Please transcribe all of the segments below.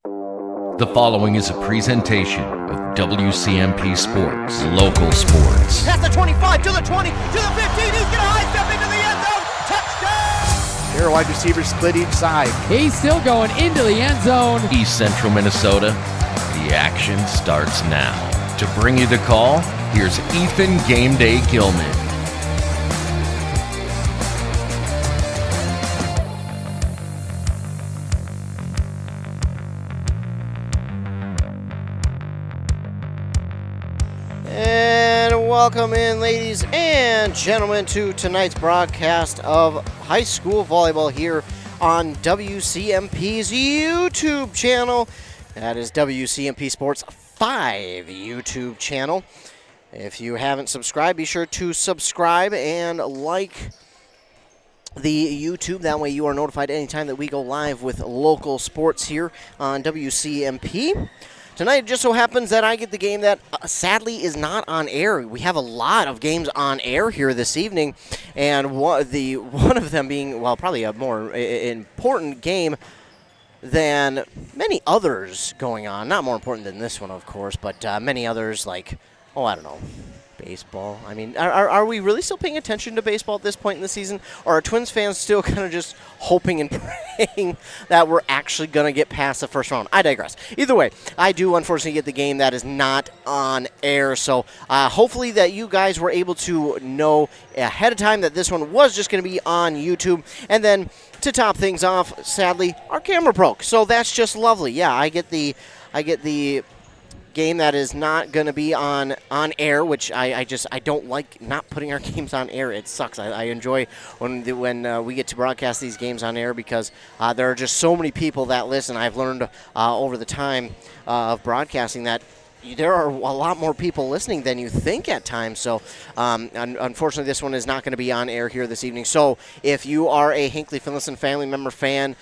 The following is a presentation of WCMP Sports, local sports. Past the 25, to the 20, to the 15, he's going to high step into the end zone, touchdown! Their wide receivers split each side. He's still going into the end zone. East Central Minnesota, the action starts now. To bring you the call, here's Ethan Game Day Gilman. Welcome in, ladies and gentlemen, to tonight's broadcast of high school volleyball here on WCMP's YouTube channel. That is WCMP Sports 5 YouTube channel. If you haven't subscribed, be sure to subscribe and like the YouTube. That way you are notified anytime that we go live with local sports here on WCMP. Tonight, it just so happens that I get the game that sadly is not on air. We have a lot of games on air here this evening, and one of them being, well, probably a more important game than many others going on. Not more important than this one, of course, but many others like, I don't know, baseball. I mean, are we really still paying attention to baseball at this point in the season? Or are Twins fans still kind of just hoping and praying that we're actually going to get past the first round? I digress. Either way, I do unfortunately get the game that is not on air. So hopefully that you guys were able to know ahead of time that this one was just going to be on YouTube. And then to top things off, sadly, our camera broke. So that's just lovely. Yeah, I get the game that is not going to be on air, which I don't like not putting our games on air. It sucks. I enjoy when we get to broadcast these games on air because there are just so many people that listen. I've learned over the time of broadcasting that there are a lot more people listening than you think at times. So, unfortunately, this one is not going to be on air here this evening. So, if you are a Hinckley-Finlayson family member, fan,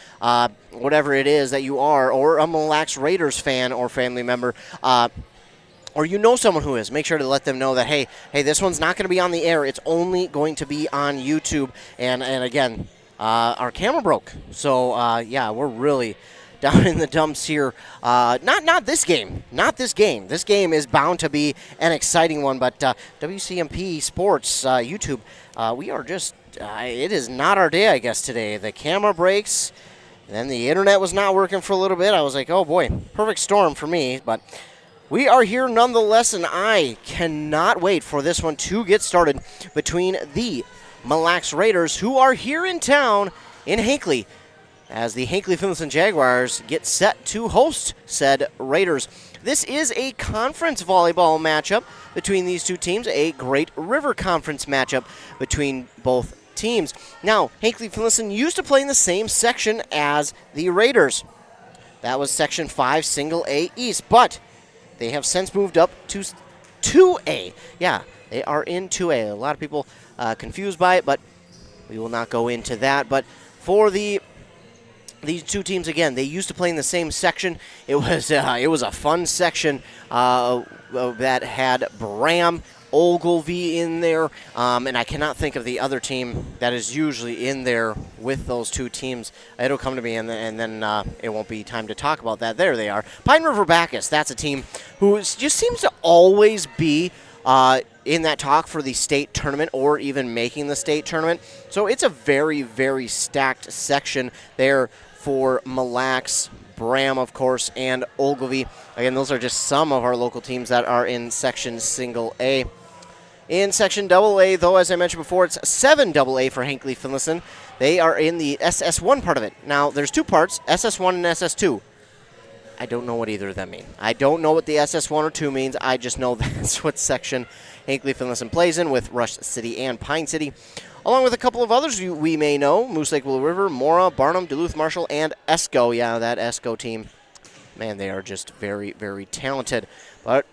whatever it is that you are, or a Mille Raiders fan or family member, or you know someone who is, make sure to let them know that, hey, this one's not going to be on the air. It's only going to be on YouTube. And again, our camera broke. So, yeah, we're really down in the dumps here. Not this game. Not this game. This game is bound to be an exciting one. But WCMP Sports YouTube, we are just, it is not our day, I guess, today. The camera breaks, and then the internet was not working for a little bit. I was like, oh boy, perfect storm for me. But we are here nonetheless, and I cannot wait for this one to get started between the Mille Raiders, who are here in town in Hinckley, as the Hinckley-Finlayson Jaguars get set to host said Raiders. This is a conference volleyball matchup between these two teams, a Great River Conference matchup between both teams. Now, Hinckley-Finlayson used to play in the same section as the Raiders. That was Section 5, Single A East, but they have since moved up to 2A. Yeah, they are in 2A. A lot of people confused by it, but we will not go into that. But for these two teams, again, they used to play in the same section. It was a fun section that had Bram, Ogilvie in there, and I cannot think of the other team that is usually in there with those two teams. It'll come to me, and then it won't be time to talk about that. There they are. Pine River Bacchus, that's a team who just seems to always be in that talk for the state tournament or even making the state tournament. So it's a very, very stacked section there for Mille, Bram, of course, and Ogilvie. Again, those are just some of our local teams that are in Section Single A. In Section Double A, though, as I mentioned before, it's 7AA for Hinckley-Finlayson. They are in the SS1 part of it. Now, there's two parts, SS1 and SS2. I don't know what either of them mean. I don't know what the SS1 or 2 means. I just know that's what section Hinckley-Finlayson plays in with Rush City and Pine City, along with a couple of others we may know: Moose Lake, Willow River, Mora, Barnum, Duluth, Marshall, and Esco. Yeah, that Esco team, man, they are just very, very talented. But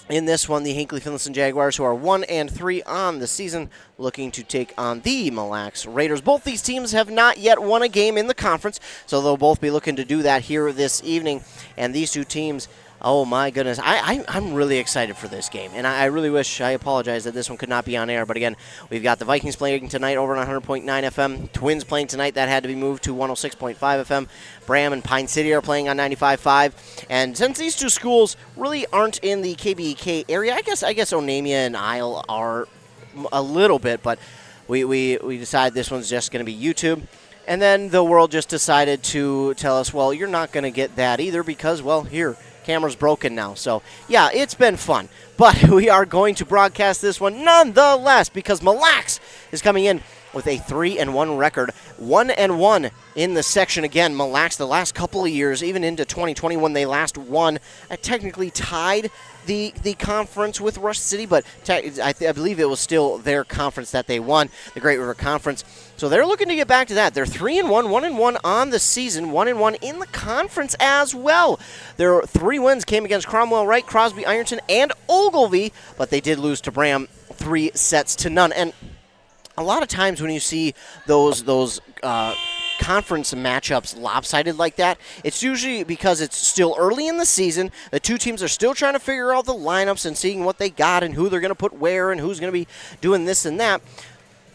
in this one, the Hinckley-Finlayson Jaguars, who are 1-3 on the season, looking to take on the Mille Raiders. Both these teams have not yet won a game in the conference, so they'll both be looking to do that here this evening. And these two teams Oh, my goodness. I'm really excited for this game, and I really wish, I apologize that this one could not be on air, but again, we've got the Vikings playing tonight over on 100.9 FM, Twins playing tonight, that had to be moved to 106.5 FM, Bram and Pine City are playing on 95.5, and since these two schools really aren't in the KBEK area, I guess Onamia and Isle are a little bit, but we decided this one's just going to be YouTube. And then the world just decided to tell us, well, you're not going to get that either because, well, here, camera's broken now. So, yeah, it's been fun. But we are going to broadcast this one nonetheless because Mille is coming in with a 3-1 record, 1-1 in the section. Again, Mille the last couple of years, even into 2020 when they last won, technically tied the conference with Rush City, but I believe it was still their conference that they won, the Great River Conference. So they're looking to get back to that. They're 3-1, 1-1 on the season, 1-1 in the conference as well. Their 3 wins came against Cromwell Wright, Crosby, Ironton, and Ogilvie, but they did lose to Bram 3-0. And a lot of times when you see those conference matchups lopsided like that, it's usually because it's still early in the season. The two teams are still trying to figure out the lineups and seeing what they got and who they're going to put where and who's going to be doing this and that.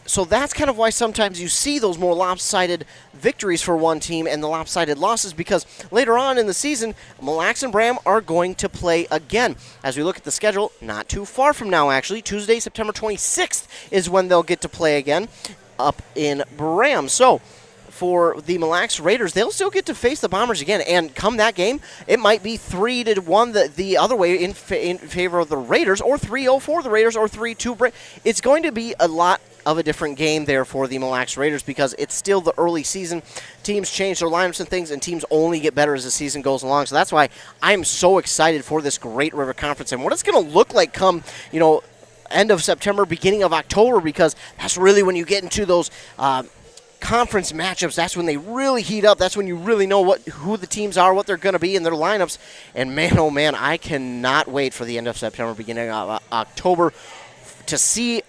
So that's kind of why sometimes you see those more lopsided victories for one team and the lopsided losses, because later on in the season, Mille and Bram are going to play again. As we look at the schedule, not too far from now actually, Tuesday, September 26th is when they'll get to play again up in Bram. So for the Mille Raiders, they'll still get to face the Bombers again, and come that game, it might be 3-1 the other way in favor of the Raiders, or 3-0 for the Raiders, or 3-2. It's going to be a lot of a different game there for the Mille Raiders because it's still the early season. Teams change their lineups and things, and teams only get better as the season goes along. So that's why I'm so excited for this Great River Conference and what it's going to look like come, end of September, beginning of October, because that's really when you get into those conference matchups. That's when they really heat up. That's when you really know who the teams are, what they're going to be in their lineups. And man, oh man, I cannot wait for the end of September, beginning of October to see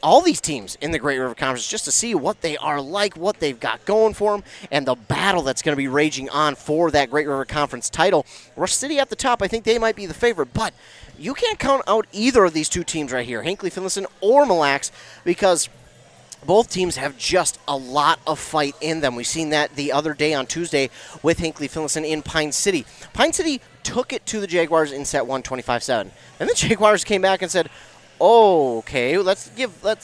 all these teams in the Great River Conference, just to see what they are like, what they've got going for them, and the battle that's going to be raging on for that Great River Conference title. Rush City at the top, I think they might be the favorite, but you can't count out either of these two teams right here, Hinckley-Finlayson or Mille, because both teams have just a lot of fight in them. We've seen that the other day on Tuesday with Hinckley-Finlayson in Pine City. Pine City took it to the Jaguars in set 1, 25-7. And the Jaguars came back and said, oh, okay,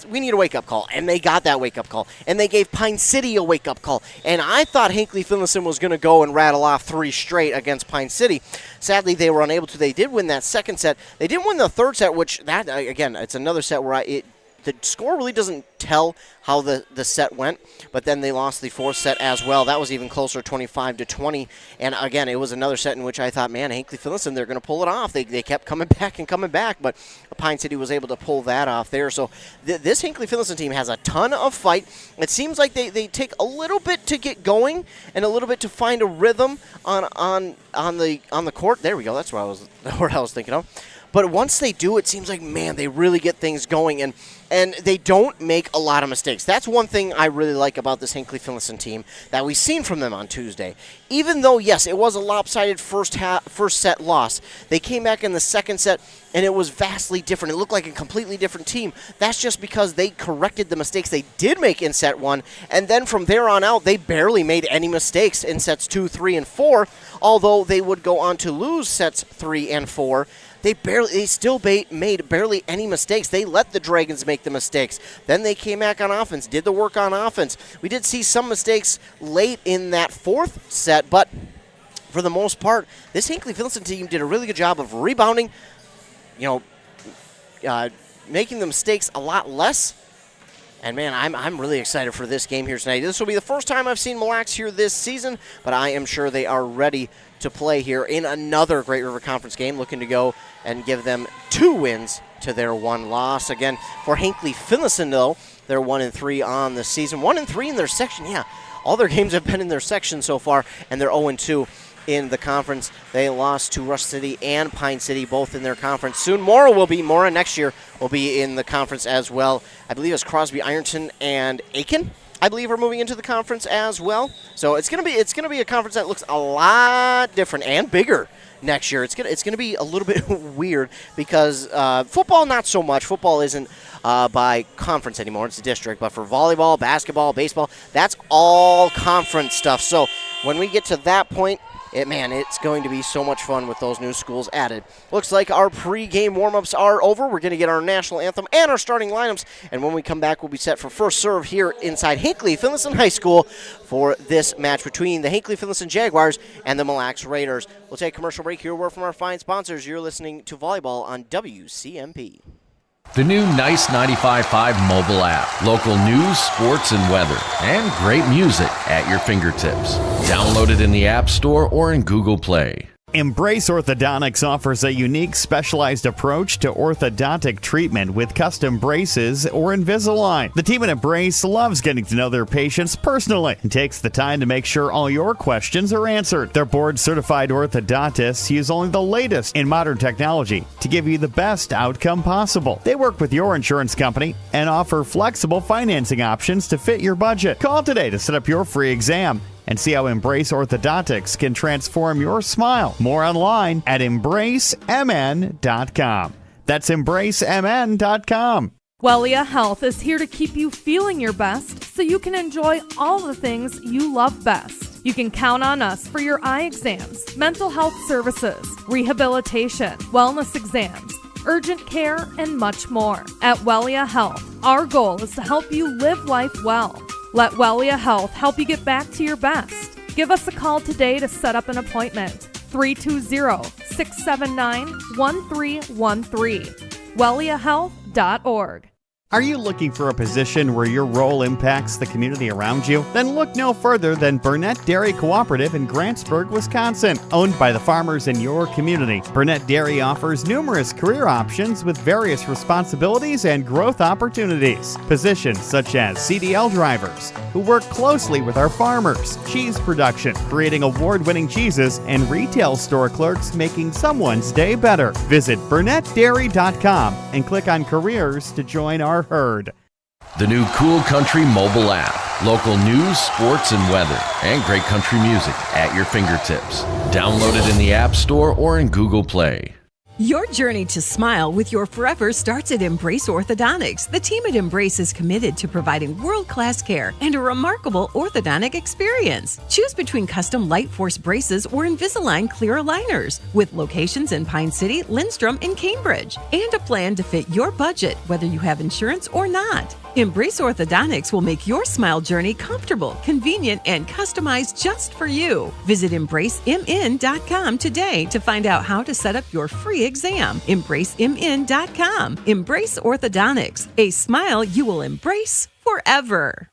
we need a wake-up call. And they got that wake-up call. And they gave Pine City a wake-up call. And I thought Hinckley-Finlayson was going to go and rattle off 3 straight against Pine City. Sadly, they were unable to. They did win that second set. They didn't win the third set, which, again, it's another set where the score really doesn't tell how the set went, but then they lost the fourth set as well. That was even closer, 25-20. And again, it was another set in which I thought, man, Hinckley-Finlayson, they're going to pull it off. They kept coming back, but Pine City was able to pull that off there. So this Hinckley-Finlayson team has a ton of fight. It seems like they take a little bit to get going and a little bit to find a rhythm on the court. There we go. That's what I was thinking of. But once they do, it seems like, man, they really get things going, and they don't make a lot of mistakes. That's one thing I really like about this Hinckley-Finlayson team that we've seen from them on Tuesday. Even though, yes, it was a lopsided first set loss, they came back in the second set, and it was vastly different. It looked like a completely different team. That's just because they corrected the mistakes they did make in set 1, and then from there on out, they barely made any mistakes in sets 2, 3, and 4, although they would go on to lose sets 3 and 4. They still made barely any mistakes. They let the Dragons make the mistakes. Then they came back on offense, did the work on offense. We did see some mistakes late in that fourth set, but for the most part, this Hinckley-Finlayson team did a really good job of rebounding, making the mistakes a lot less. And, man, I'm really excited for this game here tonight. This will be the first time I've seen Mille here this season, but I am sure they are ready to play here in another Great River Conference game, looking to go and give them 2 wins to their 1 loss. Again, for Hinckley-Finlayson, though, they're 1-3 on the season. 1-3 in their section, yeah. All their games have been in their section so far, and they're 0-2 in the conference. They lost to Rush City and Pine City, both in their conference. Soon Mora next year will be in the conference as well. I believe it's Crosby, Ironton, and Aiken. I believe, are moving into the conference as well. So it's gonna be a conference that looks a lot different and bigger next year. It's gonna be a little bit weird because football, not so much. Football isn't by conference anymore; it's a district. But for volleyball, basketball, baseball, that's all conference stuff. So when we get to that point, it's going to be so much fun with those new schools added. Looks like our pre-game warm-ups are over. We're going to get our national anthem and our starting lineups, and when we come back, we'll be set for first serve here inside Hinckley-Finlayson High School for this match between the Hinckley-Finlayson Jaguars and the Mille Raiders. We'll take a commercial break here. Word from our fine sponsors. You're listening to Volleyball on WCMP. The new Nice 95.5 mobile app. Local news, sports, and weather. And great music at your fingertips. Download it in the App Store or in Google Play. Embrace Orthodontics offers a unique specialized approach to orthodontic treatment with custom braces or Invisalign. The team at Embrace loves getting to know their patients personally and takes the time to make sure all your questions are answered. Their board-certified orthodontists use only the latest in modern technology to give you the best outcome possible. They work with your insurance company and offer flexible financing options to fit your budget. Call today to set up your free exam and see how Embrace Orthodontics can transform your smile. More online at embracemn.com. That's embracemn.com. Wellia Health is here to keep you feeling your best so you can enjoy all the things you love best. You can count on us for your eye exams, mental health services, rehabilitation, wellness exams, urgent care, and much more. At Wellia Health, our goal is to help you live life well. Let Wellia Health help you get back to your best. Give us a call today to set up an appointment. 320-679-1313. WelliaHealth.org. Are you looking for a position where your role impacts the community around you? Then look no further than Burnett Dairy Cooperative in Grantsburg, Wisconsin. Owned by the farmers in your community, Burnett Dairy offers numerous career options with various responsibilities and growth opportunities. Positions such as CDL drivers, who work closely with our farmers, cheese production, creating award-winning cheeses, and retail store clerks making someone's day better. Visit BurnettDairy.com and click on Careers to join our herd. The new Cool Country mobile app. Local news, sports, and weather. And great country music at your fingertips. Download it in the App Store or in Google Play. Your journey to smile with your forever starts at Embrace Orthodontics. The team at Embrace is committed to providing world-class care and a remarkable orthodontic experience. Choose between custom Light Force braces or Invisalign clear aligners with locations in Pine City, Lindstrom, and Cambridge, and a plan to fit your budget, whether you have insurance or not. Embrace Orthodontics will make your smile journey comfortable, convenient, and customized just for you. Visit EmbraceMN.com today to find out how to set up your free exam. EmbraceMN.com. Embrace Orthodontics, a smile you will embrace forever.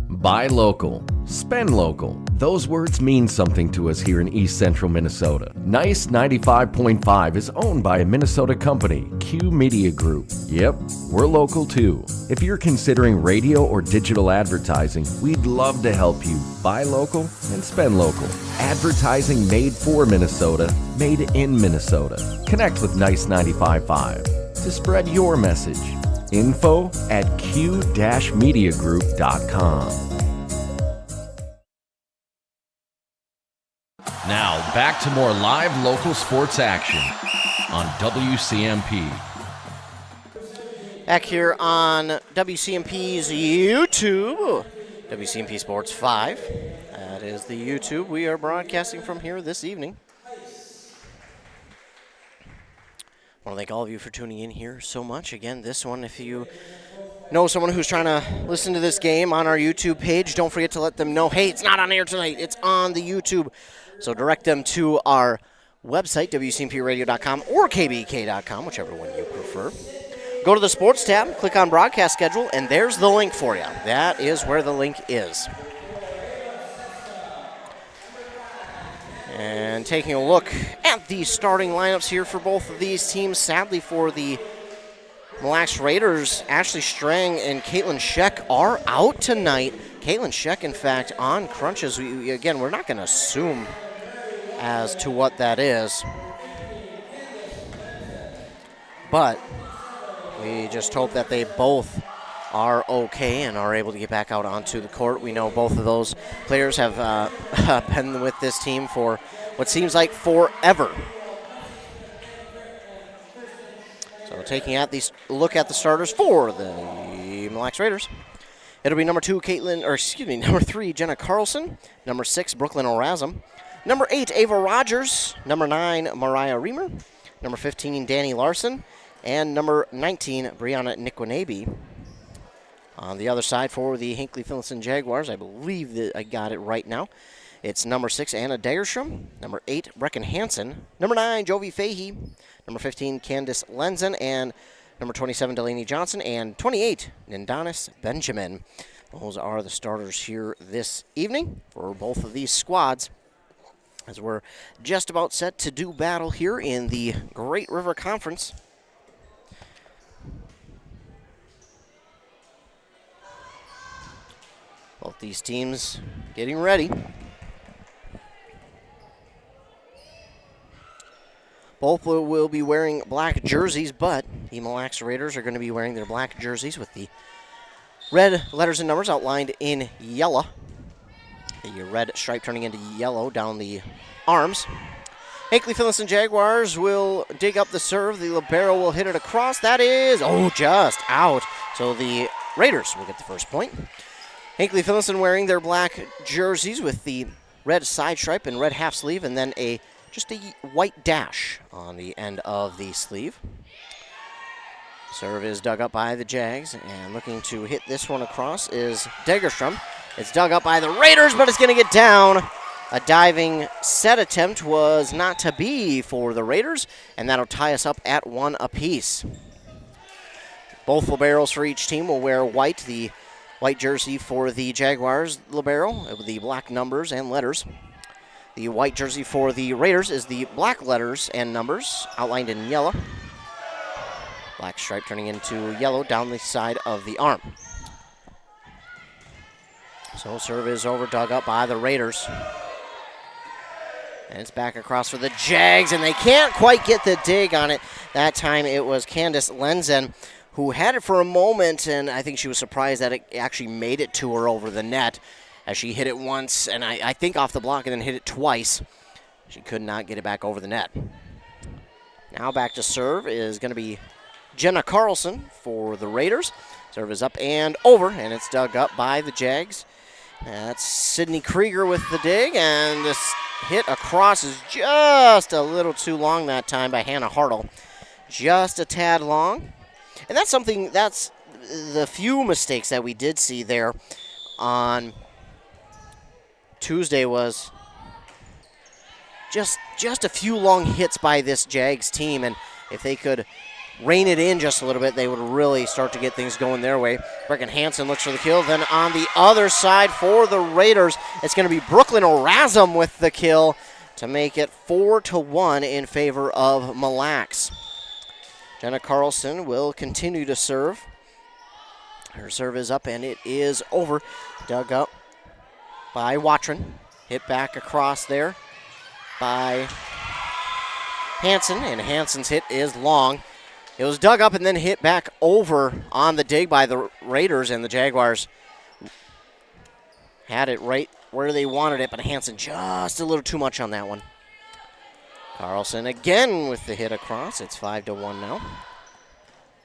Buy local. Spend local. Those words mean something to us here in East Central Minnesota. Nice 95.5 is owned by a Minnesota company, Q Media Group. Yep, we're local too. If you're considering radio or digital advertising, we'd love to help you buy local and spend local. Advertising made for Minnesota, made in Minnesota. Connect with Nice 95.5 to spread your message. Info at q-mediagroup.com. Now, back to more live local sports action on WCMP. Back here on WCMP's YouTube, WCMP Sports 5. That is the YouTube we are broadcasting from here this evening. I want to thank all of you for tuning in here so much. Again, this one, if you know someone who's trying to listen to this game on our YouTube page, don't forget to let them know, hey, it's not on air tonight. It's on the YouTube. So direct them to our website, WCMPradio.com or KBK.com, whichever one you prefer. Go to the sports tab, click on broadcast schedule, and there's the link for you. That is where the link is. And taking a look at the starting lineups here for both of these teams. Sadly for the Mille Raiders, Ashley Strang and Caitlin Scheck are out tonight. Caitlin Scheck, in fact, on crunches. We're not going to assume as to what that is. But we just hope that they both are okay and are able to get back out onto the court. We know both of those players have been with this team for what seems like forever. So taking a look at the starters for the Mille Lacs Raiders. It'll be number 3, Jenna Carlson. Number 6, Brooklyn O'Razum. Number 8, Ava Rogers. Number 9, Mariah Reamer. Number 15, Danny Larson. And number 19, Brianna Nikwanabe. On the other side for the Hinckley-Finlayson Jaguars, I believe that I got it right now. It's number 6, Anna Dagerstrom. Number 8, Brecken Hansen. Number 9, Jovi Fahey. Number 15, Candice Lenzen. And number 27, Delaney Johnson. And 28, Nindanis Benjamin. Those are the starters here this evening for both of these squads, as we're just about set to do battle here in the Great River Conference. Both these teams getting ready. Both will be wearing black jerseys, but the Mille Lacs Raiders are going to be wearing their black jerseys with the red letters and numbers outlined in yellow. The red stripe turning into yellow down the arms. Hinckley-Finlayson Jaguars will dig up the serve. The libero will hit it across. That is, just out. So the Raiders will get the first point. Hinckley-Finlayson wearing their black jerseys with the red side stripe and red half sleeve, and then just a white dash on the end of the sleeve. Serve is dug up by the Jags, and looking to hit this one across is Dagerstrom. It's dug up by the Raiders, but it's going to get down. A diving set attempt was not to be for the Raiders, and that'll tie us up at 1 apiece. Both liberos for each team will wear white. The white jersey for the Jaguars libero with the black numbers and letters. The white jersey for the Raiders is the black letters and numbers outlined in yellow. Black stripe turning into yellow down the side of the arm. So serve is over, dug up by the Raiders. And it's back across for the Jags, and they can't quite get the dig on it. That time it was Candice Lenzen who had it for a moment, and I think she was surprised that it actually made it to her over the net, as she hit it once, and I think off the block, and then hit it twice. She could not get it back over the net. Now back to serve is going to be Jenna Carlson for the Raiders. Serve is up and over, and it's dug up by the Jags. That's Sydney Krieger with the dig, and this hit across is just a little too long that time by Hannah Hartle. Just a tad long. And that's the few mistakes that we did see there on Tuesday was just a few long hits by this Jags team, and if they could rein it in just a little bit, they would really start to get things going their way. Brecken Hansen looks for the kill. Then on the other side for the Raiders, it's going to be Brooklyn O'Razum with the kill to make it 4-1 in favor of Mille Lacs. Jenna Carlson will continue to serve. Her serve is up, and it is over. Dug up by Watron. Hit back across there by Hansen, and Hansen's hit is long. It was dug up and then hit back over on the dig by the Raiders, and the Jaguars had it right where they wanted it, but Hansen just a little too much on that one. Carlson again with the hit across. It's 5-1 now.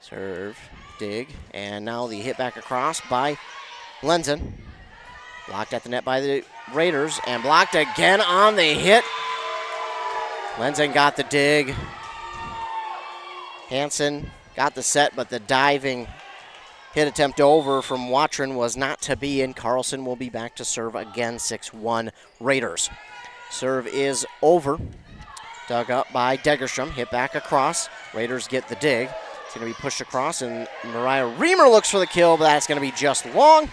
Serve, dig, and now the hit back across by Lenzen. Blocked at the net by the Raiders, and blocked again on the hit. Lenzen got the dig. Hansen got the set, but the diving hit attempt over from Watron was not to be, and Carlson will be back to serve again. 6-1 Raiders. Serve is over. Dug up by Dagerstrom. Hit back across. Raiders get the dig. It's going to be pushed across, and Mariah Reamer looks for the kill, but that's going to be just long.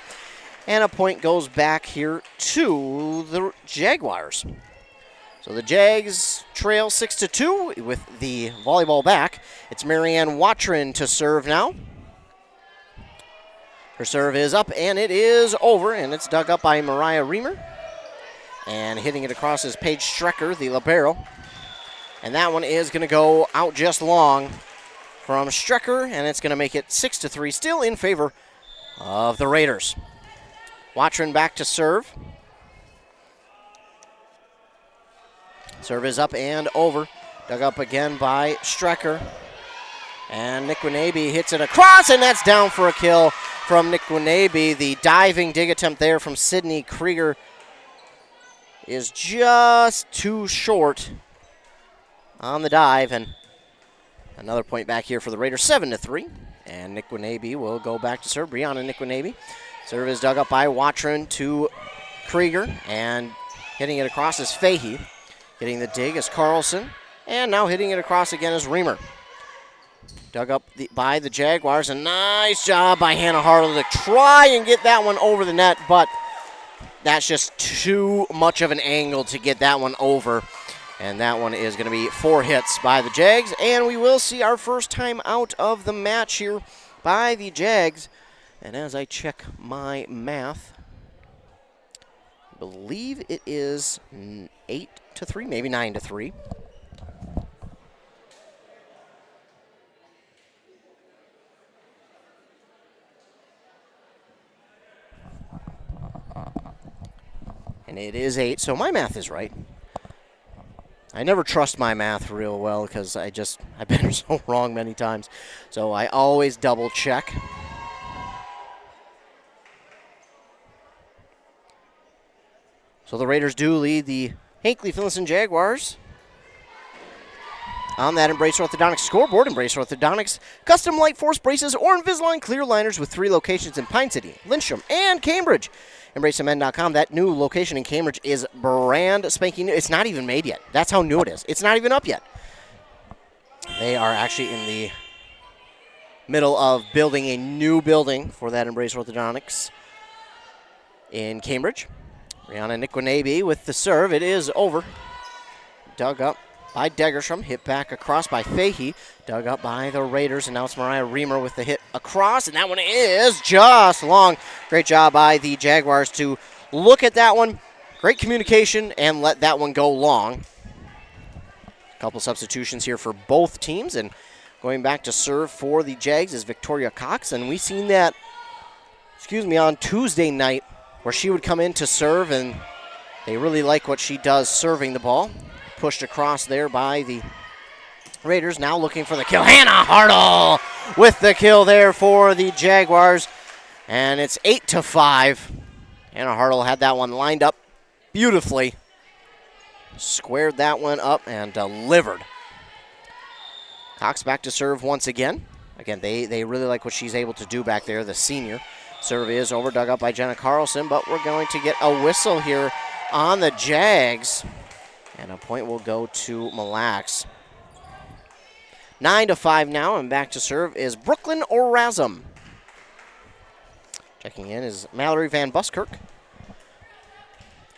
And a point goes back here to the Jaguars. So the Jags trail 6-2 with the volleyball back. It's Marianne Watron to serve now. Her serve is up, and it is over, and it's dug up by Mariah Reamer. And hitting it across is Paige Strecker, the libero. And that one is going to go out just long from Strecker, and it's going to make it 6-3, still in favor of the Raiders. Watrin back to serve. Serve is up and over. Dug up again by Strecker. And Nikwanabe hits it across, and that's down for a kill from Nikwanabe. The diving dig attempt there from Sydney Krieger is just too short on the dive, and another point back here for the Raiders, 7-3. And Nikwanabe will go back to serve. Brianna Nikwanabe. Serve is dug up by Watrin to Krieger, and hitting it across is Fahey. Hitting the dig is Carlson, and now hitting it across again is Reamer. Dug up by the Jaguars, a nice job by Hannah Hartle to try and get that one over the net, but that's just too much of an angle to get that one over. And that one is going to be 4 hits by the Jags, and we will see our first time out of the match here by the Jags. And as I check my math, I believe it is 8-3, maybe 9-3. And it is 8, so my math is right. I never trust my math real well because I've been so wrong many times. So I always double check. So the Raiders do lead the Hinckley-Finlayson Jaguars on that Embrace Orthodontics scoreboard. Embrace Orthodontics, custom light force braces or Invisalign clear liners with 3 locations in Pine City, Lyncham, and Cambridge. EmbraceMN.com. That new location in Cambridge is brand spanking new. It's not even made yet. That's how new it is. It's not even up yet. They are actually in the middle of building a new building for that Embrace Orthodontics in Cambridge. Brianna Nikwanabe with the serve. It is over. Dug up by Degerstrom. Hit back across by Fahey. Dug up by the Raiders. And now it's Mariah Reamer with the hit across. And that one is just long. Great job by the Jaguars to look at that one. Great communication and let that one go long. A couple substitutions here for both teams. And going back to serve for the Jags is Victoria Cox. And we've seen that, on Tuesday night where she would come in to serve. And they really like what she does serving the ball. Pushed across there by the Raiders. Now looking for the kill. Hannah Hartle with the kill there for the Jaguars. And it's 8-5. Hannah Hartle had that one lined up beautifully. Squared that one up and delivered. Cox back to serve once again. Again, they really like what she's able to do back there, the senior. Serve is over, dug up by Jenna Carlson, but we're going to get a whistle here on the Jags. And a point will go to Mille. 9-5 now, and back to serve is Brooklyn Orazum. Checking in is Mallory Van Buskirk.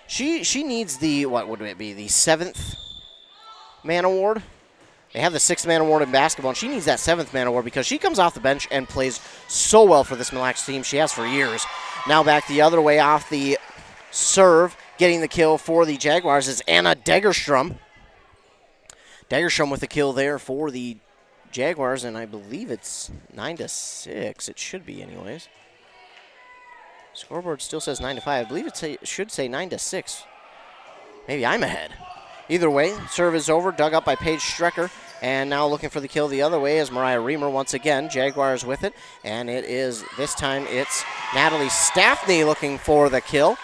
She needs the, what would it be, the 7th man award? They have the 6th man award in basketball, and she needs that 7th man award because she comes off the bench and plays so well for this Mille team. She has for years. Now back the other way off the serve. Getting the kill for the Jaguars is Anna Degerstrom. Degerstrom with the kill there for the Jaguars, and I believe it's 9-6. It should be anyways. Scoreboard still says 9-5. I believe it should say 9-6. Maybe I'm ahead. Either way, serve is over, dug up by Paige Strecker, and now looking for the kill the other way is Mariah Reamer once again. Jaguars with it, and it is, this time it's Natalie Staffney looking for the kill.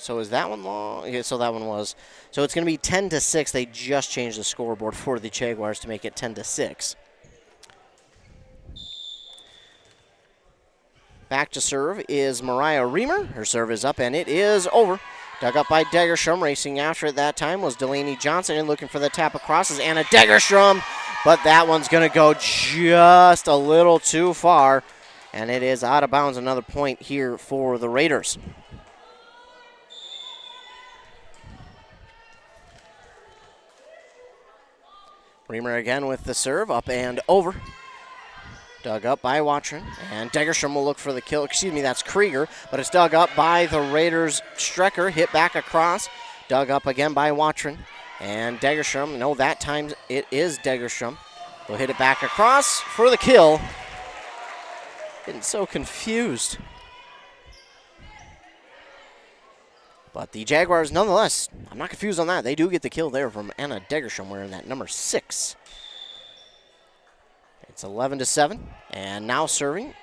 So is that one long? Yeah, so that one was. So it's going to be 10-6. They just changed the scoreboard for the Jaguars to make it 10-6. Back to serve is Mariah Reamer. Her serve is up, and it is over. Dug up by Degerstrom. Racing after it that time was Delaney Johnson, and looking for the tap across is Anna Degerstrom. But that one's going to go just a little too far, and it is out of bounds. Another point here for the Raiders. Reamer again with the serve, up and over. Dug up by Watrin, and Degerstrom will look for the kill. That's Krieger, but it's dug up by the Raiders' Strecker, hit back across. Dug up again by Watrin, and Degerstrom, no, that time it is Degerstrom. They'll hit it back across for the kill. Getting so confused. But the Jaguars, nonetheless, I'm not confused on that. They do get the kill there from Anna Degerstrom wearing that number 6. It's 11-7, and now serving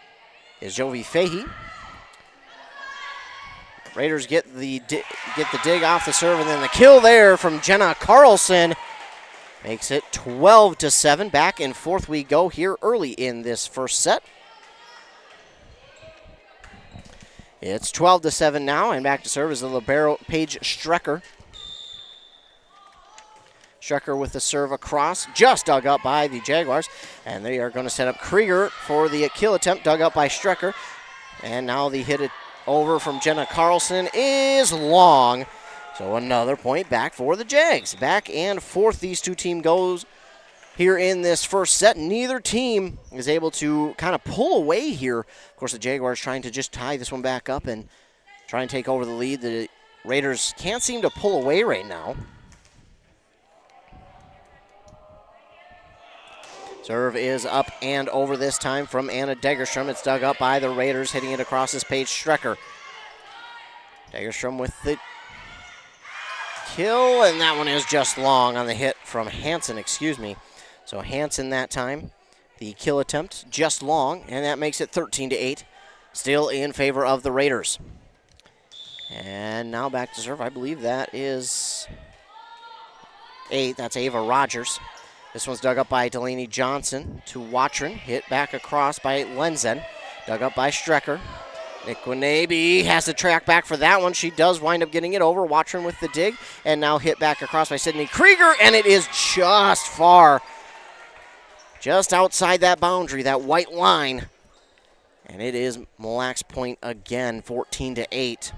is Jovi Fahey. Raiders get the dig off the serve, and then the kill there from Jenna Carlson makes it 12-7. Back and forth we go here early in this first set. It's 12-7 now, and back to serve is the libero Paige Strecker. Strecker with the serve across, just dug up by the Jaguars, and they are going to set up Krieger for the kill attempt, dug up by Strecker. And now the hit it over from Jenna Carlson is long. So another point back for the Jags. Back and forth these two teams goes here in this first set. Neither team is able to kind of pull away here. Of course, the Jaguars trying to just tie this one back up and try and take over the lead. The Raiders can't seem to pull away right now. Serve is up and over this time from Anna Degerstrom. It's dug up by the Raiders, hitting it across this Paige Strecker. Degerstrom with the kill, and that one is just long on the hit from Hansen, So Hansen that time, the kill attempt, just long, and that makes it 13-8, still in favor of the Raiders. And now back to serve. I believe that is 8. That's Ava Rogers. This one's dug up by Delaney Johnson to Watron. Hit back across by Lenzen. Dug up by Strecker. Nikwanabe has to track back for that one. She does wind up getting it over. Watron with the dig. And now hit back across by Sydney Krieger. And it is just far. Just outside that boundary, that white line. And it is Mille Lacs point again, 14-8.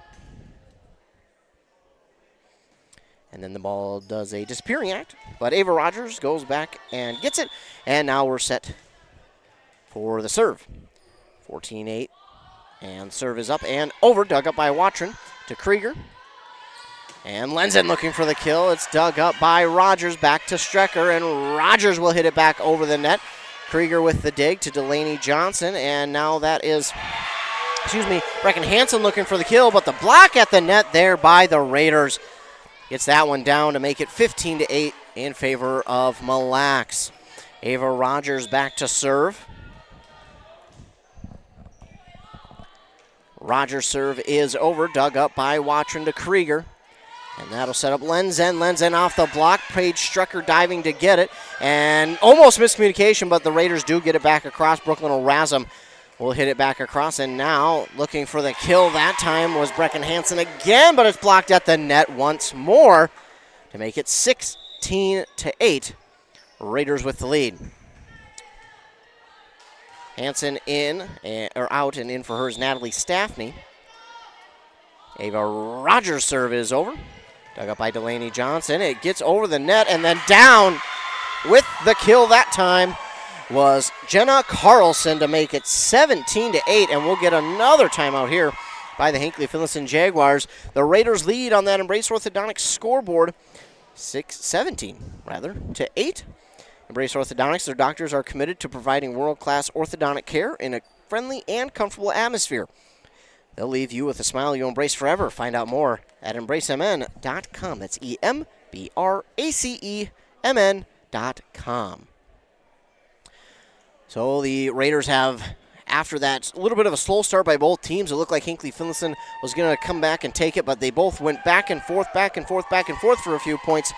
And then the ball does a disappearing act. But Ava Rogers goes back and gets it. And now we're set for the serve. 14-8. And serve is up and over. Dug up by Watron to Krieger. And Lenzen looking for the kill. It's dug up by Rogers. Back to Strecker. And Rogers will hit it back over the net. Krieger with the dig to Delaney Johnson. And now that is, Brecken Hansen looking for the kill. But the block at the net there by the Raiders gets that one down to make it 15-8 in favor of Mille Lacs. Ava Rogers back to serve. Rogers' serve is over, dug up by Watron to Krieger. And that'll set up Lenzen. Lenzen off the block. Paige Strecker diving to get it. And almost miscommunication, but the Raiders do get it back across. Brooklyn O'Razum will hit it back across, and now looking for the kill that time was Brecken Hansen again, but it's blocked at the net once more to make it 16-8. Raiders with the lead. Hansen out and in for her is Natalie Staffney. Ava Rogers' serve is over. Dug up by Delaney Johnson. It gets over the net and then down with the kill that time was Jenna Carlson to make it 17-8, and we'll get another timeout here by the Hinckley-Finlayson Jaguars. The Raiders lead on that Embrace Orthodontics scoreboard 17 to 8. Embrace Orthodontics, their doctors are committed to providing world-class orthodontic care in a friendly and comfortable atmosphere. They'll leave you with a smile you'll embrace forever. Find out more at embracemn.com. That's EMBRACEMN.com. So the Raiders have, after that a little bit of a slow start by both teams, it looked like Hinckley-Finlayson was going to come back and take it, but they both went back and forth for a few points.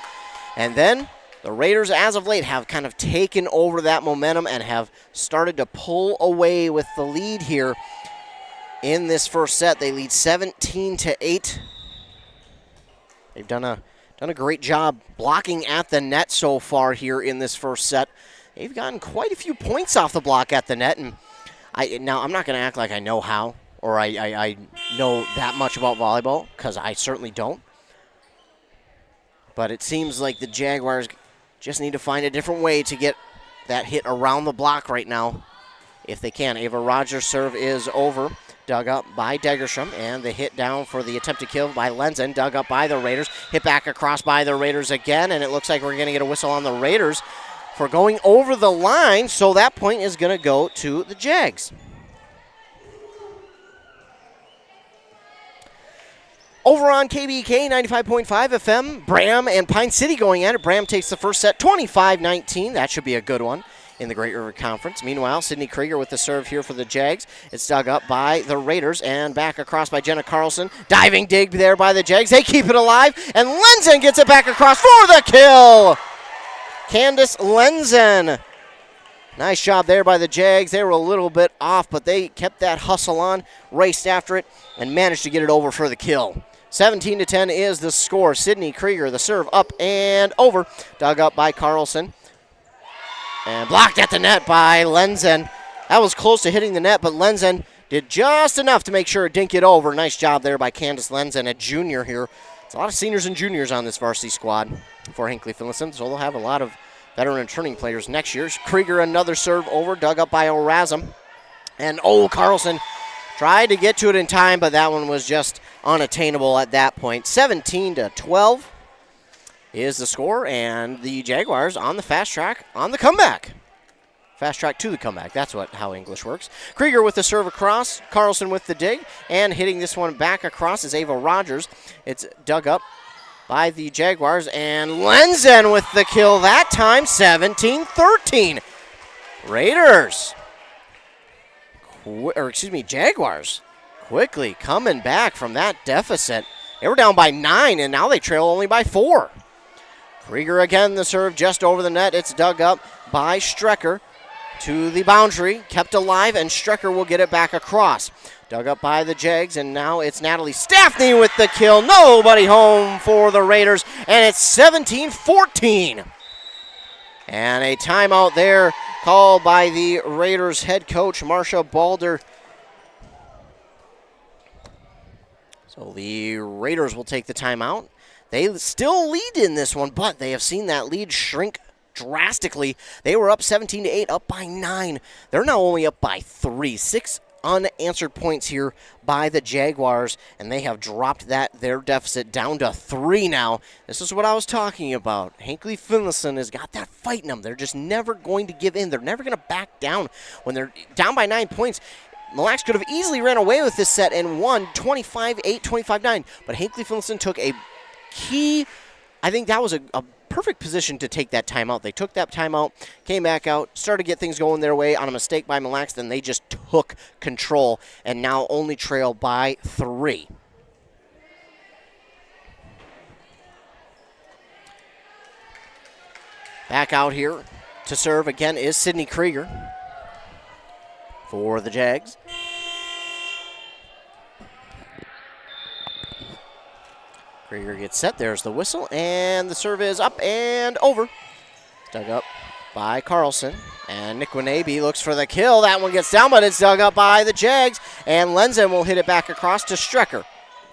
And then the Raiders, as of late, have kind of taken over that momentum and have started to pull away with the lead here in this first set. They lead 17-8. They've done a great job blocking at the net so far here in this first set. They've gotten quite a few points off the block at the net, and now I'm not going to act like I know how or I know that much about volleyball, because I certainly don't. But it seems like the Jaguars just need to find a different way to get that hit around the block right now, if they can. Ava Rogers' serve is over. Dug up by Degerstrom, and the hit down for the attempted kill by Lenzen. Dug up by the Raiders. Hit back across by the Raiders again, and it looks like we're going to get a whistle on the Raiders for going over the line, so that point is going to go to the Jags. Over on KBK 95.5 FM, Bram and Pine City going at it. Bram takes the first set 25-19. That should be a good one in the Great River Conference. Meanwhile, Sydney Krieger with the serve here for the Jags. It's dug up by the Raiders and back across by Jenna Carlson. Diving dig there by the Jags. They keep it alive, and Lenzen gets it back across for the kill. Candace Lenzen. Nice job there by the Jags. They were a little bit off, but they kept that hustle on, raced after it, and managed to get it over for the kill. 17-10 is the score. Sydney Krieger, the serve up and over. Dug up by Carlson. And blocked at the net by Lenzen. That was close to hitting the net, but Lenzen did just enough to make sure it didn't get over. Nice job there by Candace Lenzen, a junior here. There's a lot of seniors and juniors on this varsity squad for Hinckley-Finlayson, so they'll have a lot of veteran returning players next year. Krieger, another serve over, dug up by O'Razum. And Carlson tried to get to it in time, but that one was just unattainable at that point. 17-12 is the score, and the Jaguars on the fast track on the comeback. Fast track to the comeback. That's how English works. Krieger with the serve across. Carlson with the dig. And hitting this one back across is Ava Rogers. It's dug up by the Jaguars. And Lenzen with the kill that time. 17-13. Raiders. Jaguars quickly coming back from that deficit. They were down by 9, and now they trail only by 4. Krieger again, the serve just over the net. It's dug up by Strecker to the boundary, kept alive, and Strecker will get it back across. Dug up by the Jags, and now it's Natalie Staffney with the kill. Nobody home for the Raiders, and it's 17-14. And a timeout there called by the Raiders head coach, Marcia Balder. So the Raiders will take the timeout. They still lead in this one, but they have seen that lead shrink drastically. They were up 17-8, up by 9. They're now only up by 3. 6 unanswered points here by the Jaguars, and they have dropped their deficit down to 3 now. This is what I was talking about. Hinckley-Finlayson has got that fight in them. They're just never going to give in. They're never going to back down when they're down by 9 points. Mille could have easily ran away with this set and won 25-8, 25-9, but Hinckley-Finlayson took a key. I think that was a perfect position to take that timeout. They took that timeout, came back out, started to get things going their way on a mistake by Mille. Then they just took control and now only trail by 3. Back out here to serve again is Sydney Krieger for the Jags. Krieger gets set. There's the whistle, and the serve is up and over. Dug up by Carlson, and Nick Winabe looks for the kill. That one gets down, but it's dug up by the Jags, and Lenzen will hit it back across to Strecker,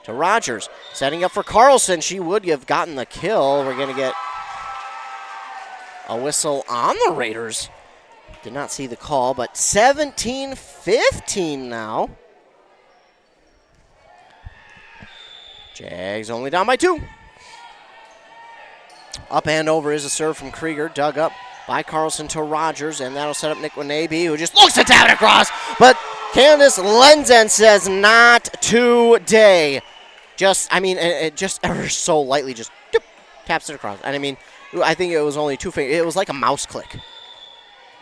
to Rogers. Setting up for Carlson. She would have gotten the kill. We're going to get a whistle on the Raiders. Did not see the call, but 17-15 now. Jags only down by 2. Up and over is a serve from Krieger, dug up by Carlson to Rogers, and that'll set up Nick Winabe, who just looks to tap it across, but Candace Lenzen says not today. It just ever so lightly just taps it across. And I think it was only 2 fingers. It was like a mouse click.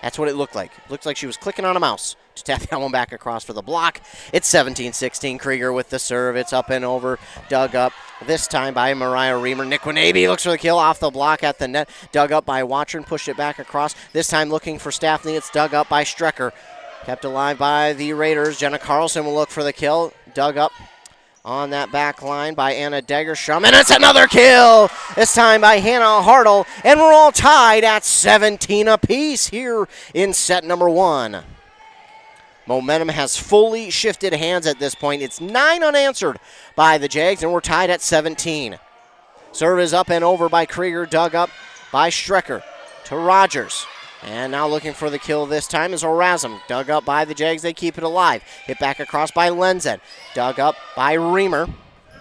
That's what it looked like. It looked like she was clicking on a mouse to tap that one back across for the block. It's 17-16. Krieger with the serve. It's up and over. Dug up this time by Mariah Reamer. Nick Winabe looks for the kill off the block at the net. Dug up by Watron. Pushed it back across. This time looking for Staffney. It's dug up by Strecker. Kept alive by the Raiders. Jenna Carlson will look for the kill. Dug up on that back line by Anna Degerstrom, and it's another kill, this time by Hannah Hartle, and we're all tied at 17 apiece here in set number 1. Momentum has fully shifted hands at this point. It's 9 unanswered by the Jags, and we're tied at 17. Serve is up and over by Krieger, dug up by Strecker to Rogers. And now looking for the kill this time is O'Razum. Dug up by the Jags. They keep it alive. Hit back across by Lenzen. Dug up by Reamer.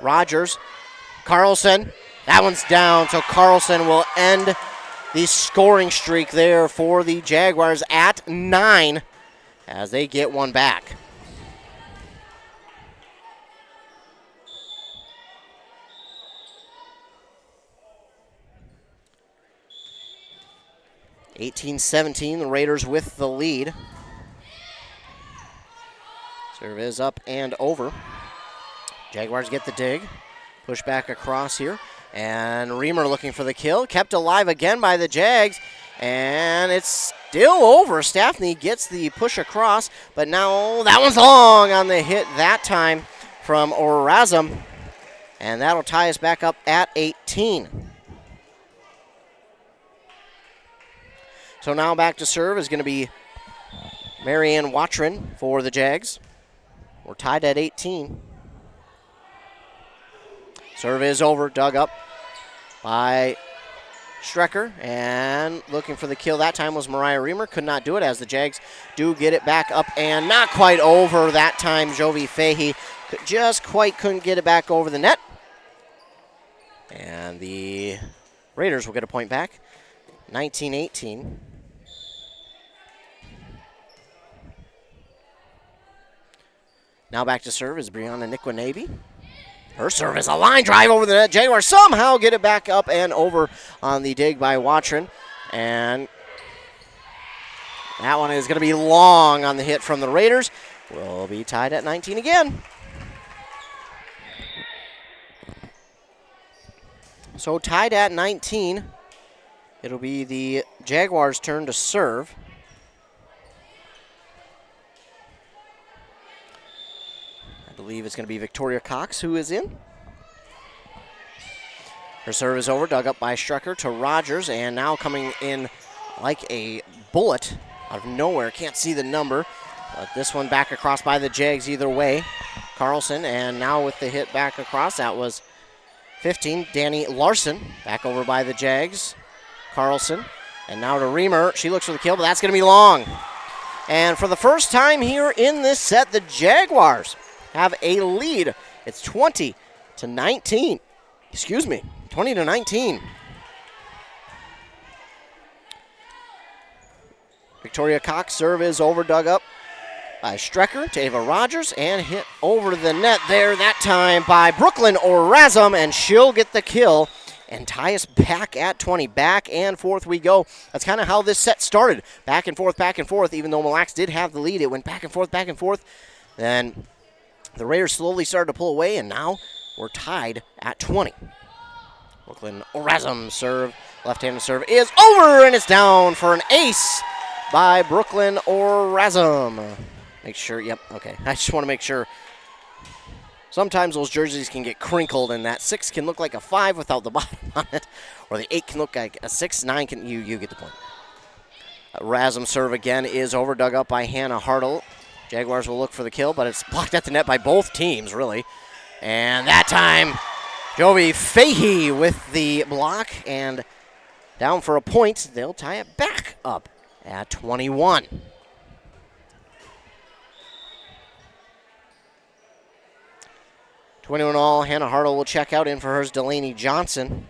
Rogers. Carlson. That one's down, so Carlson will end the scoring streak there for the Jaguars at 9 as they get one back. (18-17), the Raiders with the lead. Serve is up and over. Jaguars get the dig. Push back across here. And Reamer looking for the kill. Kept alive again by the Jags. And it's still over. Staffney gets the push across. But now that one's long on the hit that time from Orazum. And that'll tie us back up at 18. So now back to serve is going to be Marianne Watrin for the Jags. We're tied at 18. Serve is over, dug up by Strecker, and looking for the kill that time was Mariah Reamer. Could not do it as the Jags do get it back up and not quite over that time. Jovi Fahey just quite couldn't get it back over the net. And the Raiders will get a point back, 19-18. Now back to serve is Brianna Nikwanabi. Her serve is a line drive over the net. Jaguars somehow get it back up and over on the dig by Watrin. And that one is going to be long on the hit from the Raiders. We'll be tied at 19 again. So tied at 19. It'll be the Jaguars' turn to serve. I believe it's going to be Victoria Cox who is in. Her serve is over, dug up by Strecker to Rogers, and now coming in like a bullet out of nowhere. Can't see the number, but this one back across by the Jags either way. Carlson, and now with the hit back across, that was 15. Danny Larson back over by the Jags. Carlson, and now to Reamer. She looks for the kill, but that's going to be long. And for the first time here in this set, the Jaguars have a lead. It's 20-19. Excuse me, 20-19. Victoria Cox serve is over, dug up by Strecker to Ava Rogers, and hit over the net there that time by Brooklyn Orazum, and she'll get the kill and tie us back at 20. Back and forth we go. That's kind of how this set started. Back and forth, even though Mille Lacs did have the lead. It went back and forth. Then the Raiders slowly started to pull away, and now we're tied at 20. Brooklyn Orazum serve, left-handed serve is over, and it's down for an ace by Brooklyn Orazum. Make sure, yep, okay. I just want to make sure. Sometimes those jerseys can get crinkled, and that 6 can look like a 5 without the bottom on it, or the 8 can look like a 6, 9 can, you get the point. Razum serve again is over, dug up by Hannah Hartle. Jaguars will look for the kill, but it's blocked at the net by both teams, really. And that time, Jovi Fahey with the block, and down for a point. They'll tie it back up at 21. (21) all. Hannah Hartle will check out. In for hers, Delaney Johnson.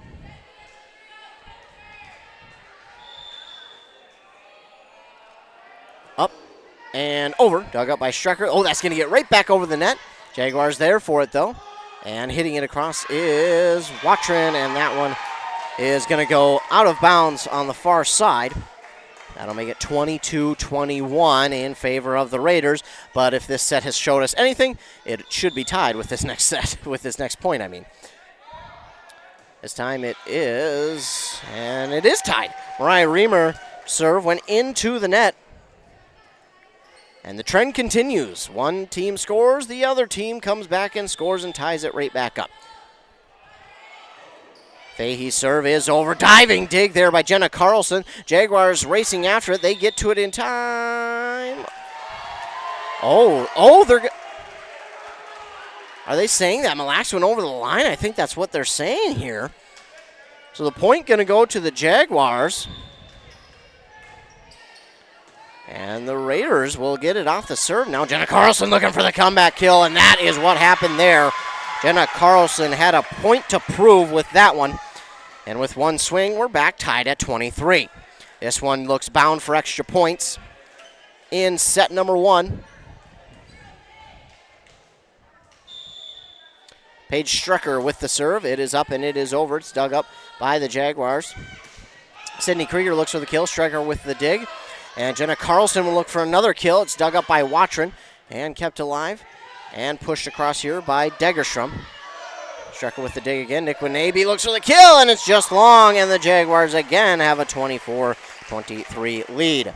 Up and over. Dug up by Strecker. Oh, that's going to get right back over the net. Jaguars there for it, though. And hitting it across is Watrin, and that one is going to go out of bounds on the far side. That'll make it 22-21 in favor of the Raiders. But if this set has showed us anything, it should be tied with this next set, with this next point, I mean. This time it is, and it is tied. Mariah Reamer serve went into the net. And the trend continues. One team scores, the other team comes back and scores and ties it right back up. Fahey's serve is over. Diving dig there by Jenna Carlson. Jaguars racing after it. They get to it in time. Are they saying that Mille Lacs went over the line? I think that's what they're saying here. So the point going to go to the Jaguars. And the Raiders will get it off the serve now. Jenna Carlson looking for the comeback kill, and that is what happened there. Jenna Carlson had a point to prove with that one. And with one swing, we're back tied at 23. This one looks bound for extra points in set number 1. Paige Strecker with the serve. It is up and it is over. It's dug up by the Jaguars. Sydney Krieger looks for the kill. Strecker with the dig. And Jenna Carlson will look for another kill. It's dug up by Watron and kept alive and pushed across here by Degerstrom. Strecker with the dig again. Nick Winabe looks for the kill, and it's just long, and the Jaguars again have a 24-23 lead.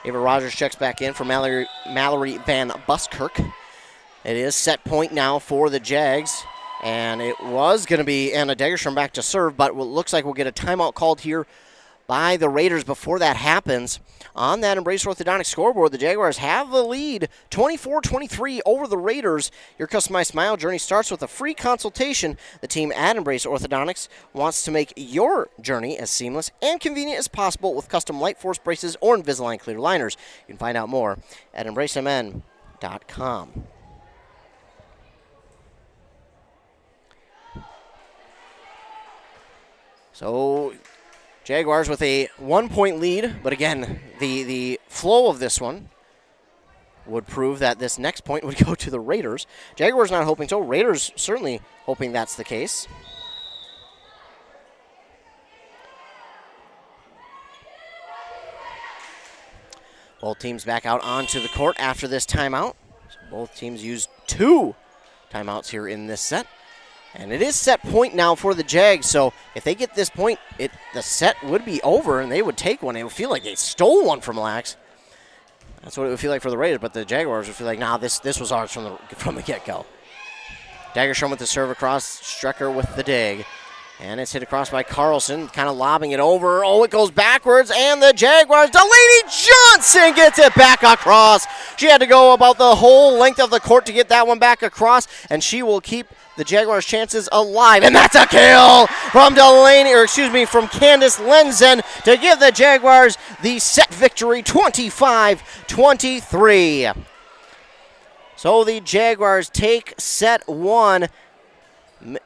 Ava Rogers checks back in for Mallory Van Buskirk. It is set point now for the Jags, and it was going to be Anna Degerstrom back to serve, but it looks like we'll get a timeout called here by the Raiders. Before that happens, on that Embrace Orthodontics scoreboard, the Jaguars have the lead 24-23 over the Raiders. Your customized smile journey starts with a free consultation. The team at Embrace Orthodontics wants to make your journey as seamless and convenient as possible with custom Light Force braces or Invisalign clear liners. You can find out more at embracemn.com. So Jaguars with a 1-point lead, but again, the flow of this one would prove that this next point would go to the Raiders. Jaguars not hoping so. Raiders certainly hoping that's the case. Both teams back out onto the court after this timeout. So both teams used 2 timeouts here in this set. And it is set point now for the Jags, so if they get this point, the set would be over, and they would take one. It would feel like they stole one from Lax. That's what it would feel like for the Raiders, but the Jaguars would feel like, nah, this was ours from the get-go. Dagerstrom with the serve across, Strecker with the dig. And it's hit across by Carlson, kind of lobbing it over. Oh, it goes backwards, and the Jaguars, Delaney Johnson gets it back across. She had to go about the whole length of the court to get that one back across, and she will keep the Jaguars' chances alive. And that's a kill from from Candace Lenzen to give the Jaguars the set victory, 25-23. So the Jaguars take set 1.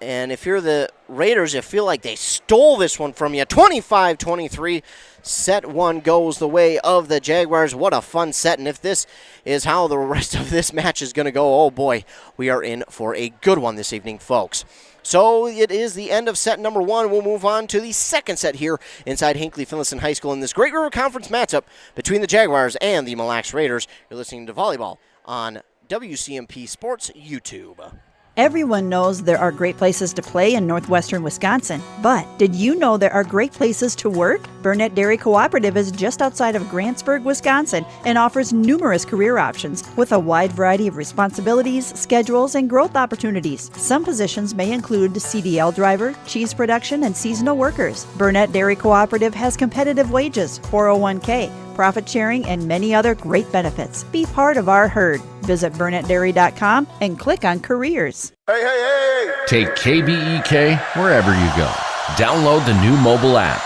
And if you're the Raiders, you feel like they stole this one from you. 25-23. Set 1 goes the way of the Jaguars. What a fun set. And if this is how the rest of this match is going to go, oh boy, we are in for a good one this evening, folks. So it is the end of set number 1. We'll move on to the second set here inside Hinckley-Finlayson High School in this Great River Conference matchup between the Jaguars and the Mille Lacs Raiders. You're listening to Volleyball on WCMP Sports YouTube. Everyone knows there are great places to play in northwestern Wisconsin, but did you know there are great places to work? Burnett Dairy Cooperative is just outside of Grantsburg, Wisconsin, and offers numerous career options with a wide variety of responsibilities, schedules, and growth opportunities. Some positions may include CDL driver, cheese production, and seasonal workers. Burnett Dairy Cooperative has competitive wages, 401k, profit sharing, and many other great benefits. Be part of our herd. Visit BurnettDairy.com and click on careers. Hey! Take KBEK wherever you go. Download the new mobile app.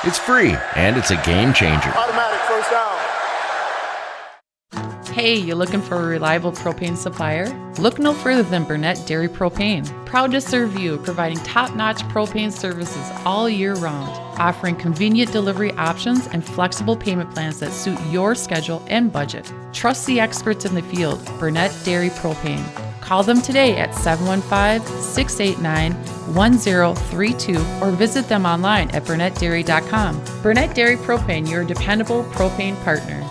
It's free and it's a game changer. Automatic first down. Hey, you looking for a reliable propane supplier? Look no further than Burnett Dairy Propane. Proud to serve you, providing top-notch propane services all year round, offering convenient delivery options and flexible payment plans that suit your schedule and budget. Trust the experts in the field, Burnett Dairy Propane. Call them today at 715-689-1032 or visit them online at burnettdairy.com. Burnett Dairy Propane, your dependable propane partner.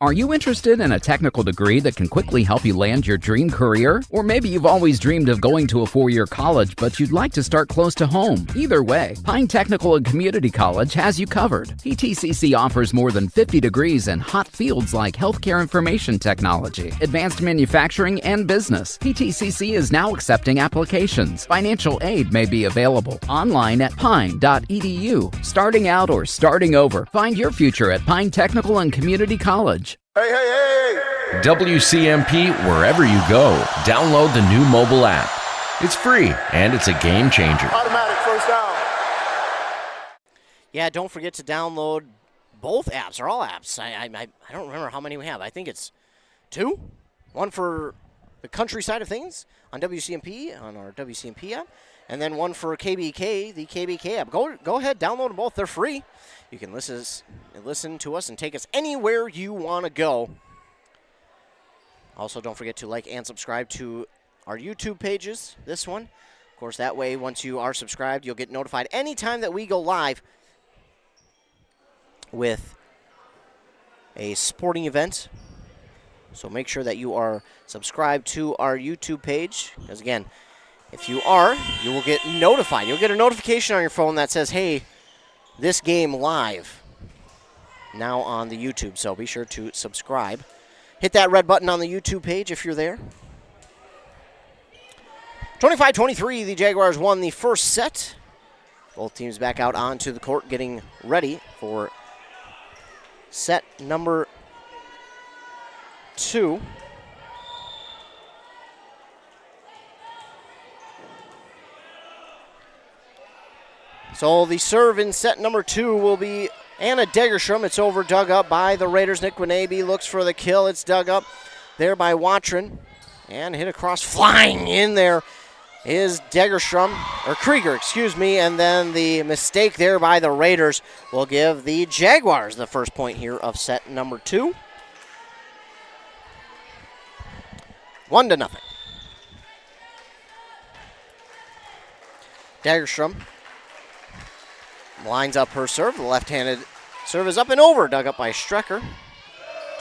Are you interested in a technical degree that can quickly help you land your dream career? Or maybe you've always dreamed of going to a 4-year college, but you'd like to start close to home. Either way, Pine Technical and Community College has you covered. PTCC offers more than 50 degrees in hot fields like healthcare information technology, advanced manufacturing, and business. PTCC is now accepting applications. Financial aid may be available online at pine.edu. Starting out or starting over, find your future at Pine Technical and Community College. Hey! WCMP wherever you go. Download the new mobile app. It's free and it's a game changer. Automatic first down. Yeah, don't forget to download both apps, or all apps. I don't remember how many we have. I think it's 2. One for the country side of things on WCMP, on our WCMP app, and then one for KBK, the KBK app. Go ahead, download them both. They're free. You can listen to us and take us anywhere you want to go. Also, don't forget to like and subscribe to our YouTube pages, this one. Of course, that way, once you are subscribed, you'll get notified anytime that we go live with a sporting event. So make sure that you are subscribed to our YouTube page. Because, again, if you are, you will get notified. You'll get a notification on your phone that says, hey, this game live now on the YouTube. So be sure to subscribe. Hit that red button on the YouTube page if you're there. 25-23, the Jaguars won the first set. Both teams back out onto the court getting ready for set number 2. So the serve in set number 2 will be Anna Degerstrom. It's over, dug up by the Raiders. Nick Winabe looks for the kill. It's dug up there by Watron. And hit across, flying in there is Degerstrom, or Krieger, excuse me, and then the mistake there by the Raiders will give the Jaguars the first point here of set number 2. 1-0. Degerstrom lines up her serve. The left-handed serve is up and over, dug up by Strecker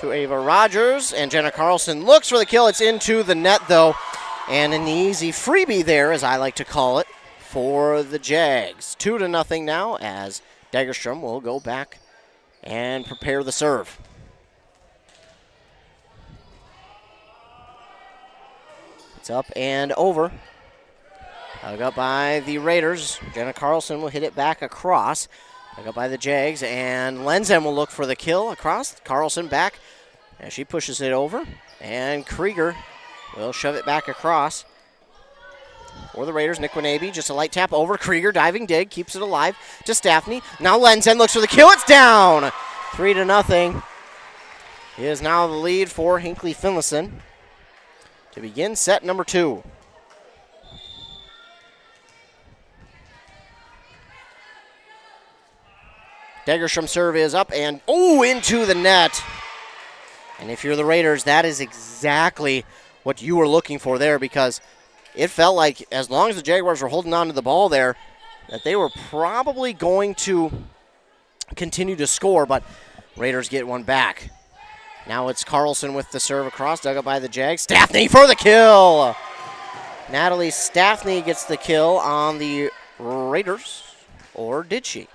to Ava Rogers, and Jenna Carlson looks for the kill. It's into the net, though. And an easy freebie there, as I like to call it, for the Jags. 2-0 now, as Degerstrom will go back and prepare the serve. It's up and over. Dug up by the Raiders. Jenna Carlson will hit it back across. Dug up by the Jags, and Lenzen will look for the kill across. Carlson back as she pushes it over, and Krieger will shove it back across for the Raiders. Nick Winabe, just a light tap over. Krieger, diving dig, keeps it alive to Staffney. Now Lenzen looks for the kill. It's down. 3-0 is now the lead for Hinckley-Finlayson to begin set number 2. Degerstrom serve is up and, into the net. And if you're the Raiders, that is exactly what you were looking for there, because it felt like as long as the Jaguars were holding on to the ball there, that they were probably going to continue to score, but Raiders get one back. Now it's Carlson with the serve across, dug up by the Jags. Staffney for the kill! Natalie Staffney gets the kill on the Raiders, or did she?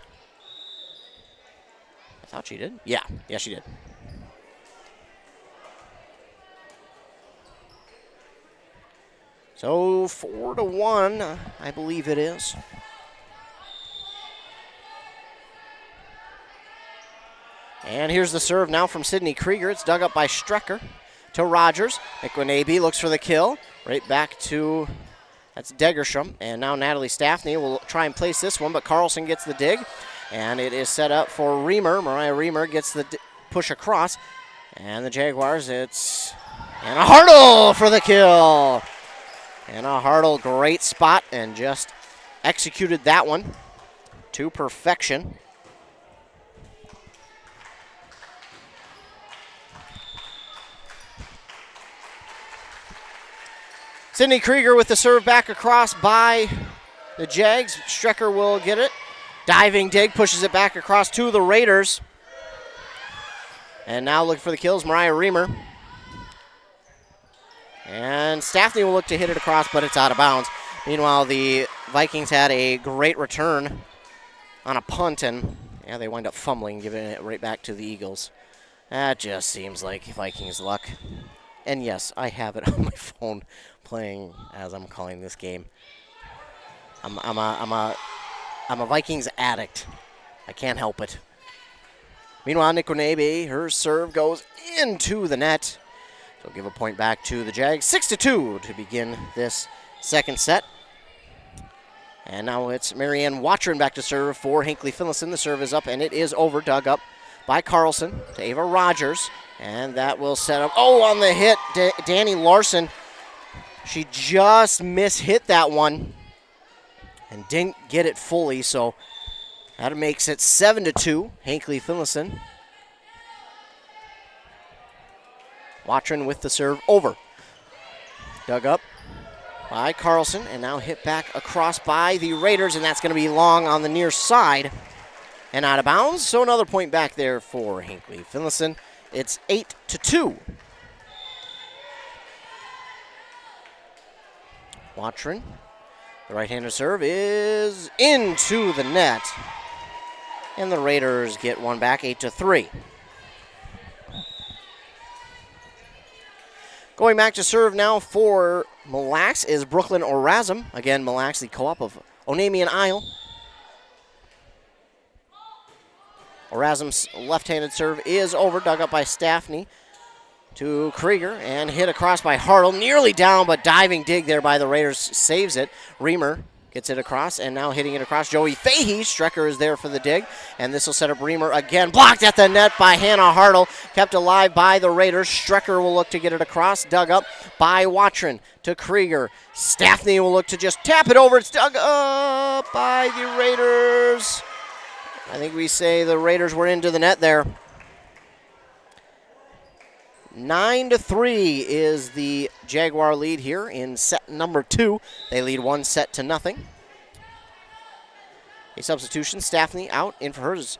I thought she did. Yeah, she did. So 4-1, I believe it is. And here's the serve now from Sydney Krieger. It's dug up by Strecker to Rogers. Nick Winabe looks for the kill. Right back to, that's Degerstrom. And now Natalie Staffney will try and place this one, but Carlson gets the dig. And it is set up for Reamer. Mariah Reamer gets the push across. And the Jaguars, it's Anna Hartle for the kill. Anna Hartle, great spot, and just executed that one to perfection. Sydney Krieger with the serve back across by the Jags. Strecker will get it. Diving dig, pushes it back across to the Raiders. And now looking for the kills, Mariah Reamer. And Staffney will look to hit it across, but it's out of bounds. Meanwhile, the Vikings had a great return on a punt, and they wind up fumbling, giving it right back to the Eagles. That just seems like Vikings luck. And yes, I have it on my phone playing as I'm calling this game. I'm a Vikings addict. I can't help it. Meanwhile, Nick Winabe, her serve goes into the net. So give a point back to the Jags. 6-2 to begin this second set. And now it's Marianne Watron back to serve for Hinckley-Finlayson. The serve is up, and it is over, dug up by Carlson to Ava Rogers. And that will set up, on the hit, Danny Larson She just mishit that one and didn't get it fully, so that makes it 7-2, Hinckley-Finlayson. Watrin with the serve over. Dug up by Carlson, and now hit back across by the Raiders, and that's going to be long on the near side and out of bounds. So another point back there for Hinckley-Finlayson. It's 8-2. Watrin, the right-handed serve is into the net, and the Raiders get one back, 8-3. Going back to serve now for Mille is Brooklyn Orazum. Again, Mille, the co-op of Onami and Isle. Orazum's left-handed serve is over, dug up by Staffney to Krieger, and hit across by Hartle. Nearly down, but diving dig there by the Raiders saves it. Reamer gets it across, and now hitting it across. Joey Fahey. Strecker is there for the dig, and this will set up Reamer again. Blocked at the net by Hannah Hartle. Kept alive by the Raiders. Strecker will look to get it across. Dug up by Watrin to Krieger. Staffney will look to just tap it over. It's dug up by the Raiders. I think we say the Raiders were into the net there. 9-3 is the Jaguar lead here in set number 2. They lead 1-0. A substitution, Staffney out. In for hers,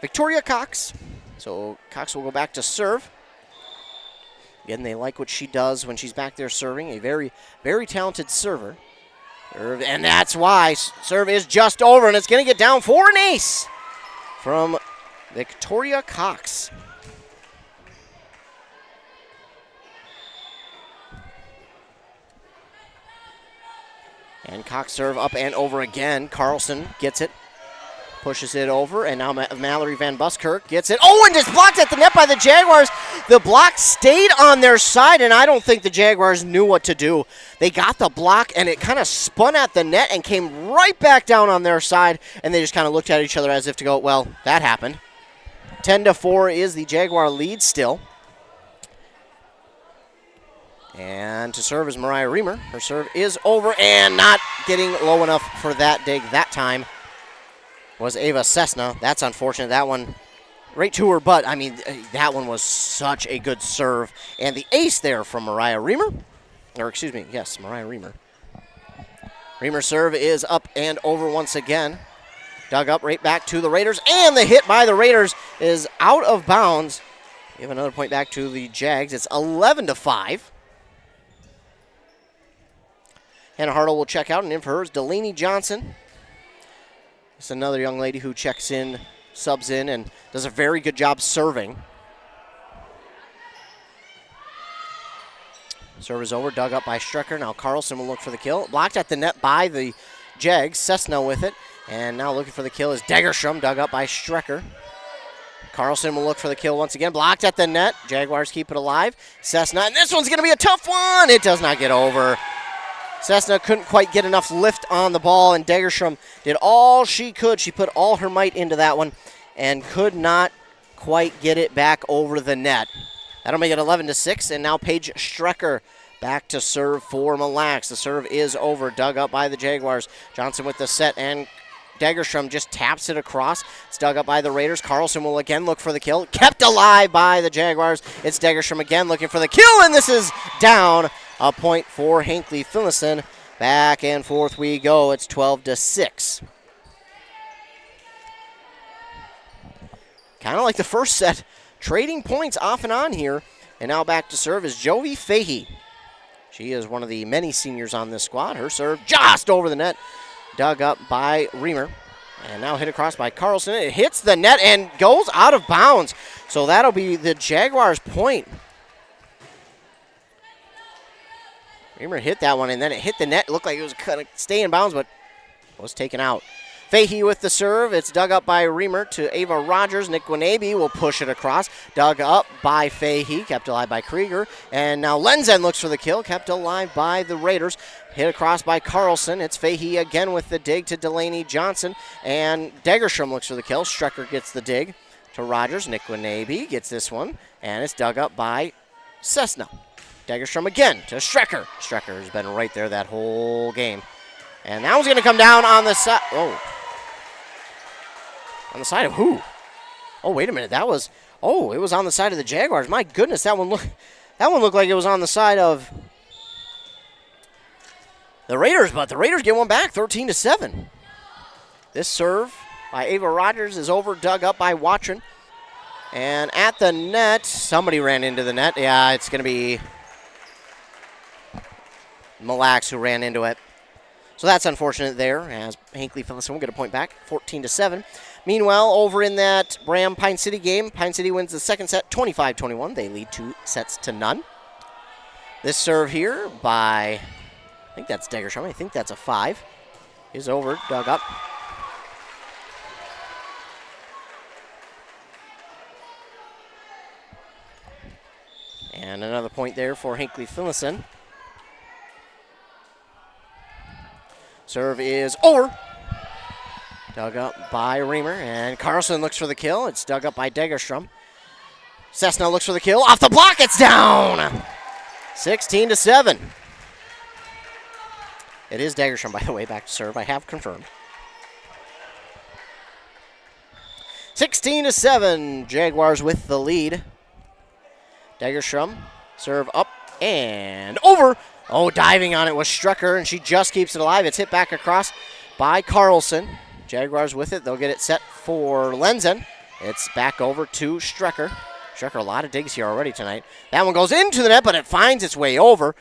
Victoria Cox. So Cox will go back to serve. Again, they like what she does when she's back there serving. A very, very talented server. And that's why serve is just over, and it's going to get down for an ace from Victoria Cox. And Cox serve up and over again. Carlson gets it, pushes it over, and now Mallory Van Buskirk gets it. Oh, and just blocked at the net by the Jaguars. The block stayed on their side, and I don't think the Jaguars knew what to do. They got the block, and it kind of spun at the net and came right back down on their side, and they just kind of looked at each other as if to go, well, that happened. 10-4 is the Jaguar lead still. And to serve is Mariah Reamer. Her serve is over and not getting low enough for that dig that time was Ava Cessna. That's unfortunate. That one right to her butt. I mean, that one was such a good serve. And the ace there from Mariah Reamer. Or excuse me, yes, Mariah Reamer. Reamer's serve is up and over once again. Dug up right back to the Raiders. And the hit by the Raiders is out of bounds. Give another point back to the Jags. It's 11-5. Hannah Hartle will check out, and in for hers, Delaney Johnson. It's another young lady who checks in, subs in, and does a very good job serving. Serve is over, dug up by Strecker. Now Carlson will look for the kill. Blocked at the net by the Jags. Cessna with it. And now looking for the kill is Degerstrom, dug up by Strecker. Carlson will look for the kill once again. Blocked at the net. Jaguars keep it alive. Cessna, and this one's going to be a tough one. It does not get over. Cessna couldn't quite get enough lift on the ball, and Degerstrom did all she could. She put all her might into that one and could not quite get it back over the net. That'll make it 11-6, and now Paige Strecker back to serve for Mille. The serve is over, dug up by the Jaguars. Johnson with the set, and Degerstrom just taps it across. It's dug up by the Raiders. Carlson will again look for the kill. Kept alive by the Jaguars. It's Degerstrom again looking for the kill, and this is down. A point for Hinckley-Finlayson. Back and forth we go. It's 12-6. Kind of like the first set. Trading points off and on here. And now back to serve is Joey Fahey. She is one of the many seniors on this squad. Her serve just over the net. Dug up by Reamer. And now hit across by Carlson. It hits the net and goes out of bounds. So that'll be the Jaguars' point. Reamer hit that one, and then it hit the net. It looked like it was going to stay in bounds, but was taken out. Fahey with the serve. It's dug up by Reamer to Ava Rogers. Nick Gwanabe will push it across. Dug up by Fahey. Kept alive by Krieger. And now Lenzen looks for the kill. Kept alive by the Raiders. Hit across by Carlson. It's Fahey again with the dig to Delaney Johnson. And Degerstrom looks for the kill. Strecker gets the dig to Rogers. Nick Gwanabe gets this one. And it's dug up by Cessna. Degerstrom again to Strecker. Strecker has been right there that whole game. And that one's going to come down on the side. Oh. On the side of who? Oh, wait a minute. That was, oh, it was on the side of the Jaguars. My goodness, that one looked like it was on the side of the Raiders, but the Raiders get one back, 13-7. This serve by Ava Rogers is over, dug up by Watron. And at the net, somebody ran into the net. Yeah, it's going to be Mille who ran into it. So that's unfortunate there, as Hinckley-Finlayson will get a point back, 14-7. Meanwhile, over in that Bram-Pine City game, Pine City wins the second set, 25-21. They lead 2-0. This serve here by, I think that's Degerstrom. I think that's a 5. Is over, dug up. And another point there for Hinckley-Finlayson. Serve is over. Dug up by Reamer, and Carlson looks for the kill. It's dug up by Degerstrom. Cessna looks for the kill. Off the block, it's down! 16-7. It is Degerstrom, by the way, back to serve. I have confirmed. 16-7, Jaguars with the lead. Degerstrom, serve up and over. Oh, diving on it was Strecker, and she just keeps it alive. It's hit back across by Carlson. Jaguars with it. They'll get it set for Lenzen. It's back over to Strecker. Strecker, a lot of digs here already tonight. That one goes into the net, but it finds its way over.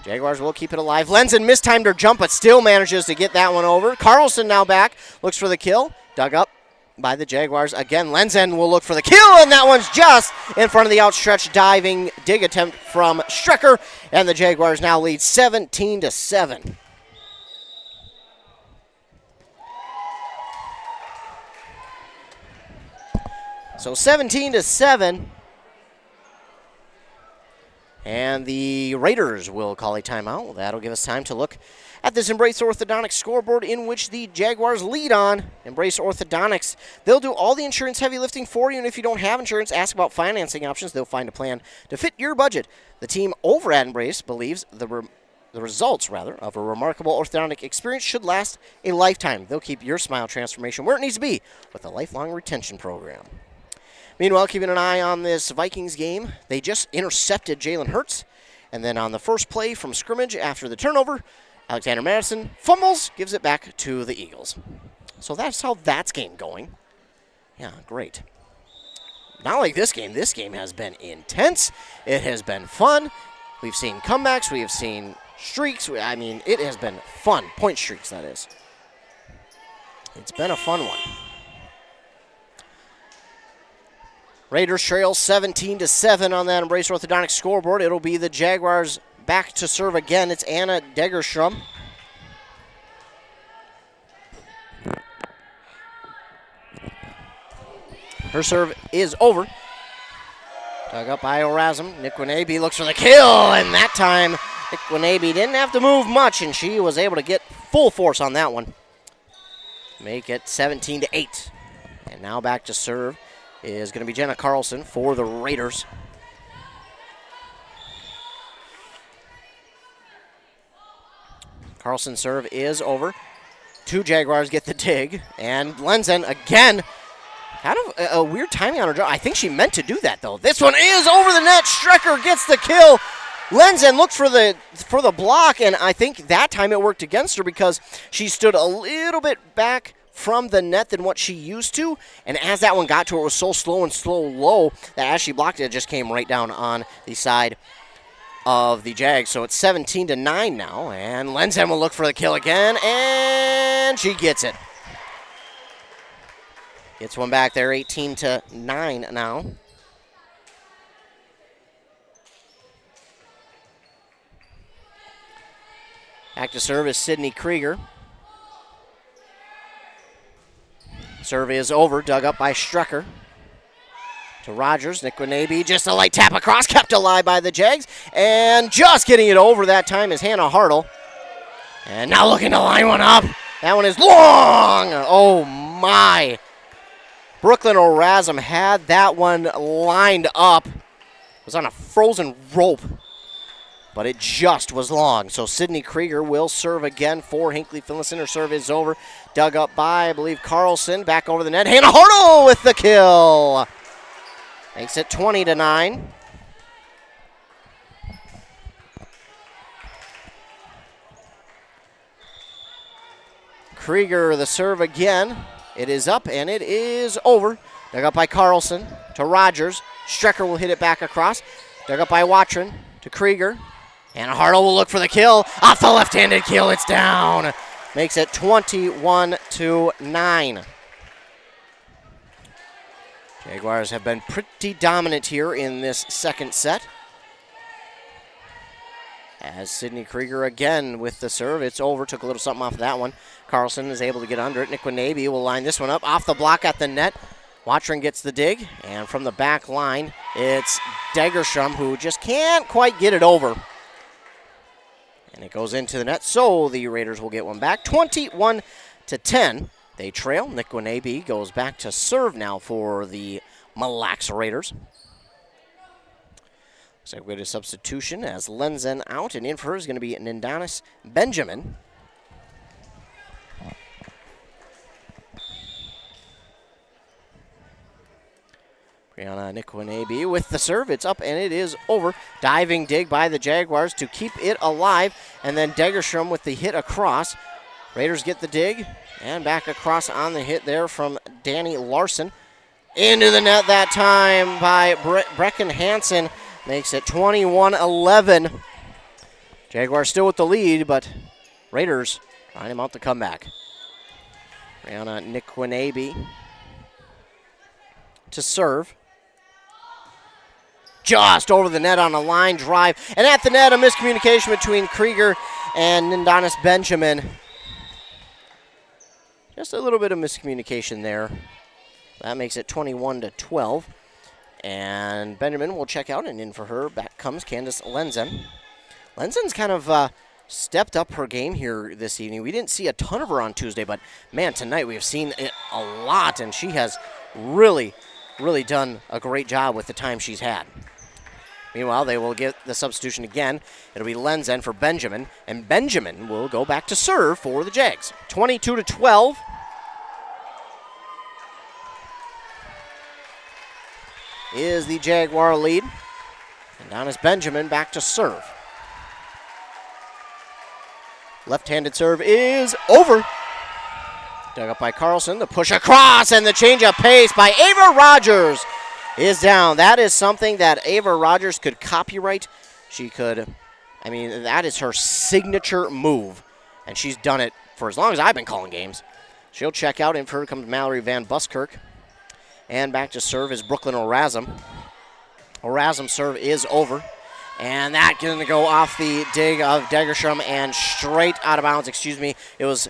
Jaguars will keep it alive. Lenzen mistimed her jump, but still manages to get that one over. Carlson now back, looks for the kill. Dug up by the Jaguars. Again, Lenzen will look for the kill, and that one's just in front of the outstretched diving dig attempt from Strecker, and the Jaguars now lead 17-7. So 17-7, and the Raiders will call a timeout. That'll give us time to look at this Embrace Orthodontics scoreboard in which the Jaguars lead on. Embrace Orthodontics, they'll do all the insurance heavy lifting for you, and if you don't have insurance, ask about financing options. They'll find a plan to fit your budget. The team over at Embrace believes the results of a remarkable orthodontic experience should last a lifetime. They'll keep your smile transformation where it needs to be with a lifelong retention program. Meanwhile, keeping an eye on this Vikings game, they just intercepted Jalen Hurts, and then on the first play from scrimmage after the turnover, Alexander Madison fumbles, gives it back to the Eagles. So that's how that game going. Yeah, great. Not like this game. This game has been intense. It has been fun. We've seen comebacks. We have seen streaks. I mean, it has been fun. Point streaks, that is. It's been a fun one. Raiders trail 17-7 on that Embrace Orthodontics scoreboard. It'll be the Jaguars back to serve again. It's Anna Degerstrom. Her serve is over. Dug up by Orazum. Nick Winabe looks for the kill, and that time Nick Winabe didn't have to move much, and she was able to get full force on that one. Make it 17-8. And now back to serve is going to be Jenna Carlson for the Raiders. Carlson's serve is over. Two Jaguars get the dig, and Lenzen again. Kind of a weird timing on her draw. I think she meant to do that, though. This one is over the net. Strecker gets the kill. Lenzen looked for the block, and I think that time it worked against her because she stood a little bit back from the net than what she used to, and as that one got to her, it was so slow and low that as she blocked it, it just came right down on the side of the Jags. So it's 17-9 now, and Lenzen will look for the kill again, and she gets it. Gets one back there, 18-9 now. Back to serve is Sydney Krieger. Serve is over, dug up by Strecker. To Rogers, Nick Winabe, just a light tap across, kept alive by the Jags. And just getting it over that time is Hannah Hartle. And now looking to line one up. That one is long. Oh, my. Brooklyn Orazum had that one lined up. It was on a frozen rope. but it just was long. So Sydney Krieger will serve again for Hinckley-Finlayson. Her serve is over. Dug up by, I believe, Carlson. Back over the net. Hannah Hartle with the kill. Makes it 20-9. Krieger the serve again. It is up and it is over. Dug up by Carlson to Rogers. Strecker will hit it back across. Dug up by Watron to Krieger. And Hartle will look for the kill. Off the left-handed kill, it's down. Makes it 21-9. Jaguars have been pretty dominant here in this second set. As Sydney Krieger again with the serve. It's over. Took a little something off of that one. Carlson is able to get under it. Nick Wanabe will line this one up. Off the block at the net. Watron gets the dig. And from the back line, it's Degerstrom who just can't quite get it over. And it goes into the net. So the Raiders will get one back. 21-10. They trail. Nick Wanabe goes back to serve now for the Mille Raiders. So we go to substitution as Lenzen out, and in for her is going to be Nindanis Benjamin. Brianna Nikwanabe with the serve. It's up and it is over. Diving dig by the Jaguars to keep it alive, and then Degerstrom with the hit across. Raiders get the dig, and back across on the hit there from Danny Larson. Into the net that time by Brecken Hansen. Makes it 21-11. Jaguars still with the lead, but Raiders trying to mount the comeback. Brianna Nikwanabe to serve. Just over the net on a line drive. And at the net, a miscommunication between Krieger and Nindanis Benjamin. Just a little bit of miscommunication there. That makes it 21-12. And Benjamin will check out, and in for her, back comes Candace Lenzen. Lenzen's kind of stepped up her game here this evening. We didn't see a ton of her on Tuesday, but man, tonight we have seen it a lot, and she has really done a great job with the time she's had. Meanwhile, they will get the substitution again. It'll be Lenzen for Benjamin, and Benjamin will go back to serve for the Jags. 22-12. Is the Jaguar lead. And down is Benjamin back to serve. Left-handed serve is over. Dug up by Carlson. The push across and the change of pace by Ava Rogers is down. That is something that Ava Rogers could copyright. She could, I mean, that is her signature move. And she's done it for as long as I've been calling games. She'll check out. In for her comes Mallory Van Buskirk. And back to serve is Brooklyn Orazum. Orazum serve is over. And that going to go off the dig of Degerstrom and straight out of bounds. It was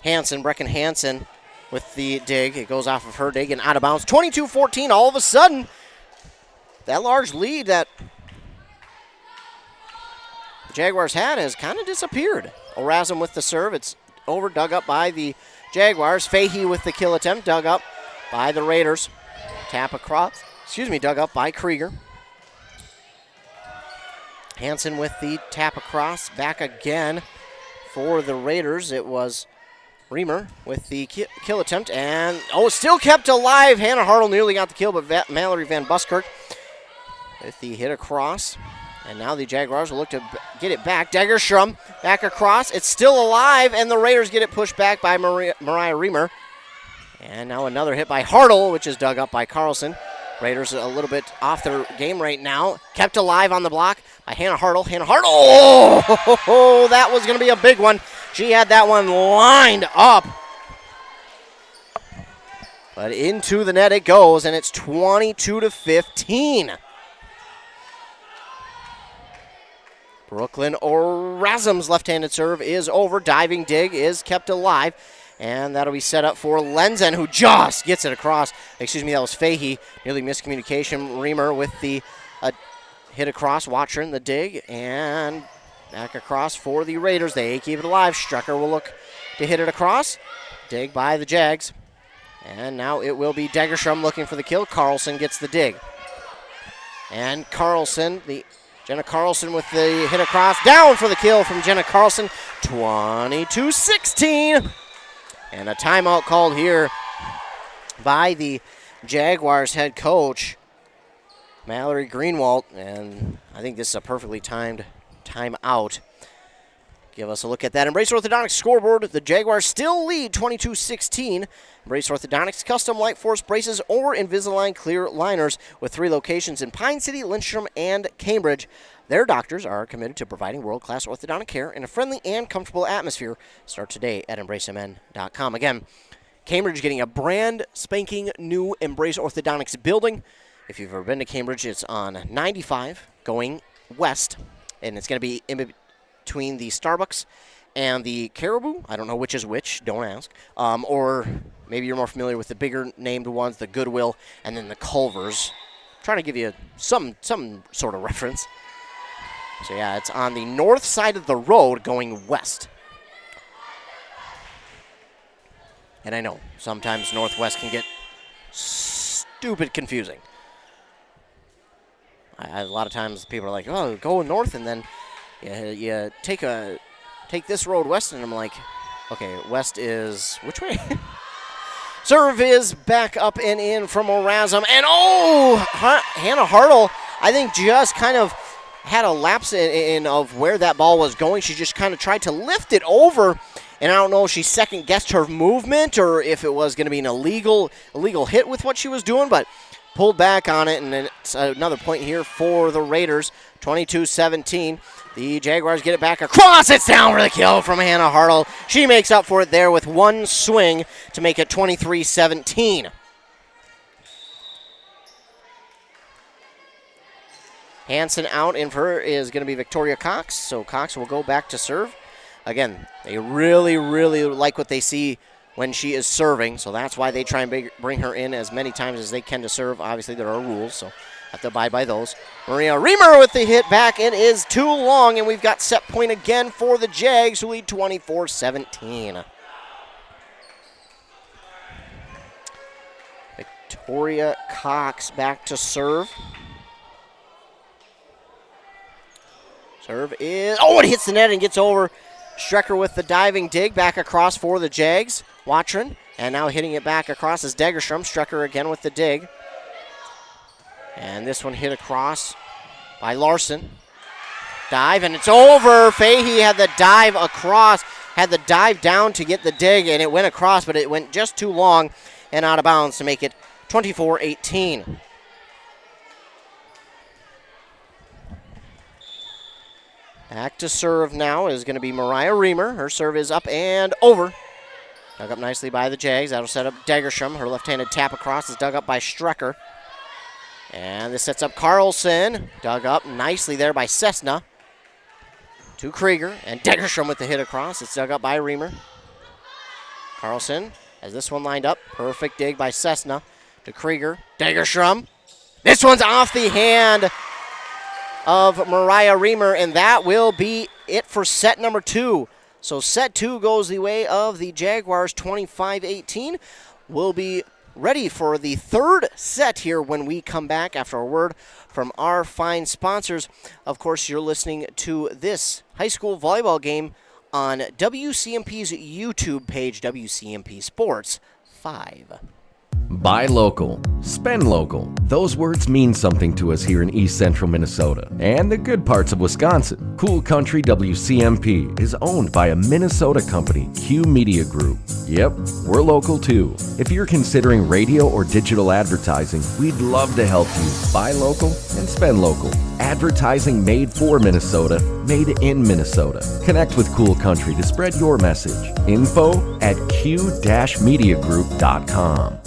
Hansen, Brecken Hansen with the dig. It goes off of her dig and out of bounds. 22-14, all of a sudden, that large lead that the Jaguars had has kind of disappeared. Orazum with the serve. It's over, dug up by the Jaguars. Fahey with the kill attempt, dug up by the Raiders. Tap across, dug up by Krieger. Hansen with the tap across, back again for the Raiders. It was Reamer with the kill attempt, and still kept alive. Hannah Hartle nearly got the kill, but Mallory Van Buskirk with the hit across. And now the Jaguars will look to get it back. Degerstrom back across. It's still alive, and the Raiders get it pushed back by Mariah Reamer. And now another hit by Hartle, which is dug up by Carlson. Raiders a little bit off their game right now. Kept alive on the block by Hannah Hartle. Oh, that was going to be a big one. She had that one lined up. But into the net it goes, and it's 22-15. Brooklyn Orazum's left-handed serve is over. Diving dig is kept alive. And that'll be set up for Lenzen, who just gets it across. That was Fahey. Nearly miscommunication. Reamer with the hit across. Watron, the dig. And back across for the Raiders. They keep it alive. Strecker will look to hit it across. Dig by the Jags. And now it will be Degerstrom looking for the kill. Carlson gets the dig. And Carlson, the Jenna Carlson with the hit across. Down for the kill from Jenna Carlson. 22-16. And a timeout called here by the Jaguars head coach, Mallory Greenwald. And I think this is a perfectly timed timeout. Give us a look at that Embrace Orthodontics scoreboard. The Jaguars still lead 22-16. Embrace Orthodontics custom light force braces or Invisalign clear liners with 3 locations in Pine City, Lindstrom, and Cambridge. Their doctors are committed to providing world-class orthodontic care in a friendly and comfortable atmosphere. Start today at embracemn.com. Again, Cambridge getting a brand spanking new Embrace Orthodontics building. If you've ever been to Cambridge, it's on 95 going west, and it's going to be in between the Starbucks and the Caribou. I don't know which is which, don't ask. Or maybe you're more familiar with the bigger named ones, the Goodwill and then the Culvers. Trying to give you some sort of reference. So yeah, it's on the north side of the road going west. And I know, sometimes northwest can get stupid confusing. A lot of times people are like, oh, go north and then you take this road west, and I'm like, okay, west is which way? Serve is back up and in from Erasm, and Hannah Hartle, I think, just kind of had a lapse in of where that ball was going. She just kind of tried to lift it over, and I don't know if she second guessed her movement or if it was going to be an illegal hit with what she was doing, but pulled back on it, and it's another point here for the Raiders, 22-17. The Jaguars get it back across. It's down for the kill from Hannah Hartle. She makes up for it there with one swing to make it 23-17. Hanson out, in for her is going to be Victoria Cox. So Cox will go back to serve. Again, they really, really like what they see when she is serving, so that's why they try and bring her in as many times as they can to serve. Obviously, there are rules, so have to abide by those. Maria Reamer with the hit back. It is too long, and we've got set point again for the Jags, who lead 24-17. Victoria Cox back to serve. Serve is, it hits the net and gets over. Strecker with the diving dig back across for the Jags. Watron, and now hitting it back across is Degerstrom. Strecker again with the dig. And this one hit across by Larson. Dive, and it's over. Fahey had the dive across, had the dive down to get the dig, and it went across, but it went just too long and out of bounds to make it 24-18. Back to serve now is going to be Mariah Reamer. Her serve is up and over. Dug up nicely by the Jags. That'll set up Degerstrom. Her left-handed tap across is dug up by Strecker. And this sets up Carlson. Dug up nicely there by Cessna. To Krieger. And Degerstrom with the hit across. It's dug up by Reamer. Carlson has this one lined up. Perfect dig by Cessna. To Krieger. Degerstrom. This one's off the hand of Mariah Reamer, and that will be it for set number 2. So set 2 goes the way of the Jaguars, 25-18. We'll be ready for the third set here when we come back after a word from our fine sponsors. Of course, you're listening to this high school volleyball game on WCMP's YouTube page, WCMP Sports 5. Buy local, spend local. Those words mean something to us here in East Central Minnesota and the good parts of Wisconsin. Cool Country WCMP is owned by a Minnesota company, Q Media Group. Yep, we're local too. If you're considering radio or digital advertising, we'd love to help you buy local and spend local. Advertising made for Minnesota, made in Minnesota. Connect with Cool Country to spread your message. info@q-mediagroup.com.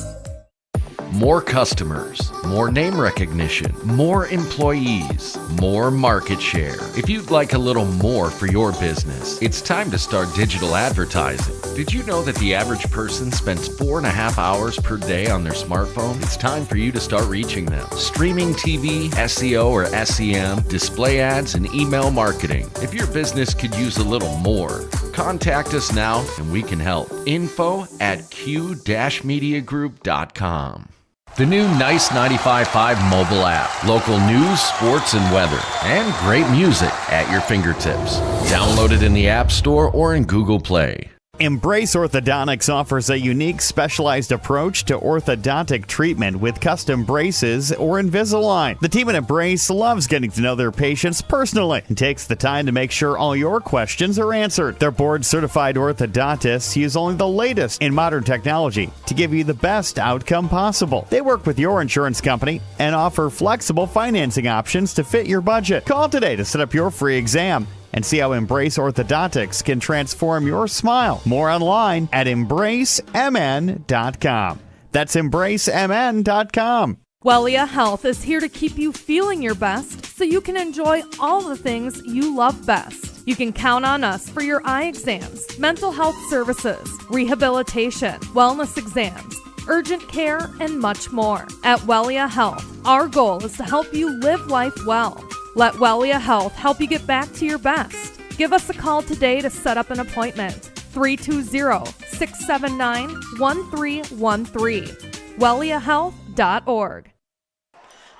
More customers, more name recognition, more employees, more market share. If you'd like a little more for your business, it's time to start digital advertising. Did you know that the average person spends 4.5 hours per day on their smartphone? It's time for you to start reaching them. Streaming TV, SEO or SEM, display ads, and email marketing. If your business could use a little more, contact us now and we can help. info@q-mediagroup.com. The new Nice 95.5 mobile app. Local news, sports, and weather. And great music at your fingertips. Download it in the App Store or in Google Play. Embrace Orthodontics offers a unique specialized approach to orthodontic treatment with custom braces or Invisalign. The team at Embrace loves getting to know their patients personally and takes the time to make sure all your questions are answered. Their board-certified orthodontists use only the latest in modern technology to give you the best outcome possible. They work with your insurance company and offer flexible financing options to fit your budget. Call today to set up your free exam and see how Embrace Orthodontics can transform your smile. More online at embracemn.com. That's embracemn.com. Wellia Health is here to keep you feeling your best so you can enjoy all the things you love best. You can count on us for your eye exams, mental health services, rehabilitation, wellness exams, urgent care, and much more. At Wellia Health, our goal is to help you live life well. Let Wellia Health help you get back to your best. Give us a call today to set up an appointment. 320-679-1313. WelliaHealth.org.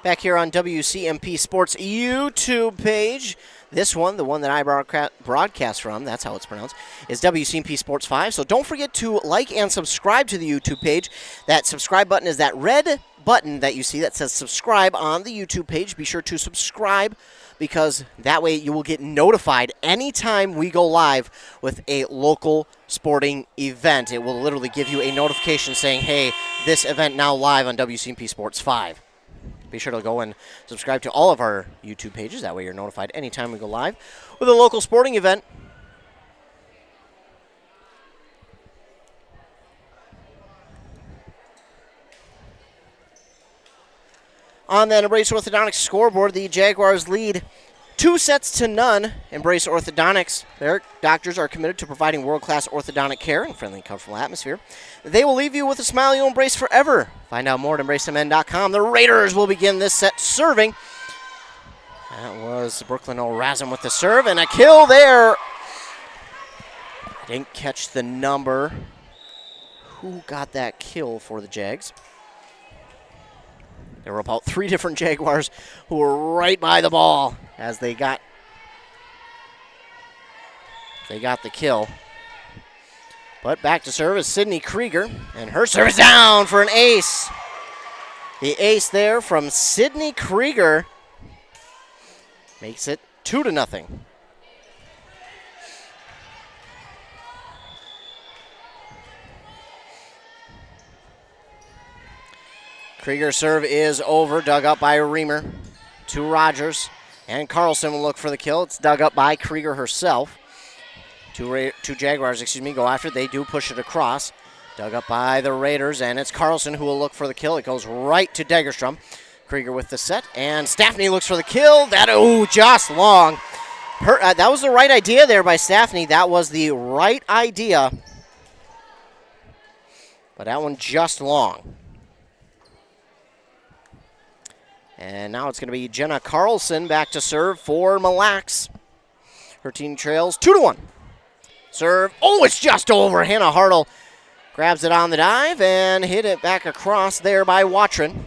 Back here on WCMP Sports YouTube page. This one, the one that I broadcast from, that's how it's pronounced, is WCMP Sports 5. So don't forget to like and subscribe to the YouTube page. That subscribe button is that red button that you see that says subscribe on the YouTube page. Be sure to subscribe because that way you will get notified anytime we go live with a local sporting event. It will literally give you a notification saying, hey, this event now live on WCMP Sports 5. Be sure to go and subscribe to all of our YouTube pages. That way you're notified anytime we go live with a local sporting event. On that Embrace Orthodontics scoreboard, the Jaguars lead 2-0. Embrace Orthodontics. Their doctors are committed to providing world-class orthodontic care and friendly and comfortable atmosphere. They will leave you with a smile you'll embrace forever. Find out more at embracemn.com. The Raiders will begin this set serving. That was Brooklyn O'Razum with the serve, and a kill there. Didn't catch the number. Who got that kill for the Jags? There were about 3 different Jaguars who were right by the ball as they got the kill. But back to serve is Sydney Krieger, and her serve is down for an ace. The ace there from Sydney Krieger makes it 2-0. Krieger's serve is over, dug up by Reamer to Rogers, and Carlson will look for the kill. It's dug up by Krieger herself. Two Jaguars, go after it. They do push it across. Dug up by the Raiders, and it's Carlson who will look for the kill. It goes right to Degerstrom. Krieger with the set, and Staffney looks for the kill. Just long. That was the right idea there by Staffney. That was the right idea. But that one just long. And now it's going to be Jenna Carlson back to serve for Mille. Her team trails 2-1. Serve. Oh, it's just over. Hannah Hartle grabs it on the dive and hit it back across there by Watron.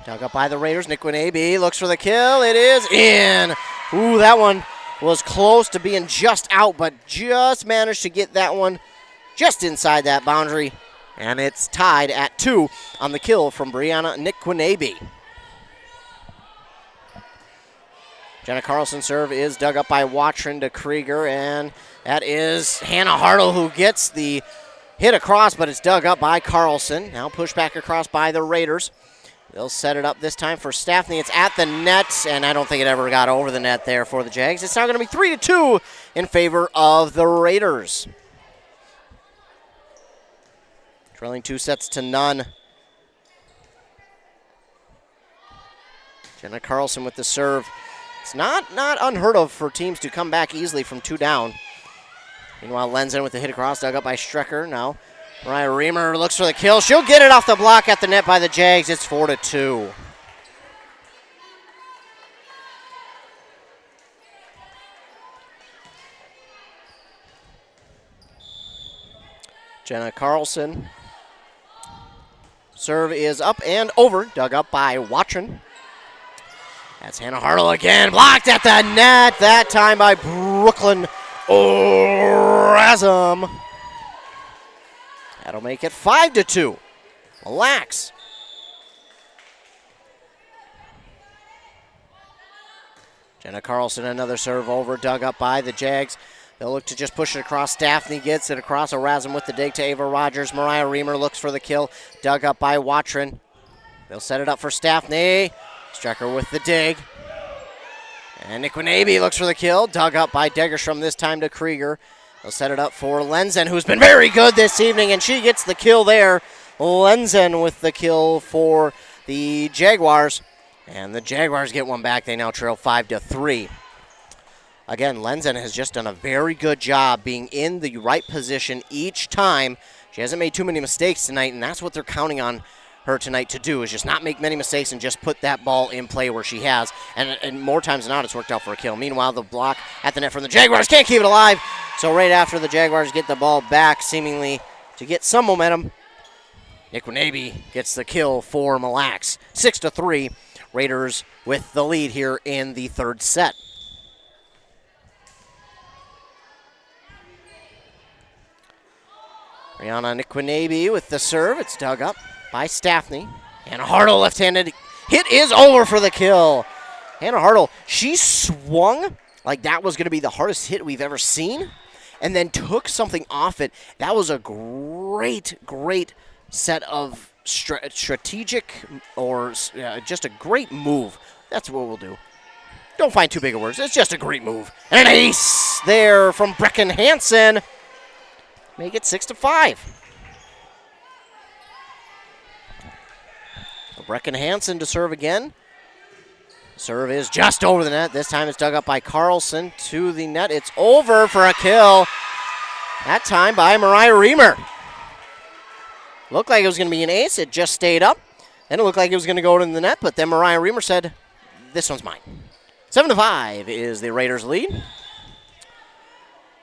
Dug up by the Raiders. Nick Winabe looks for the kill. It is in. Ooh, that one was close to being just out, but just managed to get that one just inside that boundary. And it's tied at 2 on the kill from Brianna Nick Winabe. Jenna Carlson's serve is dug up by Watron to Krieger, and that is Hannah Hartle who gets the hit across, but it's dug up by Carlson. Now pushed back across by the Raiders. They'll set it up this time for Staffney. It's at the net, and I don't think it ever got over the net there for the Jags. It's now going to be 3-2 in favor of the Raiders. Trailing 2-0. Jenna Carlson with the serve. It's not unheard of for teams to come back easily from 2 down. Meanwhile, Lenzen with the hit across, dug up by Strecker. Now, Mariah Reamer looks for the kill. She'll get it off the block at the net by the Jags. It's 4-2. Jenna Carlson Serve is up and over. Dug up by Watron. That's Hannah Hartle again. Blocked at the net. That time by Brooklyn Orazum. That'll make it 5-2. Mille. Jenna Carlson, another serve over. Dug up by the Jags. They'll look to just push it across. Daphne gets it across. Orazum with the dig to Ava Rogers. Mariah Reamer looks for the kill. Dug up by Watron. They'll set it up for Staffney. Strecker with the dig. And Nikwanabe looks for the kill. Dug up by Degerstrom, this time to Krieger. They'll set it up for Lenzen, who's been very good this evening, and she gets the kill there. Lenzen with the kill for the Jaguars. And the Jaguars get one back. They now trail 5-3. Again, Lenzen has just done a very good job being in the right position each time. She hasn't made too many mistakes tonight, and that's what they're counting on her tonight to do, is just not make many mistakes and just put that ball in play where she has. And more times than not, it's worked out for a kill. Meanwhile, the block at the net from the Jaguars can't keep it alive. So right after the Jaguars get the ball back, seemingly to get some momentum, Nikwanabe gets the kill for Mille. 6-3, Raiders with the lead here in the third set. Brianna Nikwanabe with the serve. It's dug up by Staffney. Hannah Hartle left-handed. Hit is over for the kill. Hannah Hartle, she swung like that was going to be the hardest hit we've ever seen and then took something off it. That was a great set of strategic or just a great move. That's what we'll do. Don't find too big of words. It's just a great move. And an ace there from Brecken Hansen. Make it 6-5. Brecken Hansen to serve again. Serve is just over the net. This time it's dug up by Carlson to the net. It's over for a kill. That time by Mariah Reamer. Looked like it was going to be an ace. It just stayed up. Then it looked like it was going to go to the net, but then Mariah Reamer said, this one's mine. 7-5 is the Raiders' lead.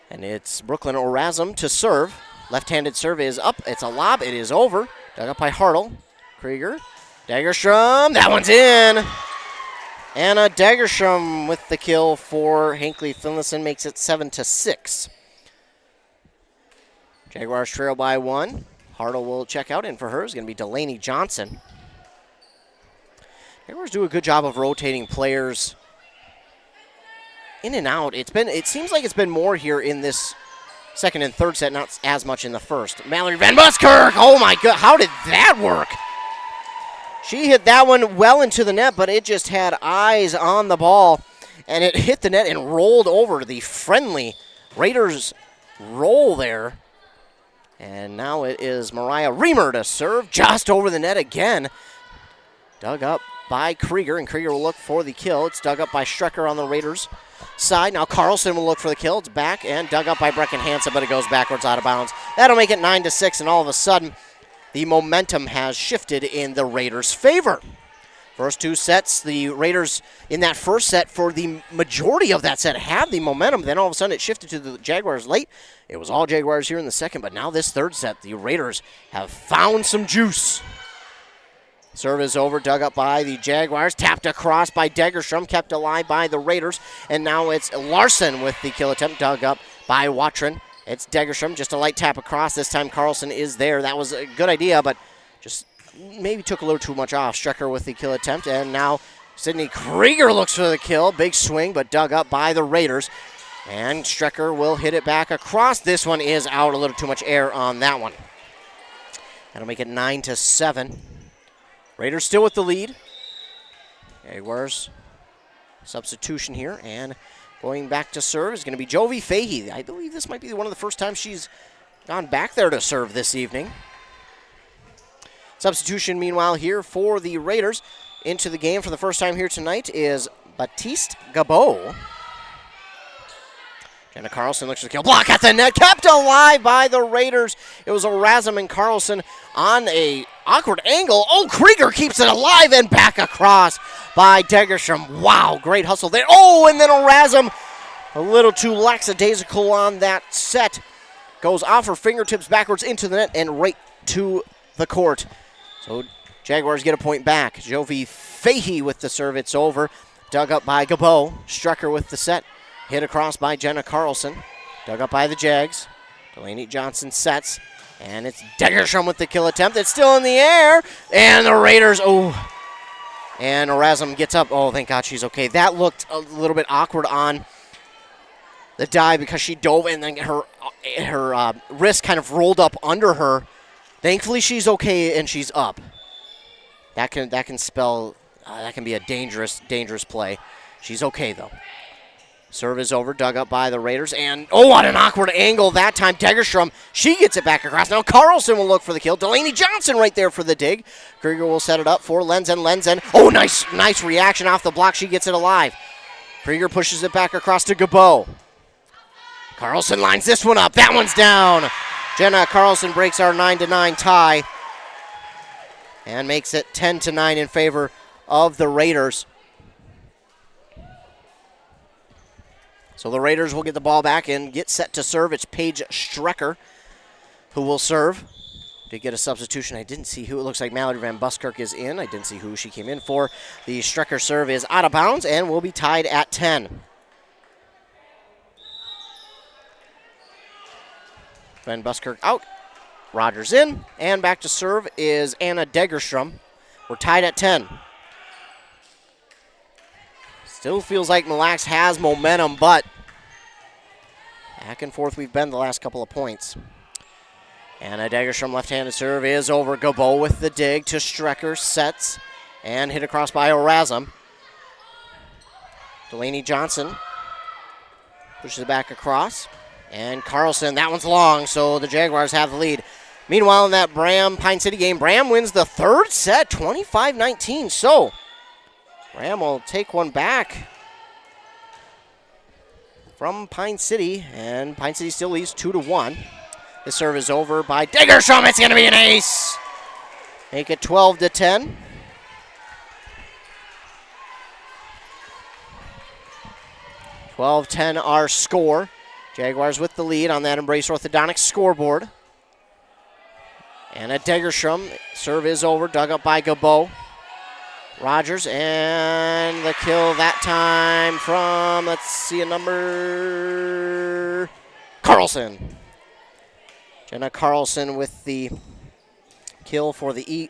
And it's Brooklyn Orazum to serve. Left-handed serve is up. It's a lob. It is over. Dug up by Hartle. Krieger. Dagerstrom. That one's in. Anna Dagerstrom with the kill for Hinckley-Finlayson makes it 7-6. Jaguars trail by 1. Hartle will check out, and for her is going to be Delaney Johnson. Jaguars do a good job of rotating players in and out. It seems like it's been more here in this second and third set, not as much in the first. Mallory Van Buskirk, oh my God, how did that work? She hit that one well into the net, but it just had eyes on the ball, and it hit the net and rolled over. The friendly Raiders roll there. And now it is Mariah Reamer to serve just over the net again. Dug up by Krieger, and Krieger will look for the kill. It's dug up by Strecker on the Raiders side. Now Carlson will look for the kill. It's back and dug up by Brecken Hansen, but it goes backwards out of bounds. That'll make it 9-6, and all of a sudden, the momentum has shifted in the Raiders' favor. First two sets, the Raiders in that first set, for the majority of that set, had the momentum. Then all of a sudden it shifted to the Jaguars late. It was all Jaguars here in the second, but now this third set, the Raiders have found some juice. Serve is over, dug up by the Jaguars, tapped across by Dagerstrom, kept alive by the Raiders, and now it's Larson with the kill attempt, dug up by Watron. It's Dagerstrom, just a light tap across. This time Carlson is there. That was a good idea, but just maybe took a little too much off. Strecker with the kill attempt, and now Sydney Krieger looks for the kill. Big swing, but dug up by the Raiders. And Strecker will hit it back across. This one is out. A little too much air on that one. That'll make it 9-7. Raiders still with the lead. Jaguars substitution here, and going back to serve is going to be Jovi Fahey. I believe this might be one of the first times she's gone back there to serve this evening. Substitution, meanwhile, here for the Raiders. Into the game for the first time here tonight is Baptiste Gabot. Jenna Carlson looks for the kill. Block at the net. Kept alive by the Raiders. It was Orazum and Carlson on a awkward angle. Oh, Krieger keeps it alive and back across by Dagerstrom. Wow, great hustle there. Oh, and then Orazum, a little too lackadaisical on that set. Goes off her fingertips backwards into the net and right to the court. So Jaguars get a point back. Jovi Fahey with the serve. It's over. Dug up by Gabo. Strecker with the set. Hit across by Jenna Carlson. Dug up by the Jags. Delaney Johnson sets. And it's Degerstrom with the kill attempt. It's still in the air. And the Raiders, And Erasm gets up. Oh, thank God she's okay. That looked a little bit awkward on the dive because she dove and then her wrist kind of rolled up under her. Thankfully, she's okay and she's up. That can be a dangerous play. She's okay though. Serve is over, dug up by the Raiders, and what an awkward angle that time. Degerstrom, she gets it back across. Now Carlson will look for the kill. Delaney Johnson right there for the dig. Krieger will set it up for Lenzen. Oh, nice reaction off the block. She gets it alive. Krieger pushes it back across to Gabo. Carlson lines this one up. That one's down. Jenna Carlson breaks our 9-9 tie and makes it 10-9 in favor of the Raiders. So the Raiders will get the ball back and get set to serve. It's Paige Strecker who will serve. Did get a substitution. I didn't see who. It looks like Mallory Van Buskirk is in. I didn't see who she came in for. The Strecker serve is out of bounds and will be tied at 10. Van Buskirk out. Rogers in. And back to serve is Anna Degerstrom. We're tied at 10. Still feels like Mille Lacs has momentum, but back and forth we've been the last couple of points. Anna Degerstrom left-handed serve is over. Gabo with the dig to Strecker, sets, and hit across by Erasm. Delaney Johnson pushes it back across. And Carlson, that one's long, so the Jaguars have the lead. Meanwhile, in that Bram-Pine City game, Bram wins the third set, 25-19. So Bram will take one back from Pine City, and Pine City still leads 2-1. This serve is over by Degerstrom. It's going to be an ace. Make it 12-10. Our score. Jaguars with the lead on that Embrace Orthodontics scoreboard. Anna Degerstrom, serve is over, dug up by Gabo. Rogers, and the kill that time from, let's see a number, Carlson. Jenna Carlson with the kill for the